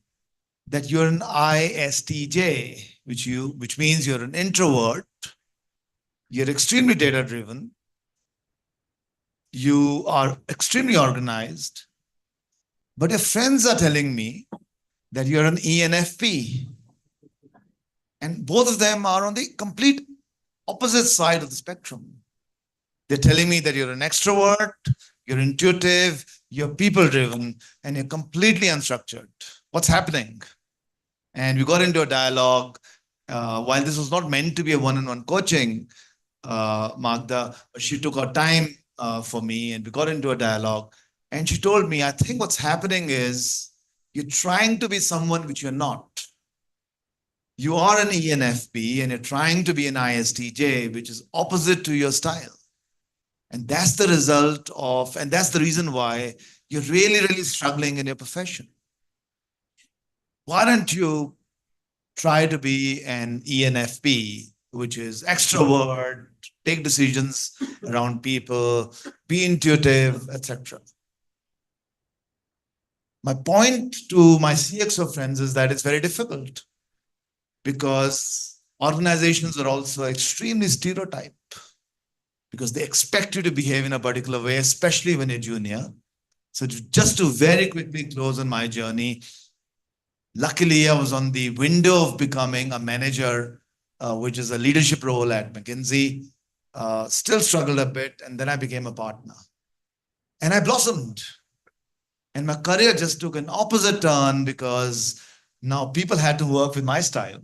that you're an ISTJ, which means you're an introvert. You're extremely data-driven. You are extremely organized. But your friends are telling me that you're an ENFP. And both of them are on the complete opposite side of the spectrum. They're telling me that you're an extrovert, you're intuitive, you're people-driven, and you're completely unstructured. What's happening? And we got into a dialogue. While this was not meant to be a one-on-one coaching, Magda, she took her time for me and we got into a dialogue. And she told me, I think what's happening is You're trying to be someone which you're not. You are an ENFP and you're trying to be an ISTJ, which is opposite to your style. And that's the result of, and that's the reason why you're really, really struggling in your profession. Why don't you try to be an ENFP, which is extrovert, take decisions around people, be intuitive, etc. My point to my CXO friends is that it's very difficult because organizations are also extremely stereotyped because they expect you to behave in a particular way, especially when you're junior. So just to very quickly close on my journey, luckily I was on the window of becoming a manager, which is a leadership role at McKinsey. Still struggled a bit, and then I became a partner. And I blossomed. And my career just took an opposite turn because now people had to work with my style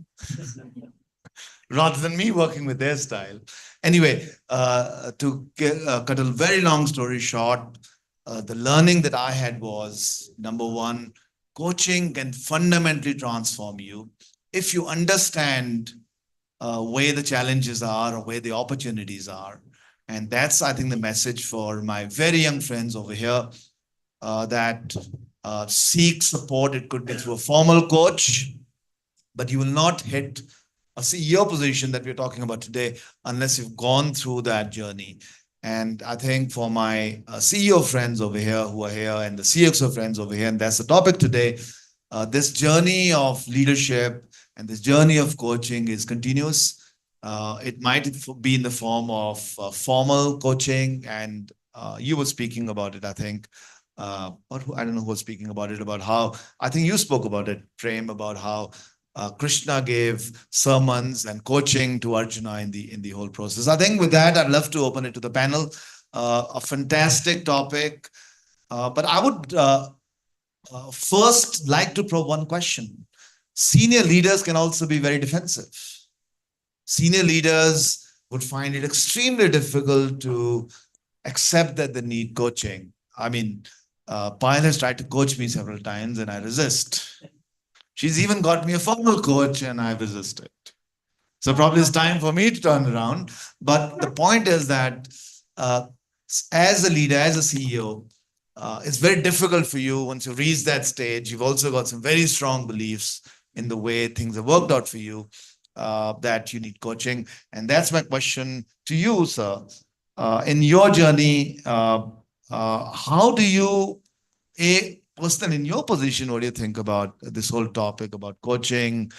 rather than me working with their style. Anyway, cut a very long story short, the learning that I had was, number one, coaching can fundamentally transform you if you understand where the challenges are or where the opportunities are. And that's, I think, the message for my very young friends over here that seek support. It could be through a formal coach, but you will not hit a CEO position that we're talking about today unless you've gone through that journey. And I think for my CEO friends over here who are here and the CXO friends over here, and that's the topic today, this journey of leadership and this journey of coaching is continuous. It might be in the form of formal coaching, and you were speaking about it, I think. Or I don't know who was speaking about it, about how, I think you spoke about it, Prem, about how Krishna gave sermons and coaching to Arjuna in the whole process. I think with that, I'd love to open it to the panel. A fantastic topic, but I would first like to probe one question. Senior leaders can also be very defensive. Senior leaders would find it extremely difficult to accept that they need coaching. I mean, Payal has tried to coach me several times and I resist. She's even got me a formal coach and I resisted. So probably it's time for me to turn around. But the point is that as a leader, as a CEO, it's very difficult for you once you reach that stage. You've also got some very strong beliefs in the way things have worked out for you, that you need coaching. And that's my question to you, sir. In your journey, how do you, a person in your position, what do you think about this whole topic about coaching?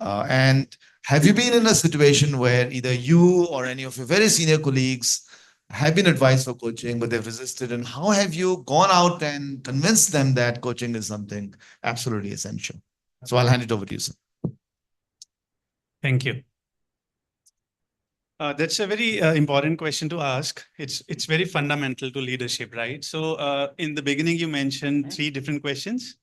And have you been in a situation where either you or any of your very senior colleagues have been advised for coaching, but they've resisted? And how have you gone out and convinced them that coaching is something absolutely essential? So I'll hand it over to you, sir. Thank you. That's a very important question to ask. It's very fundamental to leadership, right? So in the beginning, you mentioned 3 different questions.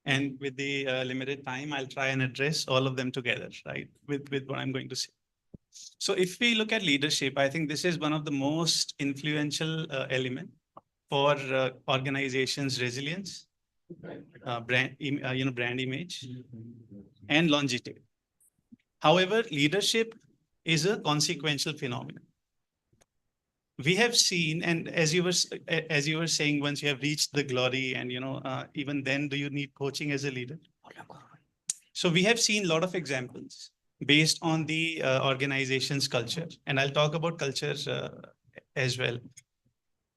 And with the limited time, I'll try and address all of them together, right? With what I'm going to say. So if we look at leadership, I think this is one of the most influential element for organizations' resilience, brand image, and longevity. However, leadership is a consequential phenomenon. We have seen, and as you were saying, once you have reached the glory, and even then, do you need coaching as a leader? So we have seen a lot of examples based on the organization's culture, and I'll talk about culture as well.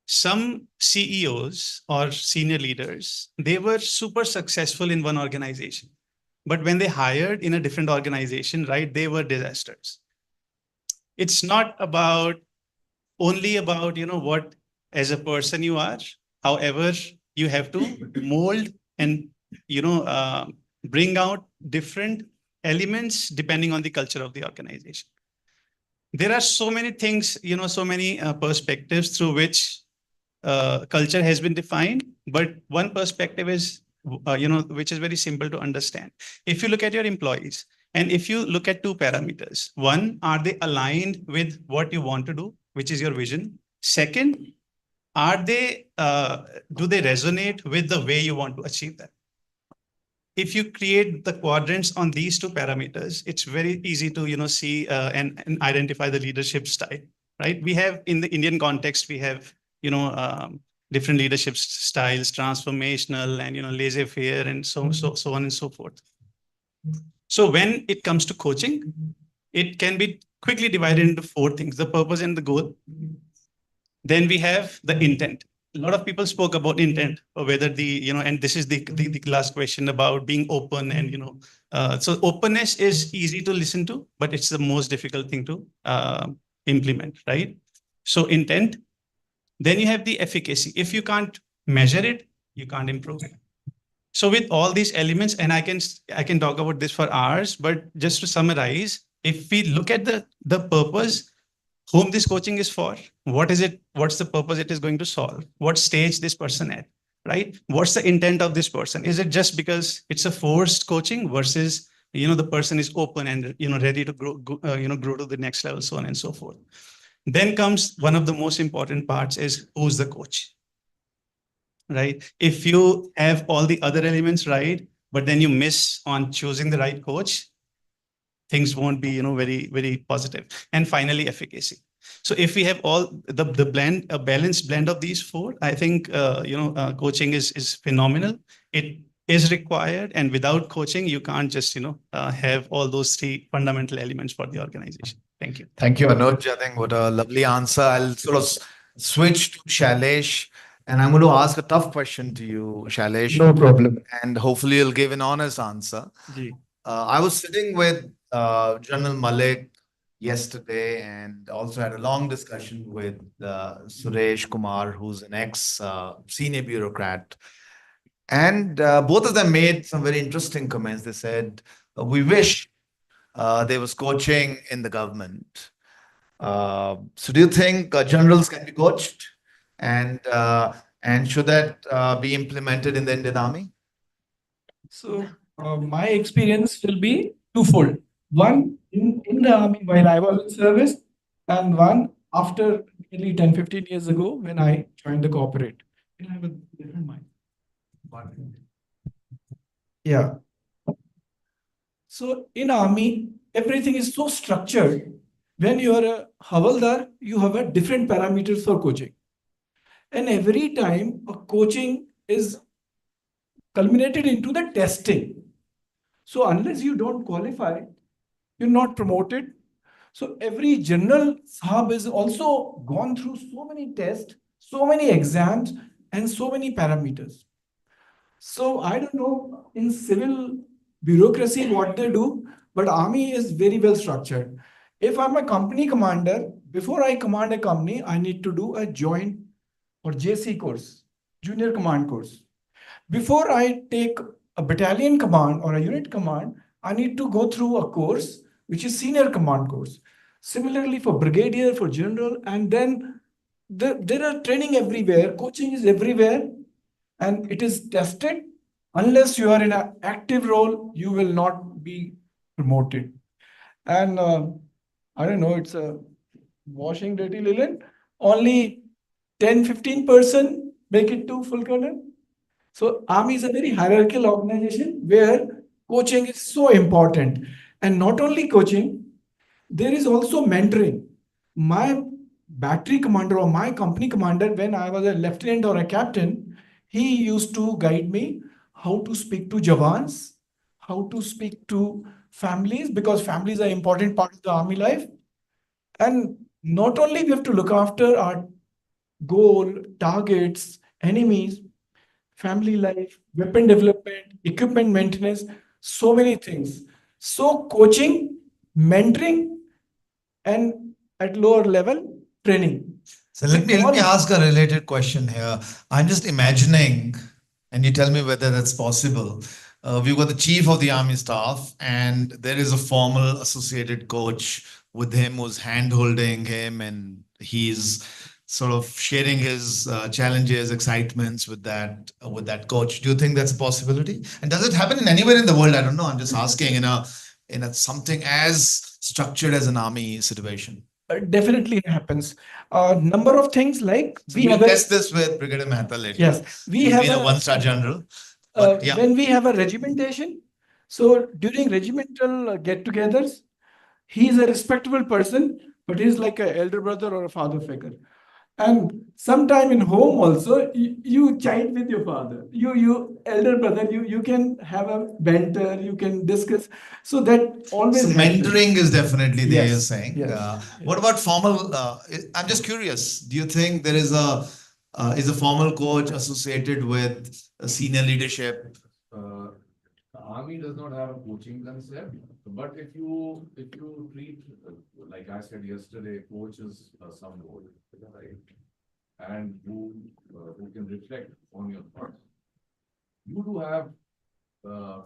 Some CEOs or senior leaders, they were super successful in one organization, but when they hired in a different organization, right, they were disasters. It's not only about what as a person you are. However, you have to mold and bring out different elements depending on the culture of the organization. There are so many things, so many perspectives through which culture has been defined, but one perspective is which is very simple to understand. If you look at your employees, and if you look at 2 parameters, one, are they aligned with what you want to do, which is your vision? Second, do they resonate with the way you want to achieve that? if you create the quadrants on these two parameters, it's very easy to see and identify the leadership style, right? We have in the Indian context, we have different leadership styles, transformational and laissez-faire and so on and so forth. So when it comes to coaching, it can be quickly divided into four things: the purpose and the goal. Then we have the intent. A lot of people spoke about intent, or whether and this is the last question about being open and so openness is easy to listen to, but it's the most difficult thing to implement, right? So intent. Then you have the efficacy. If you can't measure it, you can't improve it. So with all these elements, and I can talk about this for hours, but just to summarize, if we look at the purpose, whom this coaching is for, what is it, what's the purpose it is going to solve, what stage this person at, right? What's the intent of this person? Is it just because it's a forced coaching versus the person is open and ready to grow grow to the next level, so on and so forth. Then comes one of the most important parts is who's the coach, right? If you have all the other elements right, but then you miss on choosing the right coach, things won't be very, very positive. And finally, efficacy. So if we have all the blend, a balanced blend of these four, I think coaching is phenomenal. It is required, and without coaching, you can't just have all those three fundamental elements for the organization. Thank you. Thank you, Anuj. I think what a lovely answer. I'll sort of switch to Shailesh, and I'm going to ask a tough question to you, Shailesh. No problem. And hopefully you'll give an honest answer. I was sitting with General Malik yesterday and also had a long discussion with Suresh Kumar, who's an ex-senior bureaucrat. And both of them made some very interesting comments. They said, we wish there was coaching in the government. So do you think generals can be coached? And should that be implemented in the Indian Army? So my experience will be twofold. One in the army while I was in service, and one after nearly 10, 15 years ago when I joined the corporate. And I have a different mind. Yeah. So in army, everything is so structured. When you are a Havaldar, you have a different parameters for coaching. And every time a coaching is culminated into the testing. So unless you don't qualify, you're not promoted. So every general sahab is also gone through so many tests, so many exams, and so many parameters. So I don't know in civil bureaucracy what they do, but army is very well structured. If I'm a company commander, before I command a company, I need to do a joint or JC course, junior command course. Before I take a battalion command or a unit command, I need to go through a course, which is senior command course. Similarly for brigadier, for general, and then there are training everywhere, coaching is everywhere, and it is tested. Unless you are in an active role, you will not be promoted. And I don't know, it's a washing dirty linen. Only 10-15% make it to full colonel. So army is a very hierarchical organization where coaching is so important. And not only coaching, there is also mentoring. My battery commander or my company commander, when I was a lieutenant or a captain, he used to guide me how to speak to Jawans, how to speak to families, because families are an important part of the army life. And not only we have to look after our goal, targets, enemies, family life, weapon development, equipment maintenance, so many things. So coaching, mentoring, and at lower level, training. So let me ask a related question here. I'm just imagining, and you tell me whether that's possible. We've got the chief of the army staff, and there is a formal associated coach with him who's hand-holding him, and he's sort of sharing his challenges, excitements with that coach. Do you think that's a possibility? And does it happen in anywhere in the world? I don't know. I'm just asking in a something as structured as an army situation. Definitely happens. Number of things like so we'll test this with Brigadier Mehta later. Yes, we He's have been a a one-star general. yeah. when we have a regimentation, so during regimental get-togethers, he is a respectable person, but he's like an elder brother or a father figure. And sometime in home also, you chide with your father. You elder brother, you can have a banter, you can discuss. So that always So happens. mentoring is definitely there, you're Yes, saying. yes. What about formal? I'm just curious. Do you think there is a formal coach associated with a senior leadership? The army does not have a coaching concept, but if you treat, like I said yesterday, coach is some role, right? And who can reflect on your thoughts. You do have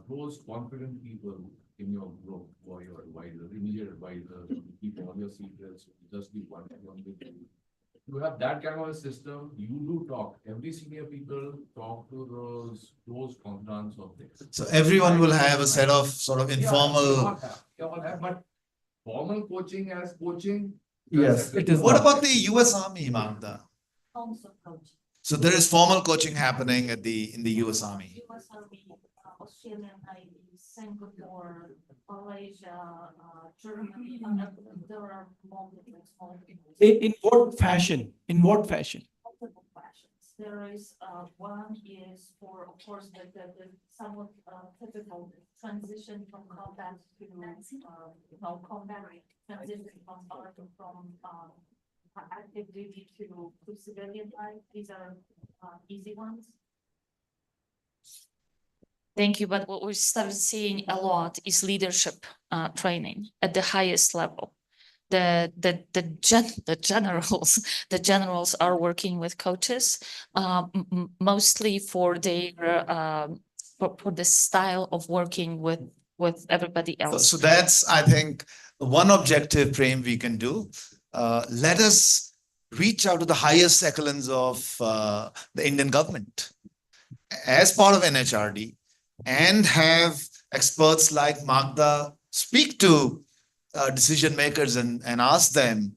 close, confident people in your group who are your advisors, immediate advisors, who keep all your secrets, just be one with you. You have that kind of a system, you do talk. Every senior people talk to those close confidants of things. So everyone will have a set of sort of informal. They all have, but formal coaching as coaching. Yes, it is. What about the US Army, Magda? So there is formal coaching happening in the US Army. US Army, Australian Navy, Singapore, Malaysia, Germany, there are multiple. In what fashion? In what fashion? Multiple fashions. There is one is for, of course, the somewhat typical transition from combat to combat transition from active duty to civilian life. These are easy ones. Thank you. But what we started seeing a lot is leadership training at the highest level. The generals the generals are working with coaches mostly for their for the style of working with everybody else. So that's, I think, one objective frame we can do. Let us reach out to the highest echelons of the Indian government as part of NHRD and have experts like Magda speak to decision makers and ask them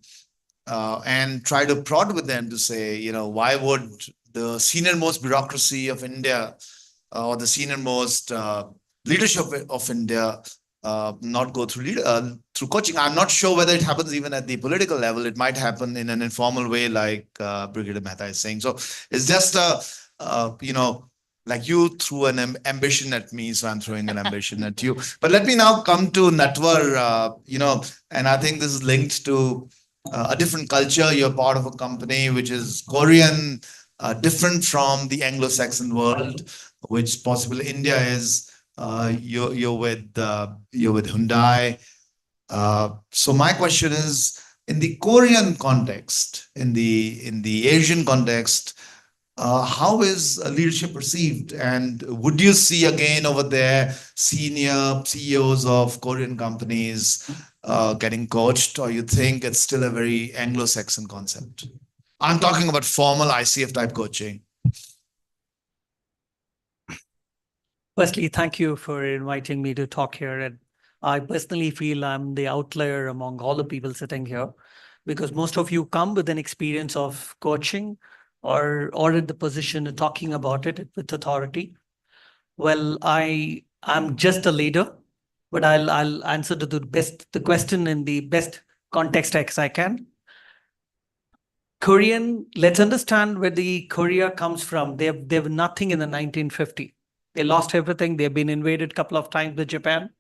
and try to prod with them to say, why would the senior most bureaucracy of India or the senior most leadership of India not go through coaching. I'm not sure whether it happens even at the political level. It might happen in an informal way, like Brigadier Mehta is saying. So it's just like you threw an ambition at me, so I'm throwing an ambition at you. But let me now come to Natwar, and I think this is linked to a different culture. You're part of a company which is Korean, different from the Anglo-Saxon world, which possibly India is. You're with Hyundai. So my question is, in the Korean context, in the Asian context, how is leadership perceived? And would you see again over there senior CEOs of Korean companies getting coached, or you think it's still a very Anglo-Saxon concept? I'm talking about formal ICF type coaching. Firstly, thank you for inviting me to talk here. And I personally feel I'm the outlier among all the people sitting here, because most of you come with an experience of coaching or in the position of talking about it with authority. Well, I'm just a leader, but I'll answer to the question in the best context as I can. Korean, let's understand where the Korea comes from. They have nothing in the 1950. They lost everything. They've been invaded a couple of times by Japan.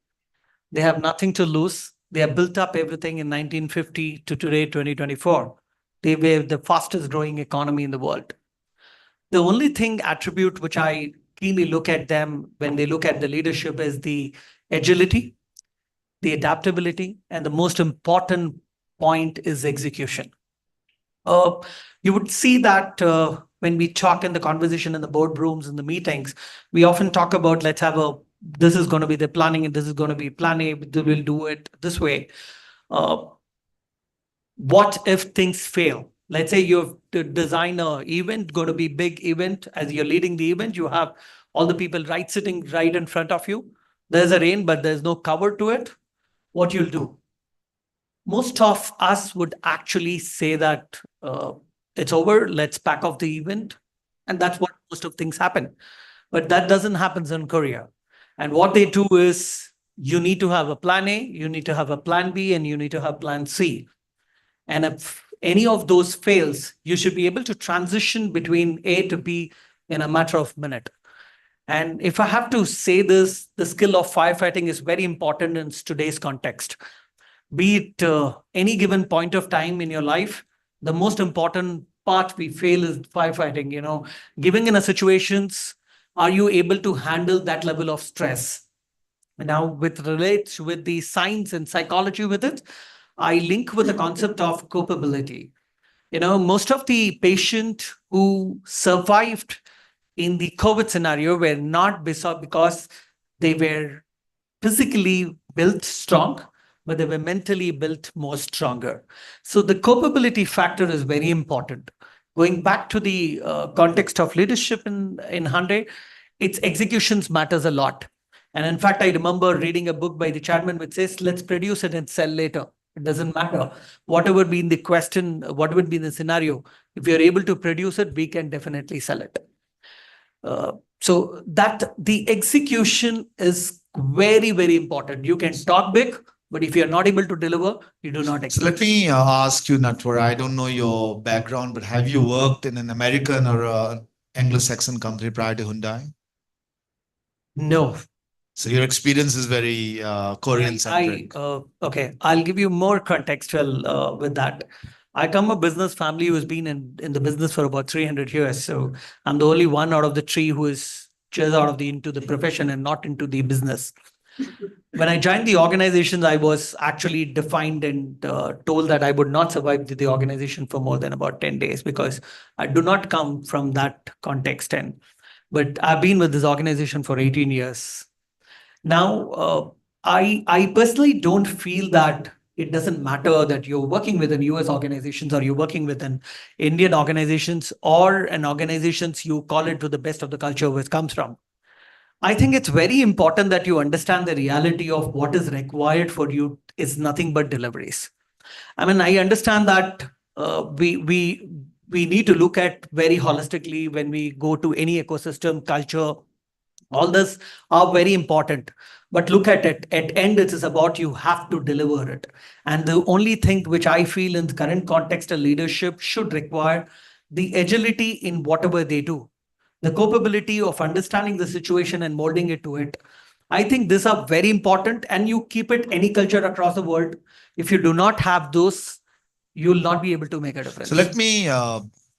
They have nothing to lose. They have built up everything in 1950 to today, 2024. They were the fastest growing economy in the world. The only attribute which I keenly look at them when they look at the leadership is the agility, the adaptability, and the most important point is execution. You would see that when we talk in the conversation in the boardrooms and the meetings, we often talk about, this is going to be the planning and this is going to be plan A, we'll do it this way. What if things fail? Let's say you have to design an event, going to be big event. As you're leading the event, you have all the people sitting right in front of you. There's a rain, but there's no cover to it. What you'll do? Most of us would actually say that it's over, let's pack off the event. And that's what most of things happen. But that doesn't happen in Korea. And what they do is you need to have a plan A, you need to have a plan B, and you need to have plan C. And if any of those fails, you should be able to transition between A to B in a matter of minute. And if I have to say this, the skill of firefighting is very important in today's context. Be it any given point of time in your life, the most important part we fail is firefighting. Giving in a situations, are you able to handle that level of stress? Now, with relates with the science and psychology with it, I link with the concept of copability. Most of the patient who survived in the COVID scenario were not because they were physically built strong, but they were mentally built more stronger. So the copability factor is very important. Going back to the context of leadership in Hyundai, its executions matters a lot. And in fact, I remember reading a book by the chairman which says, let's produce it and sell later. It doesn't matter. Whatever be in the question, what would be the scenario, if you're able to produce it, we can definitely sell it. So that the execution is very, very important. You can talk big, but if you're not able to deliver, you do not execute. So let me ask you, Natwar, I don't know your background, but have you worked in an American or Anglo-Saxon company prior to Hyundai? No. So your experience is very Korean-centric. Okay, I'll give you more contextual with that. I come from a business family who has been in the business for about 300 years. So I'm the only one out of the three who is just into the profession and not into the business. When I joined the organization, I was actually defined and told that I would not survive the organization for more than about 10 days because I do not come from that context. But I've been with this organization for 18 years. Now, I personally don't feel that it doesn't matter that you're working with an US organizations or you're working with an Indian organizations or an organizations you call it to the best of the culture where it comes from. I think it's very important that you understand the reality of what is required for you is nothing but deliveries. I mean, I understand that we need to look at very holistically when we go to any ecosystem, culture. All this are very important. But look at it. At end, it is about you have to deliver it. And the only thing which I feel in the current context of leadership should require the agility in whatever they do. The capability of understanding the situation and molding it to it. I think these are very important and you keep it any culture across the world. If you do not have those, you'll not be able to make a difference. So let me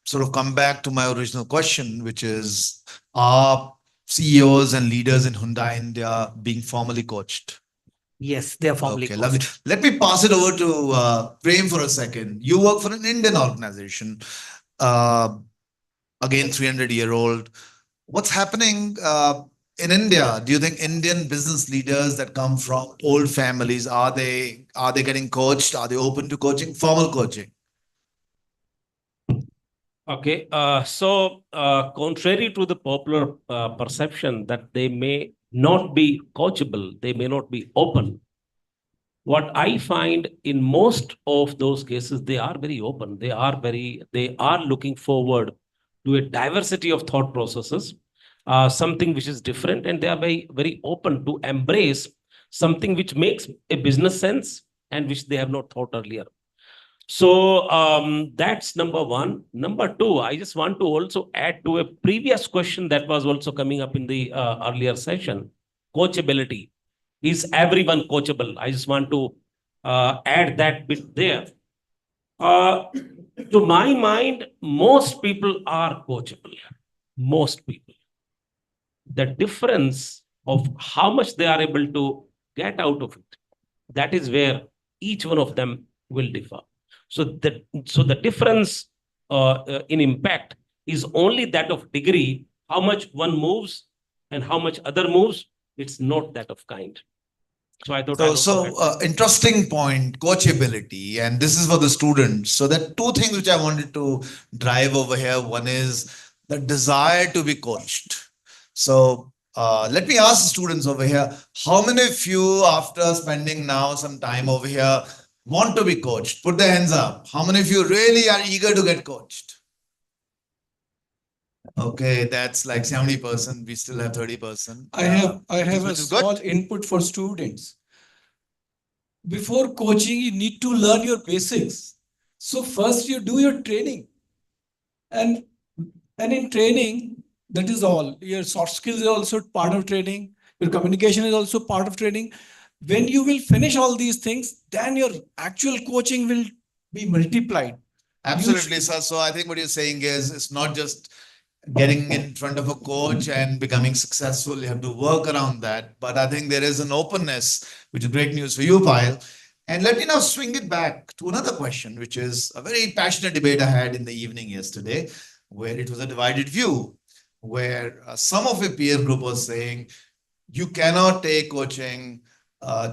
sort of come back to my original question, which is, are CEOs and leaders in Hyundai India being formally coached? Yes, they are formally coached. Lovely. Let me pass it over to Prem for a second. You work for an Indian organization. Again, 300-year-old. What's happening in India? Do you think Indian business leaders that come from old families, are they getting coached? Are they open to coaching, formal coaching? Okay, contrary to the popular perception that they may not be coachable, they may not be open. What I find in most of those cases, they are very open. They are looking forward to a diversity of thought processes, something which is different, and they are very, very open to embrace something which makes a business sense and which they have not thought earlier. So that's number one. Number two, I just want to also add to a previous question that was also coming up in the earlier session, coachability. Is everyone coachable? I just want to add that bit there. To my mind, most people are coachable. Most people. The difference of how much they are able to get out of it, that is where each one of them will differ. So the difference in impact is only that of degree, how much one moves and how much other moves. It's not that of kind. So I thought. Interesting point, coachability, and this is for the students. So there are two things which I wanted to drive over here. One is the desire to be coached. So let me ask the students over here, how many of you, after spending now some time over here, want to be coached? Put their hands up. How many of you really are eager to get coached? Okay, that's like 70%. We still have 30%. I have a which is good. small input for students. Before coaching, you need to learn your basics. So first you do your training. And in training, that is all. Your soft skills is also part of training. Your communication is also part of training. When you will finish all these things, then your actual coaching will be multiplied. Absolutely, sir. So I think what you're saying is it's not just getting in front of a coach and becoming successful. You have to work around that. But I think there is an openness, which is great news for you, Payal. And let me now swing it back to another question, which is a very passionate debate I had in the evening yesterday, where it was a divided view, where some of your peer group was saying you cannot take coaching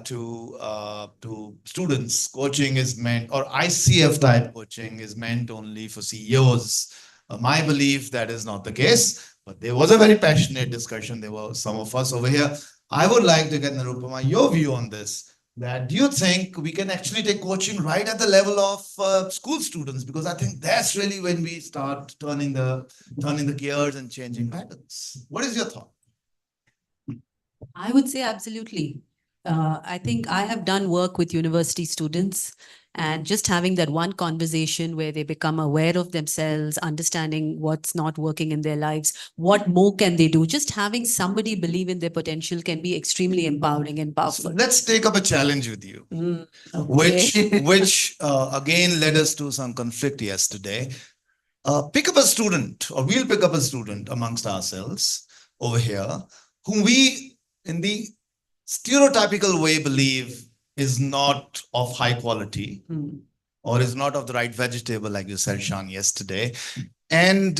to students. Coaching is meant, or ICF type coaching is meant only for CEOs. My belief that is not the case, but there was a very passionate discussion. There were some of us over here. I would like to get Narupama your view on this. That do you think we can actually take coaching right at the level of school students? Because I think that's really when we start turning the gears and changing patterns. What is your thought? I would say absolutely. I think I have done work with university students, and just having that one conversation where they become aware of themselves, understanding what's not working in their lives, what more can they do? Just having somebody believe in their potential can be extremely empowering and powerful. Let's take up a challenge with you, Okay. which again led us to some conflict yesterday. Pick up a student, or we'll pick up a student amongst ourselves over here, whom we, in the stereotypical way, believe is not of high quality or is not of the right vegetable, like you said, Shan, yesterday. And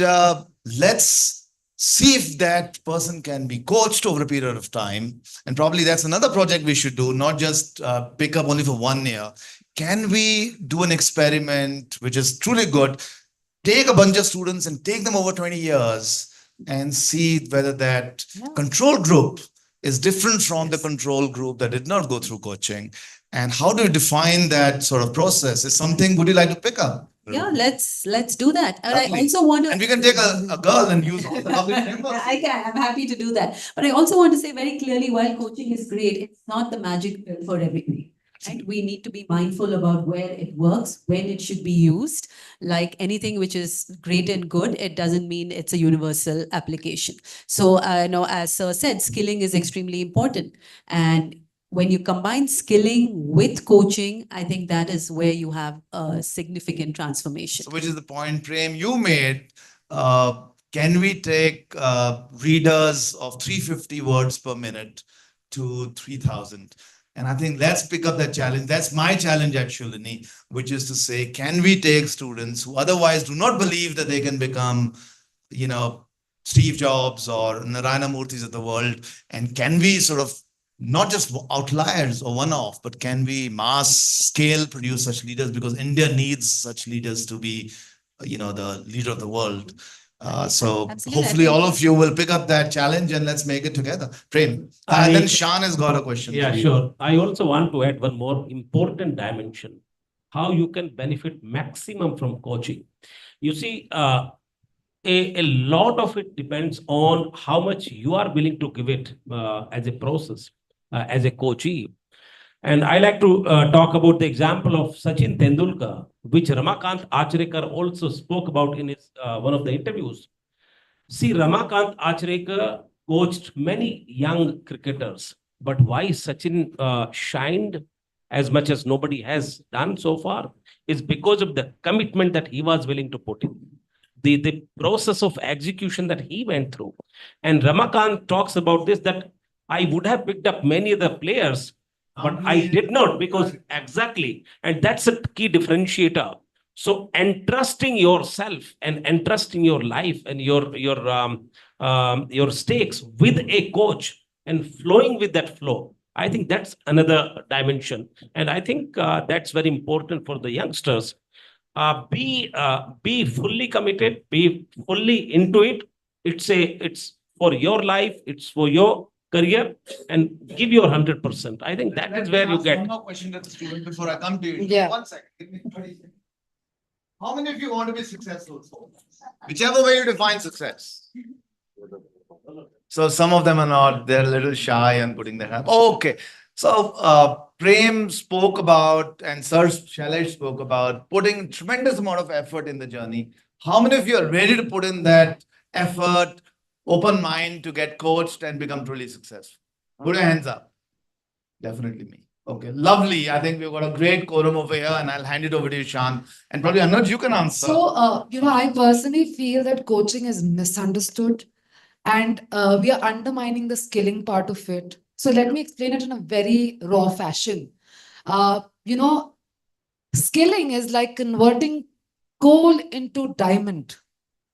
let's see if that person can be coached over a period of time. And probably that's another project we should do, not just pick up only for 1 year. Can we do an experiment which is truly good? Take a bunch of students and take them over 20 years and see whether that control group is different from the control group that did not go through coaching. And how do you define that sort of process? Is something would you like to pick up? Yeah, let's do that. And Lovely. I also want to. And we can take a girl and use all the lovely frameworks. I can. I'm happy to do that. But I also want to say very clearly, while coaching is great, it's not the magic pill for everything. Right? We need to be mindful about where it works, when it should be used. Like anything which is great and good, it doesn't mean it's a universal application. So, as Sir said, skilling is extremely important. And when you combine skilling with coaching, I think that is where you have a significant transformation. So which is the point, Prem, you made. Can we take readers of 350 words per minute to 3,000? And I think let's pick up that challenge. That's my challenge at Shoolini, which is to say, can we take students who otherwise do not believe that they can become, Steve Jobs or Narayana Murthis of the world, and can we sort of not just outliers or one-off, but can we mass scale produce such leaders? Because India needs such leaders to be, the leader of the world. So Absolutely. hopefully all of you will pick up that challenge and let's make it together. Prem. And then Shan has got a question. Yeah, for you. sure. I also want to add one more important dimension, how you can benefit maximum from coaching. You see, a lot of it depends on how much you are willing to give it as a process, as a coachee. And I like to talk about the example of Sachin Tendulkar, which Ramakant Achrekar also spoke about in his one of the interviews. See, Ramakant Achrekar coached many young cricketers, but why Sachin shined as much as nobody has done so far is because of the commitment that he was willing to put in. The process of execution that he went through. And Ramakant talks about this, that I would have picked up many other players, but I did not, because exactly. And that's a key differentiator. So entrusting yourself and entrusting your life and your stakes with a coach and flowing with that flow, I think that's another dimension. And I think that's very important for the youngsters. Be fully committed, be fully into it. It's for your life, it's for your career, and give your 100%. I think that is where you get. One more question to the student before I come to you. Yeah. 1 second. Give me 30 seconds. How many of you want to be successful? Whichever way you define success. So some of them are not, they're a little shy and putting their hand. Okay. So Prem spoke about and Sir Shailesh spoke about putting tremendous amount of effort in the journey. How many of you are ready to put in that effort, open mind to get coached and become truly successful? Put your hands up. Definitely me. Okay, lovely. I think we've got a great quorum over here, and I'll hand it over to you, Shan. And probably Anuj, you can answer. So, I personally feel that coaching is misunderstood and we are undermining the skilling part of it. So, let me explain it in a very raw fashion. Uh, you know, Skilling is like converting coal into diamond.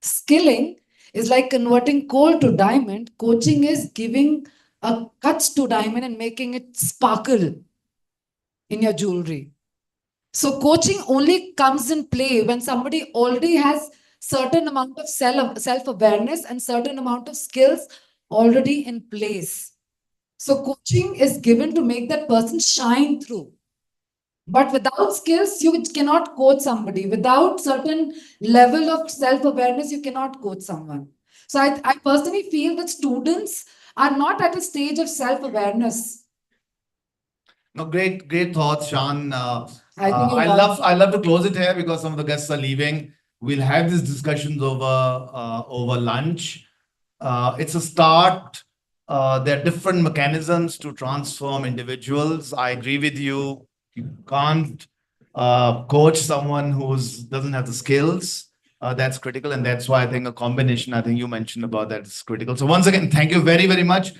Skilling is like converting coal to diamond. Coaching is giving a cuts to diamond and making it sparkle in your jewelry. So coaching only comes in play when somebody already has certain amount of self awareness and certain amount of skills already in place. So coaching is given to make that person shine through. But without skills, you cannot coach somebody. Without certain level of self-awareness, you cannot coach someone. So I personally feel that students are not at a stage of self-awareness. No, great thoughts, Shan. I think I love to close it here because some of the guests are leaving. We'll have these discussions over lunch. It's a start. There are different mechanisms to transform individuals. I agree with you. You can't coach someone who doesn't have the skills. That's critical, and that's why I think a combination. I think you mentioned about that is critical. So once again, thank you very, very much.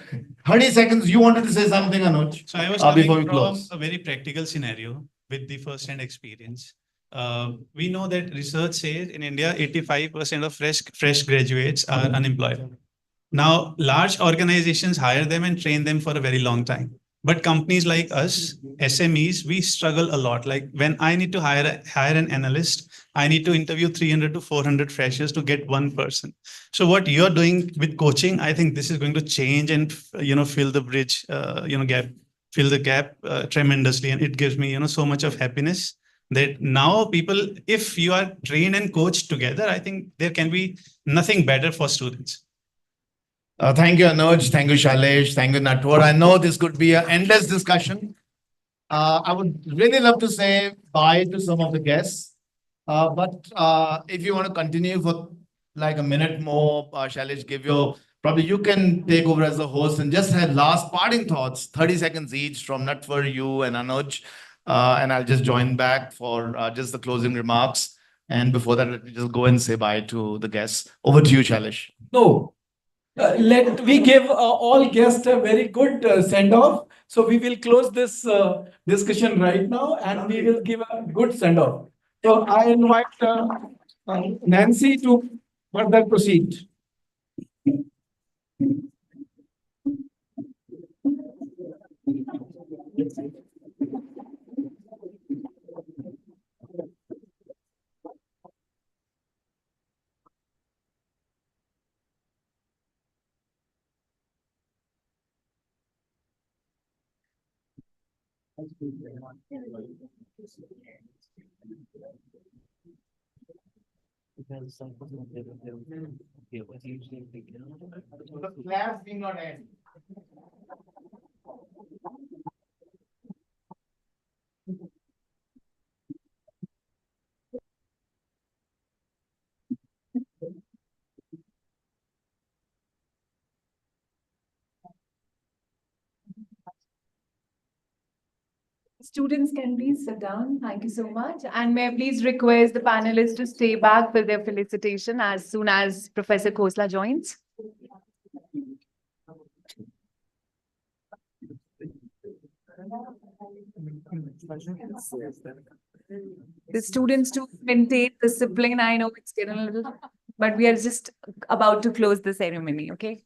30 seconds. You wanted to say something, Anuj? So I was Before we coming from close. a very practical scenario with the first-hand experience. We know that research says in India, 85% of fresh graduates are unemployed. Now, large organizations hire them and train them for a very long time. But companies like us, SMEs, we struggle a lot. Like when I need to hire an analyst, I need to interview 300 to 400 freshers to get one person. So what you're doing with coaching, I think this is going to change and fill the bridge, gap, fill the gap tremendously, and it gives me so much of happiness that now people, if you are trained and coached together, I think there can be nothing better for students. Thank you, Anuj. Thank you, Shailesh. Thank you, Natwar. I know this could be an endless discussion. I would really love to say bye to some of the guests. But if you want to continue for like a minute more, Shailesh, probably you can take over as the host and just have last parting thoughts, 30 seconds each from Natwar, you and Anuj. And I'll just join back for just the closing remarks. And before that, let me just go and say bye to the guests. Over to you, Shailesh. No, let we give all guests a very good send off. So we will close this discussion right now and we will give a good send off. So I invite Nancy to further proceed. The class being not end. Students can please sit down. Thank you so much. And may I please request the panelists to stay back for their felicitation as soon as Professor Khosla joins. The students to maintain discipline. I know it's getting a little, but we are just about to close the ceremony, okay?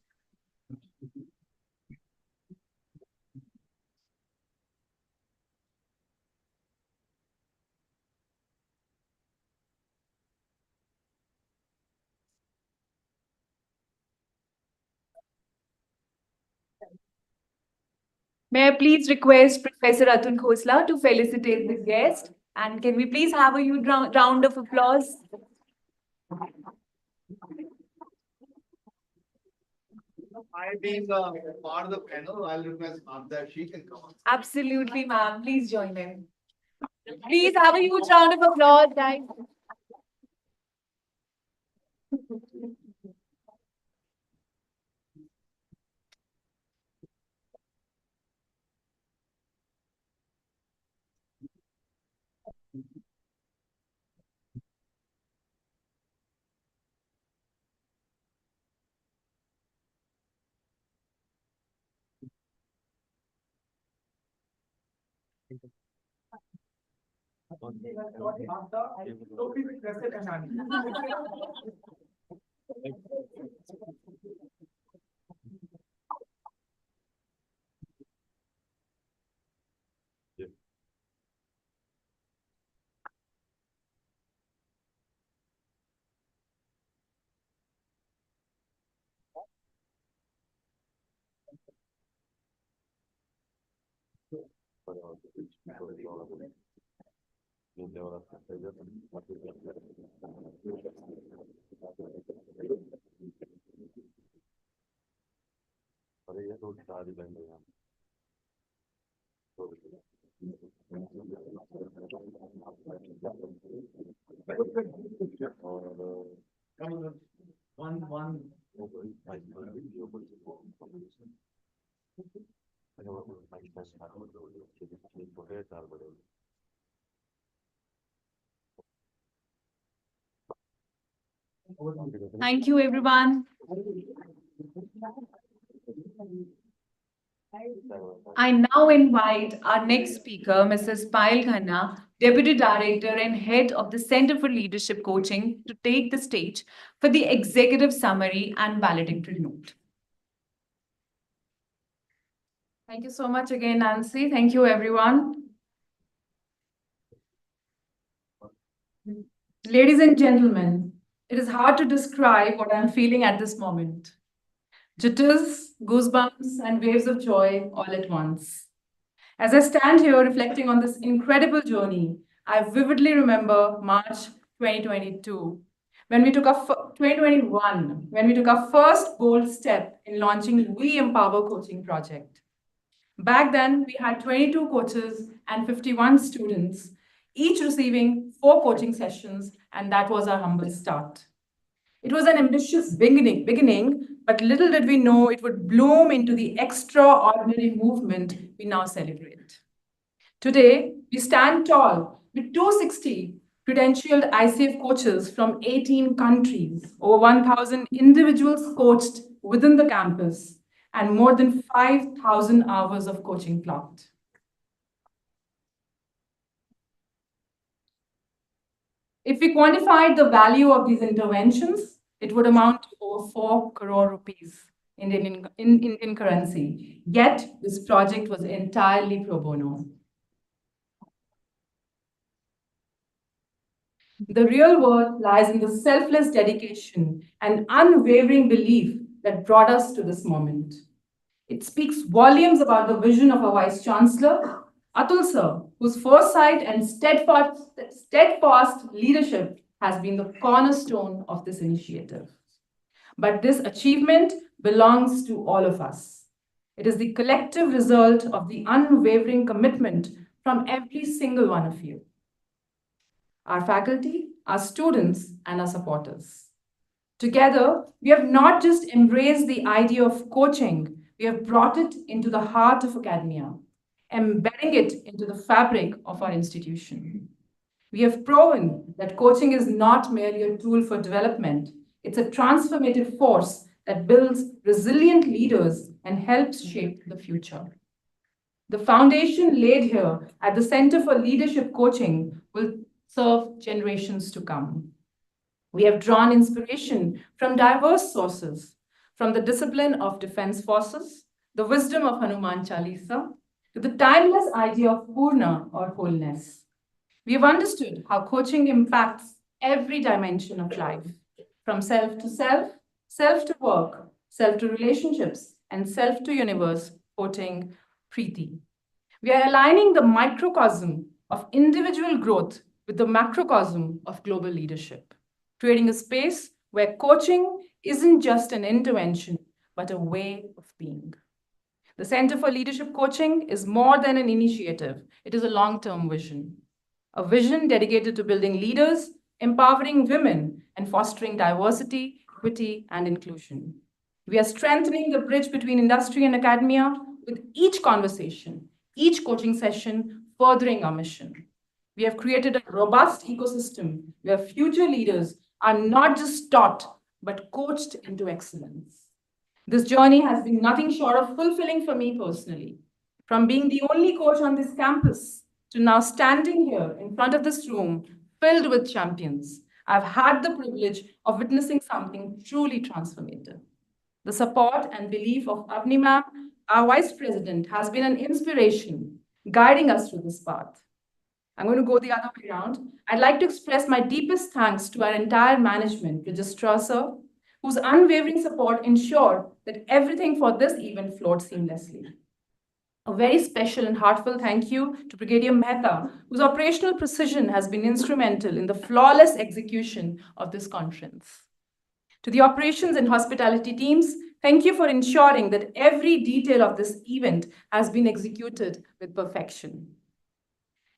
May I please request Professor Atun Khosla to felicitate the guest And can we please have a huge round of applause? I being part of the panel, I'll request that she can come on. Absolutely, ma'am. Please join in. Please have a huge round of applause, guys. Thank you, everyone. I now invite our next speaker, Mrs. Payal Khanna, Deputy Director and Head of the Center for Leadership Coaching, to take the stage for the executive summary and valedictory note. Thank you so much again, Nancy. Thank you, everyone. Ladies and gentlemen, it is hard to describe what I'm feeling at this moment. Jitters, goosebumps, and waves of joy all at once. As I stand here reflecting on this incredible journey, I vividly remember March 2022, when we took our 2021, when we took our first bold step in launching We Empower Coaching Project. Back then, we had 22 coaches and 51 students, each receiving 4 coaching sessions, and that was our humble start. It was an ambitious beginning, but little did we know it would bloom into the extraordinary movement we now celebrate. Today, we stand tall with 260 credentialed ICF coaches from 18 countries, over 1,000 individuals coached within the campus, and more than 5,000 hours of coaching clocked. If we quantified the value of these interventions, it would amount to over 4 crore rupees in Indian currency. Yet, this project was entirely pro bono. The real worth lies in the selfless dedication and unwavering belief that brought us to this moment. It speaks volumes about the vision of our Vice Chancellor, Atul sir, whose foresight and steadfast leadership has been the cornerstone of this initiative. But this achievement belongs to all of us. It is the collective result of the unwavering commitment from every single one of you, our faculty, our students, and our supporters. Together, we have not just embraced the idea of coaching, we have brought it into the heart of academia, embedding it into the fabric of our institution. We have proven that coaching is not merely a tool for development, it's a transformative force that builds resilient leaders and helps shape the future. The foundation laid here at the Center for Leadership Coaching will serve generations to come. We have drawn inspiration from diverse sources, from the discipline of defense forces, the wisdom of Hanuman Chalisa, to the timeless idea of Purna or wholeness. We have understood how coaching impacts every dimension of life, from self to self, self to work, self to relationships, and self to universe, quoting Preeti. We are aligning the microcosm of individual growth with the macrocosm of global leadership, creating a space where coaching isn't just an intervention, but a way of being. The Center for Leadership Coaching is more than an initiative, it is a long term vision. A vision dedicated to building leaders, empowering women, and fostering diversity, equity, and inclusion. We are strengthening the bridge between industry and academia with each conversation, each coaching session, furthering our mission. We have created a robust ecosystem where future leaders are not just taught, but coached into excellence. This journey has been nothing short of fulfilling for me personally. From being the only coach on this campus to now standing here in front of this room filled with champions, I've had the privilege of witnessing something truly transformative. The support and belief of Avni ma'am, our vice president, has been an inspiration, guiding us through this path. I'm going to go the other way around. I'd like to express my deepest thanks to our entire management, Registrar Sir, whose unwavering support ensured that everything for this event flowed seamlessly. A very special and heartfelt thank you to Brigadier Mehta, whose operational precision has been instrumental in the flawless execution of this conference. To the operations and hospitality teams, thank you for ensuring that every detail of this event has been executed with perfection.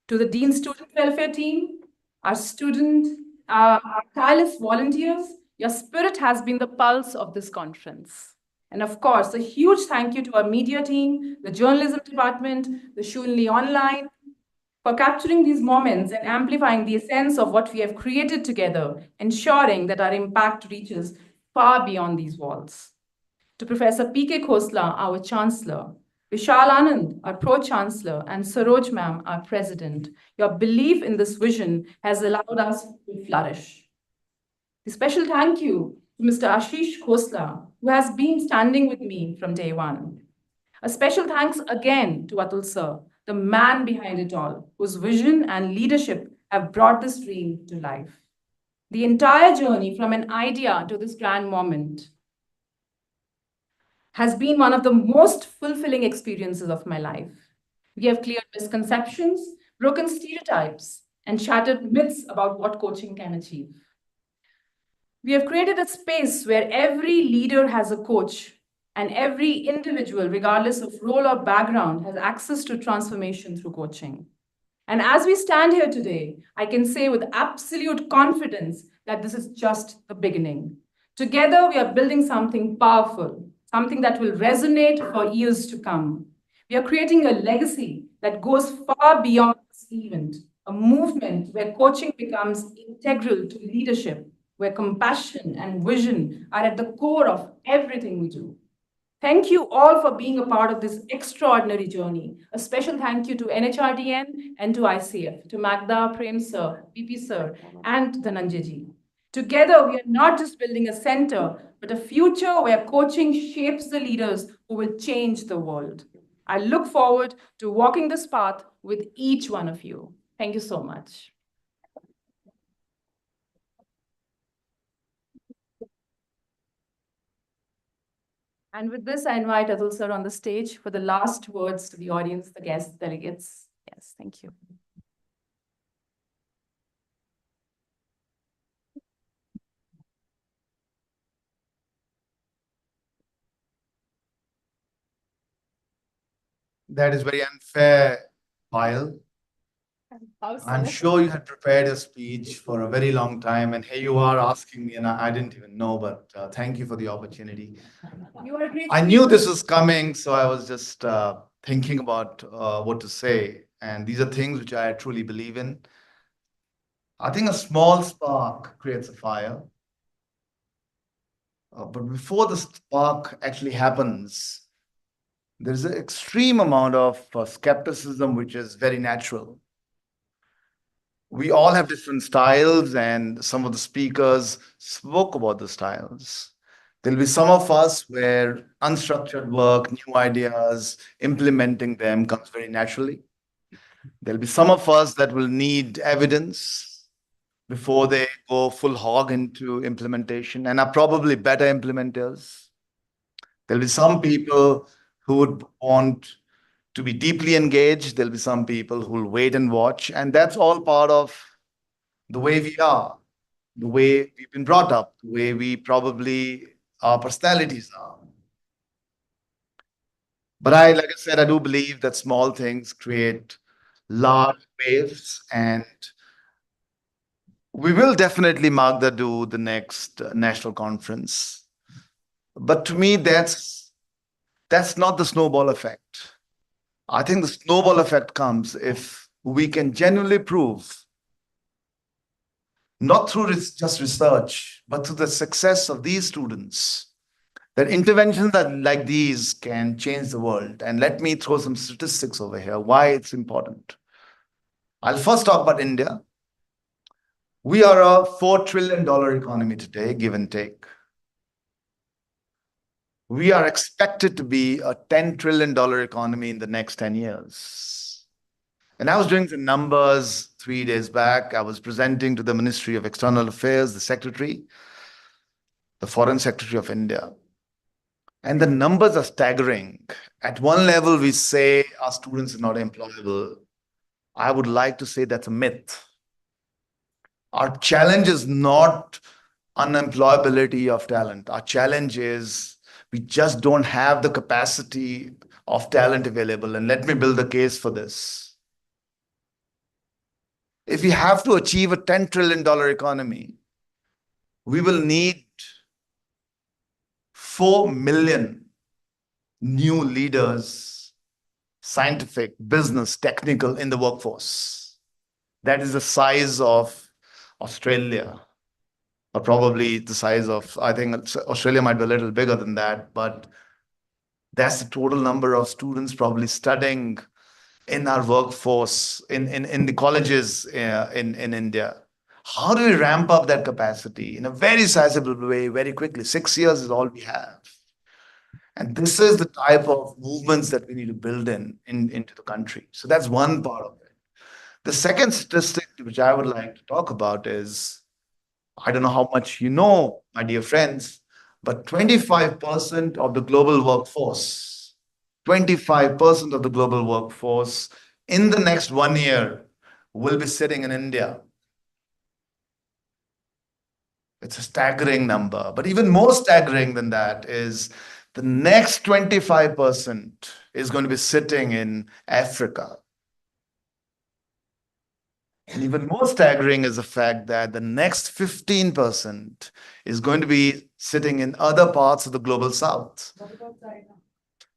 To the Dean Student Welfare Team, our our tireless volunteers, your spirit has been the pulse of this conference. And of course, a huge thank you to our media team, the journalism department, the Shoolini Online, for capturing these moments and amplifying the essence of what we have created together, ensuring that our impact reaches far beyond these walls. To Professor P.K. Khosla, our Chancellor, Vishal Anand, our Pro-Chancellor, and Saroj Ma'am, our President, your belief in this vision has allowed us to flourish. The special thank you to Mr. Ashish Khosla, who has been standing with me from day one. A special thanks again to Atul Sir, the man behind it all, whose vision and leadership have brought this dream to life. The entire journey from an idea to this grand moment has been one of the most fulfilling experiences of my life. We have cleared misconceptions, broken stereotypes, and shattered myths about what coaching can achieve. We have created a space where every leader has a coach and every individual, regardless of role or background, has access to transformation through coaching. And as we stand here today, I can say with absolute confidence that this is just the beginning. Together, we are building something powerful, something that will resonate for years to come. We are creating a legacy that goes far beyond this event, a movement where coaching becomes integral to leadership, where compassion and vision are at the core of everything we do. Thank you all for being a part of this extraordinary journey. A special thank you to NHRDN and to ICF, to Magda, Prem Sir, PP Sir, and Dhananjay. Together, we are not just building a center, but a future where coaching shapes the leaders who will change the world. I look forward to walking this path with each one of you. Thank you so much. And with this, I invite Atul Sir on the stage for the last words to the audience, the guests, delegates. Yes, thank you. That is very unfair, Payal. I'm sure you had prepared a speech for a very long time, and here you are asking me, and I didn't even know, but thank you for the opportunity. You are a great I knew this was coming, so I was just thinking about what to say. And these are things which I truly believe in. I think a small spark creates a fire. But before the spark actually happens, there's an extreme amount of skepticism, which is very natural. We all have different styles, and some of the speakers spoke about the styles. There'll be some of us where unstructured work, new ideas, implementing them comes very naturally. There'll be some of us that will need evidence before they go full hog into implementation and are probably better implementers. There'll be some people who would want to be deeply engaged. There'll be some people who will wait and watch. And that's all part of the way we are, the way we've been brought up, the way we probably, our personalities are. But like I said, I do believe that small things create large waves, and we will definitely mark the next national conference. But to me, that's not the snowball effect. I think the snowball effect comes if we can genuinely prove, not through just research, but through the success of these students, that interventions like these can change the world. And let me throw some statistics over here, why it's important. I'll first talk about India. We are a $4 trillion economy today, give and take. We are expected to be a $10 trillion economy in the next 10 years. And I was doing the numbers 3 days back. I was presenting to the Ministry of External Affairs, the Secretary, the Foreign Secretary of India. And the numbers are staggering. At one level, we say our students are not employable. I would like to say that's a myth. Our challenge is not unemployability of talent. Our challenge is we just don't have the capacity of talent available. And let me build a case for this. If we have to achieve a $10 trillion economy, we will need 4 million new leaders, scientific, business, technical, in the workforce. That is the size of Australia, or probably the size of, I think Australia might be a little bigger than that, but that's the total number of students probably studying in our workforce, in the colleges in India. How do we ramp up that capacity in a very sizable way, very quickly? 6 years is all we have. And this is the type of movements that we need to build into the country. So that's one part of it. The second statistic which I would like to talk about is, I don't know how much you know, my dear friends, but 25% of the global workforce, 25% of the global workforce in the next 1 year will be sitting in India. It's a staggering number. But even more staggering than that is the next 25% is going to be sitting in Africa. And even more staggering is the fact that the next 15% is going to be sitting in other parts of the global south. What about China?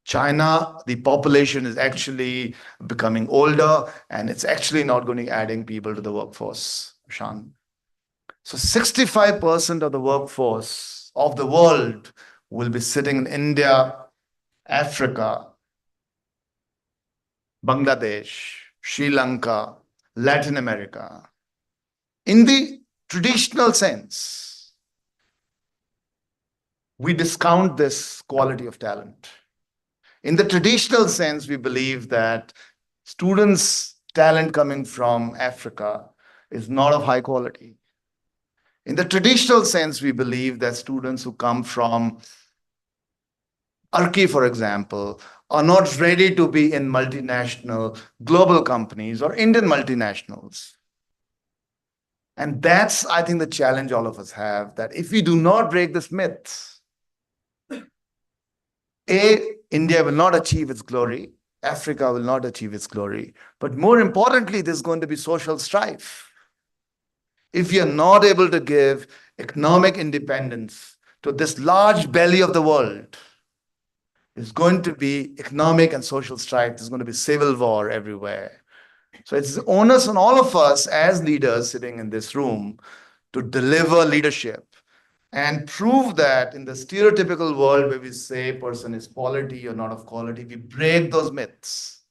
China, the population is actually becoming older, and it's actually not going to be adding people to the workforce, Shan. So 65% of the workforce of the world will be sitting in India, Africa, Bangladesh, Sri Lanka, Latin America. In the traditional sense, we discount this quality of talent. In the traditional sense, we believe that students' talent coming from Africa is not of high quality. In the traditional sense, we believe that students who come from Turkey, for example, are not ready to be in multinational global companies or Indian multinationals. And that's, I think, the challenge all of us have, that if we do not break this myth, India will not achieve its glory, Africa will not achieve its glory. But more importantly, there's going to be social strife. If we are not able to give economic independence to this large belly of the world, it's going to be economic and social strife. There's going to be civil war everywhere. So it's the onus on all of us as leaders sitting in this room to deliver leadership and prove that in the stereotypical world where we say person is quality or not of quality, we break those myths,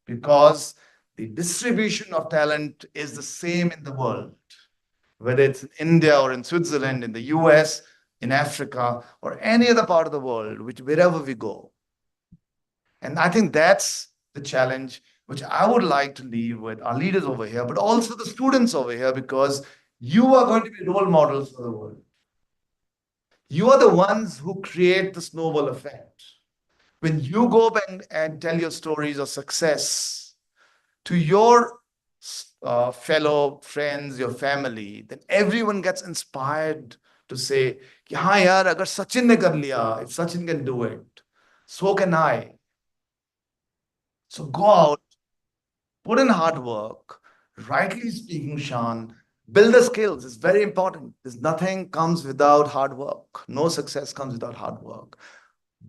because the distribution of talent is the same in the world, whether it's in India or in Switzerland, in the US, in Africa, or any other part of the world, wherever we go. And I think that's the challenge which I would like to leave with our leaders over here, but also the students over here, because you are going to be role models for the world. You are the ones who create the snowball effect. When you go back and tell your stories of success to your fellow friends, your family, then everyone gets inspired to say, कि हाँ यार, अगर सचिन ने कर लिया, if Sachin can do it, so can I. So go out, put in hard work. Rightly speaking, Shan, build the skills. It's very important. There's nothing comes without hard work. No success comes without hard work.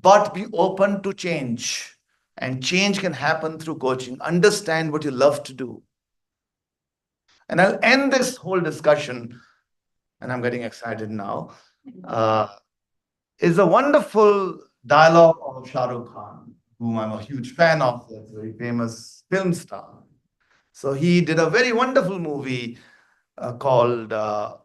But be open to change. And change can happen through coaching. Understand what you love to do. And I'll end this whole discussion, and I'm getting excited now, is a wonderful dialogue of Shah Rukh Khan, whom I'm a huge fan of, a very famous film star. So he did a very wonderful movie called Om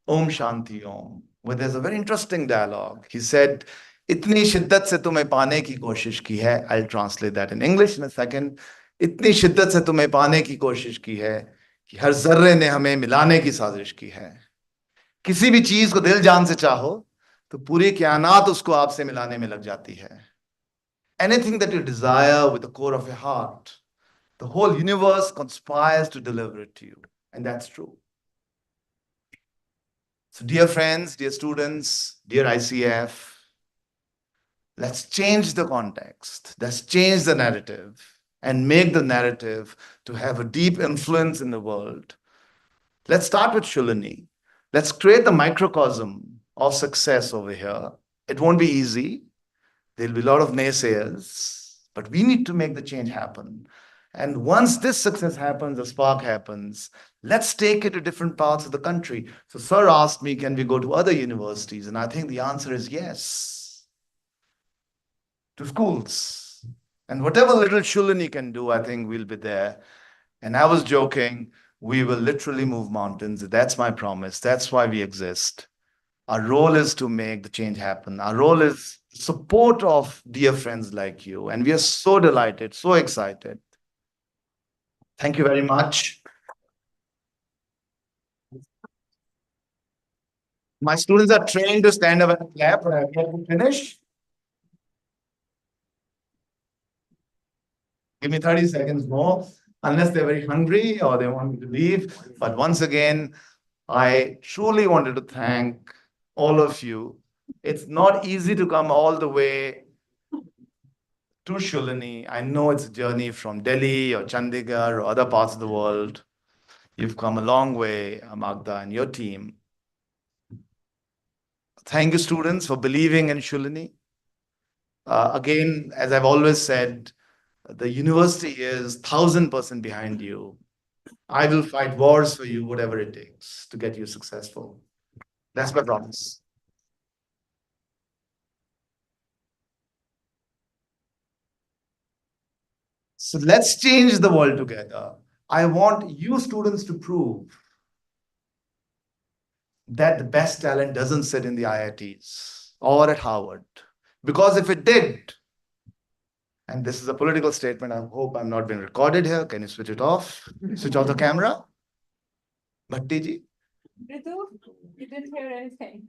Shanti Om, where there's a very interesting dialogue. He said, इतनी शिद्दत से तुम्हें पाने की कोशिश की है. I'll translate that in English in a second. इतनी शिद्दत से तुम्हें पाने की कोशिश की है कि हर जर्रे ने हमें मिलाने की साजिश की है. किसी भी चीज को दिल जान से चाहो तो पूरी कायनात उसको आपसे मिलाने में लग जाती है. Anything that you desire with the core of your heart, the whole universe conspires to deliver it to you. And that's true. So, dear friends, dear students, dear ICF, let's change the context. Let's change the narrative and make the narrative to have a deep influence in the world. Let's start with Shoolini. Let's create the microcosm of success over here. It won't be easy. There'll be a lot of naysayers, but we need to make the change happen. And once this success happens, the spark happens, let's take it to different parts of the country. So sir asked me, can we go to other universities? And I think the answer is yes. To schools. And whatever little Shoolini can do, I think we'll be there. And I was joking, we will literally move mountains. That's my promise. That's why we exist. Our role is to make the change happen. Our role is support of dear friends like you. And we are so delighted, so excited. Thank you very much. My students are trained to stand up and clap, but I've yet to finish. Give me 30 seconds more, unless they're very hungry or they want me to leave. But once again, I truly wanted to thank all of you. It's not easy to come all the way to Shoolini. I know it's a journey from Delhi or Chandigarh or other parts of the world. You've come a long way, Magda and your team. Thank you, students, for believing in Shoolini. Again, as I've always said, the university is 1000% behind you. I will fight wars for you, whatever it takes to get you successful. That's my promise. So let's change the world together. I want you students to prove that the best talent doesn't sit in the IITs or at Harvard. Because if it did, and this is a political statement, I hope I'm not being recorded here. Can you switch it off? Switch off the camera. Bhatti ji. Ritu, you didn't hear anything.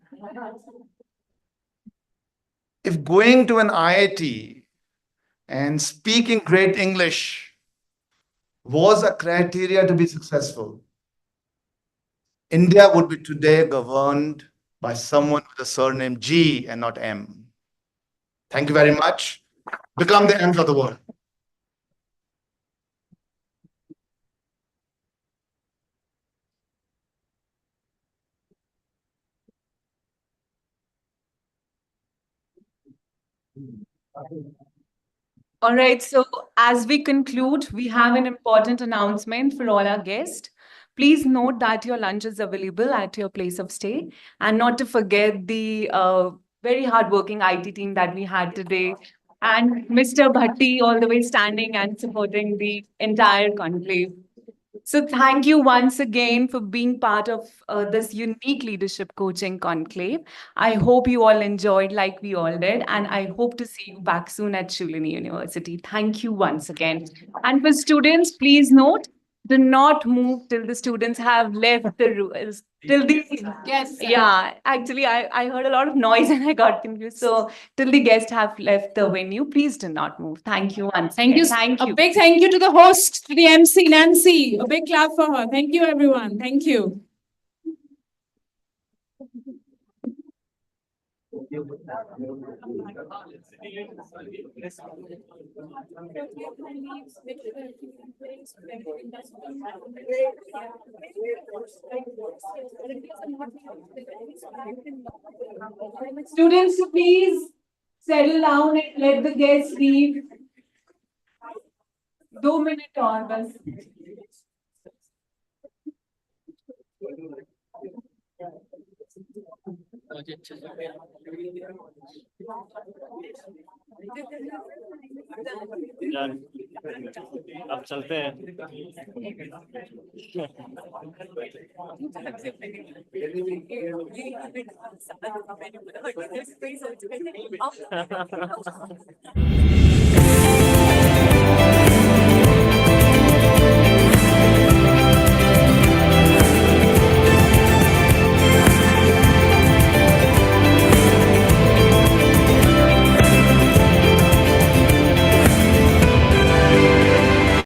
If going to an IIT and speaking great English was a criteria to be successful, India would be today governed by someone with the surname G and not M. Thank you very much. Become the M's of the world. All right, so as we conclude, we have an important announcement for all our guests. Please note that your lunch is available at your place of stay, and not to forget the very hardworking IT team that we had today, and Mr. Bhatti all the way standing and supporting the entire conclave. So thank you once again for being part of this unique leadership coaching conclave. I hope you all enjoyed like we all did, and I hope to see you back soon at Shoolini University. Thank you once again. And for students, please note do not move till the students have left the room. Till the Yes. yeah, actually, I heard a lot of noise and I got confused. So till the guests have left the venue, please do not move. Thank you once Thank you. again. Thank you. A big thank you to the host, to the MC, Nancy. A big clap for her. Thank you, everyone. Thank you. Students, please settle down and let the guests leave. 2 minutes और बस. अब चलते हैं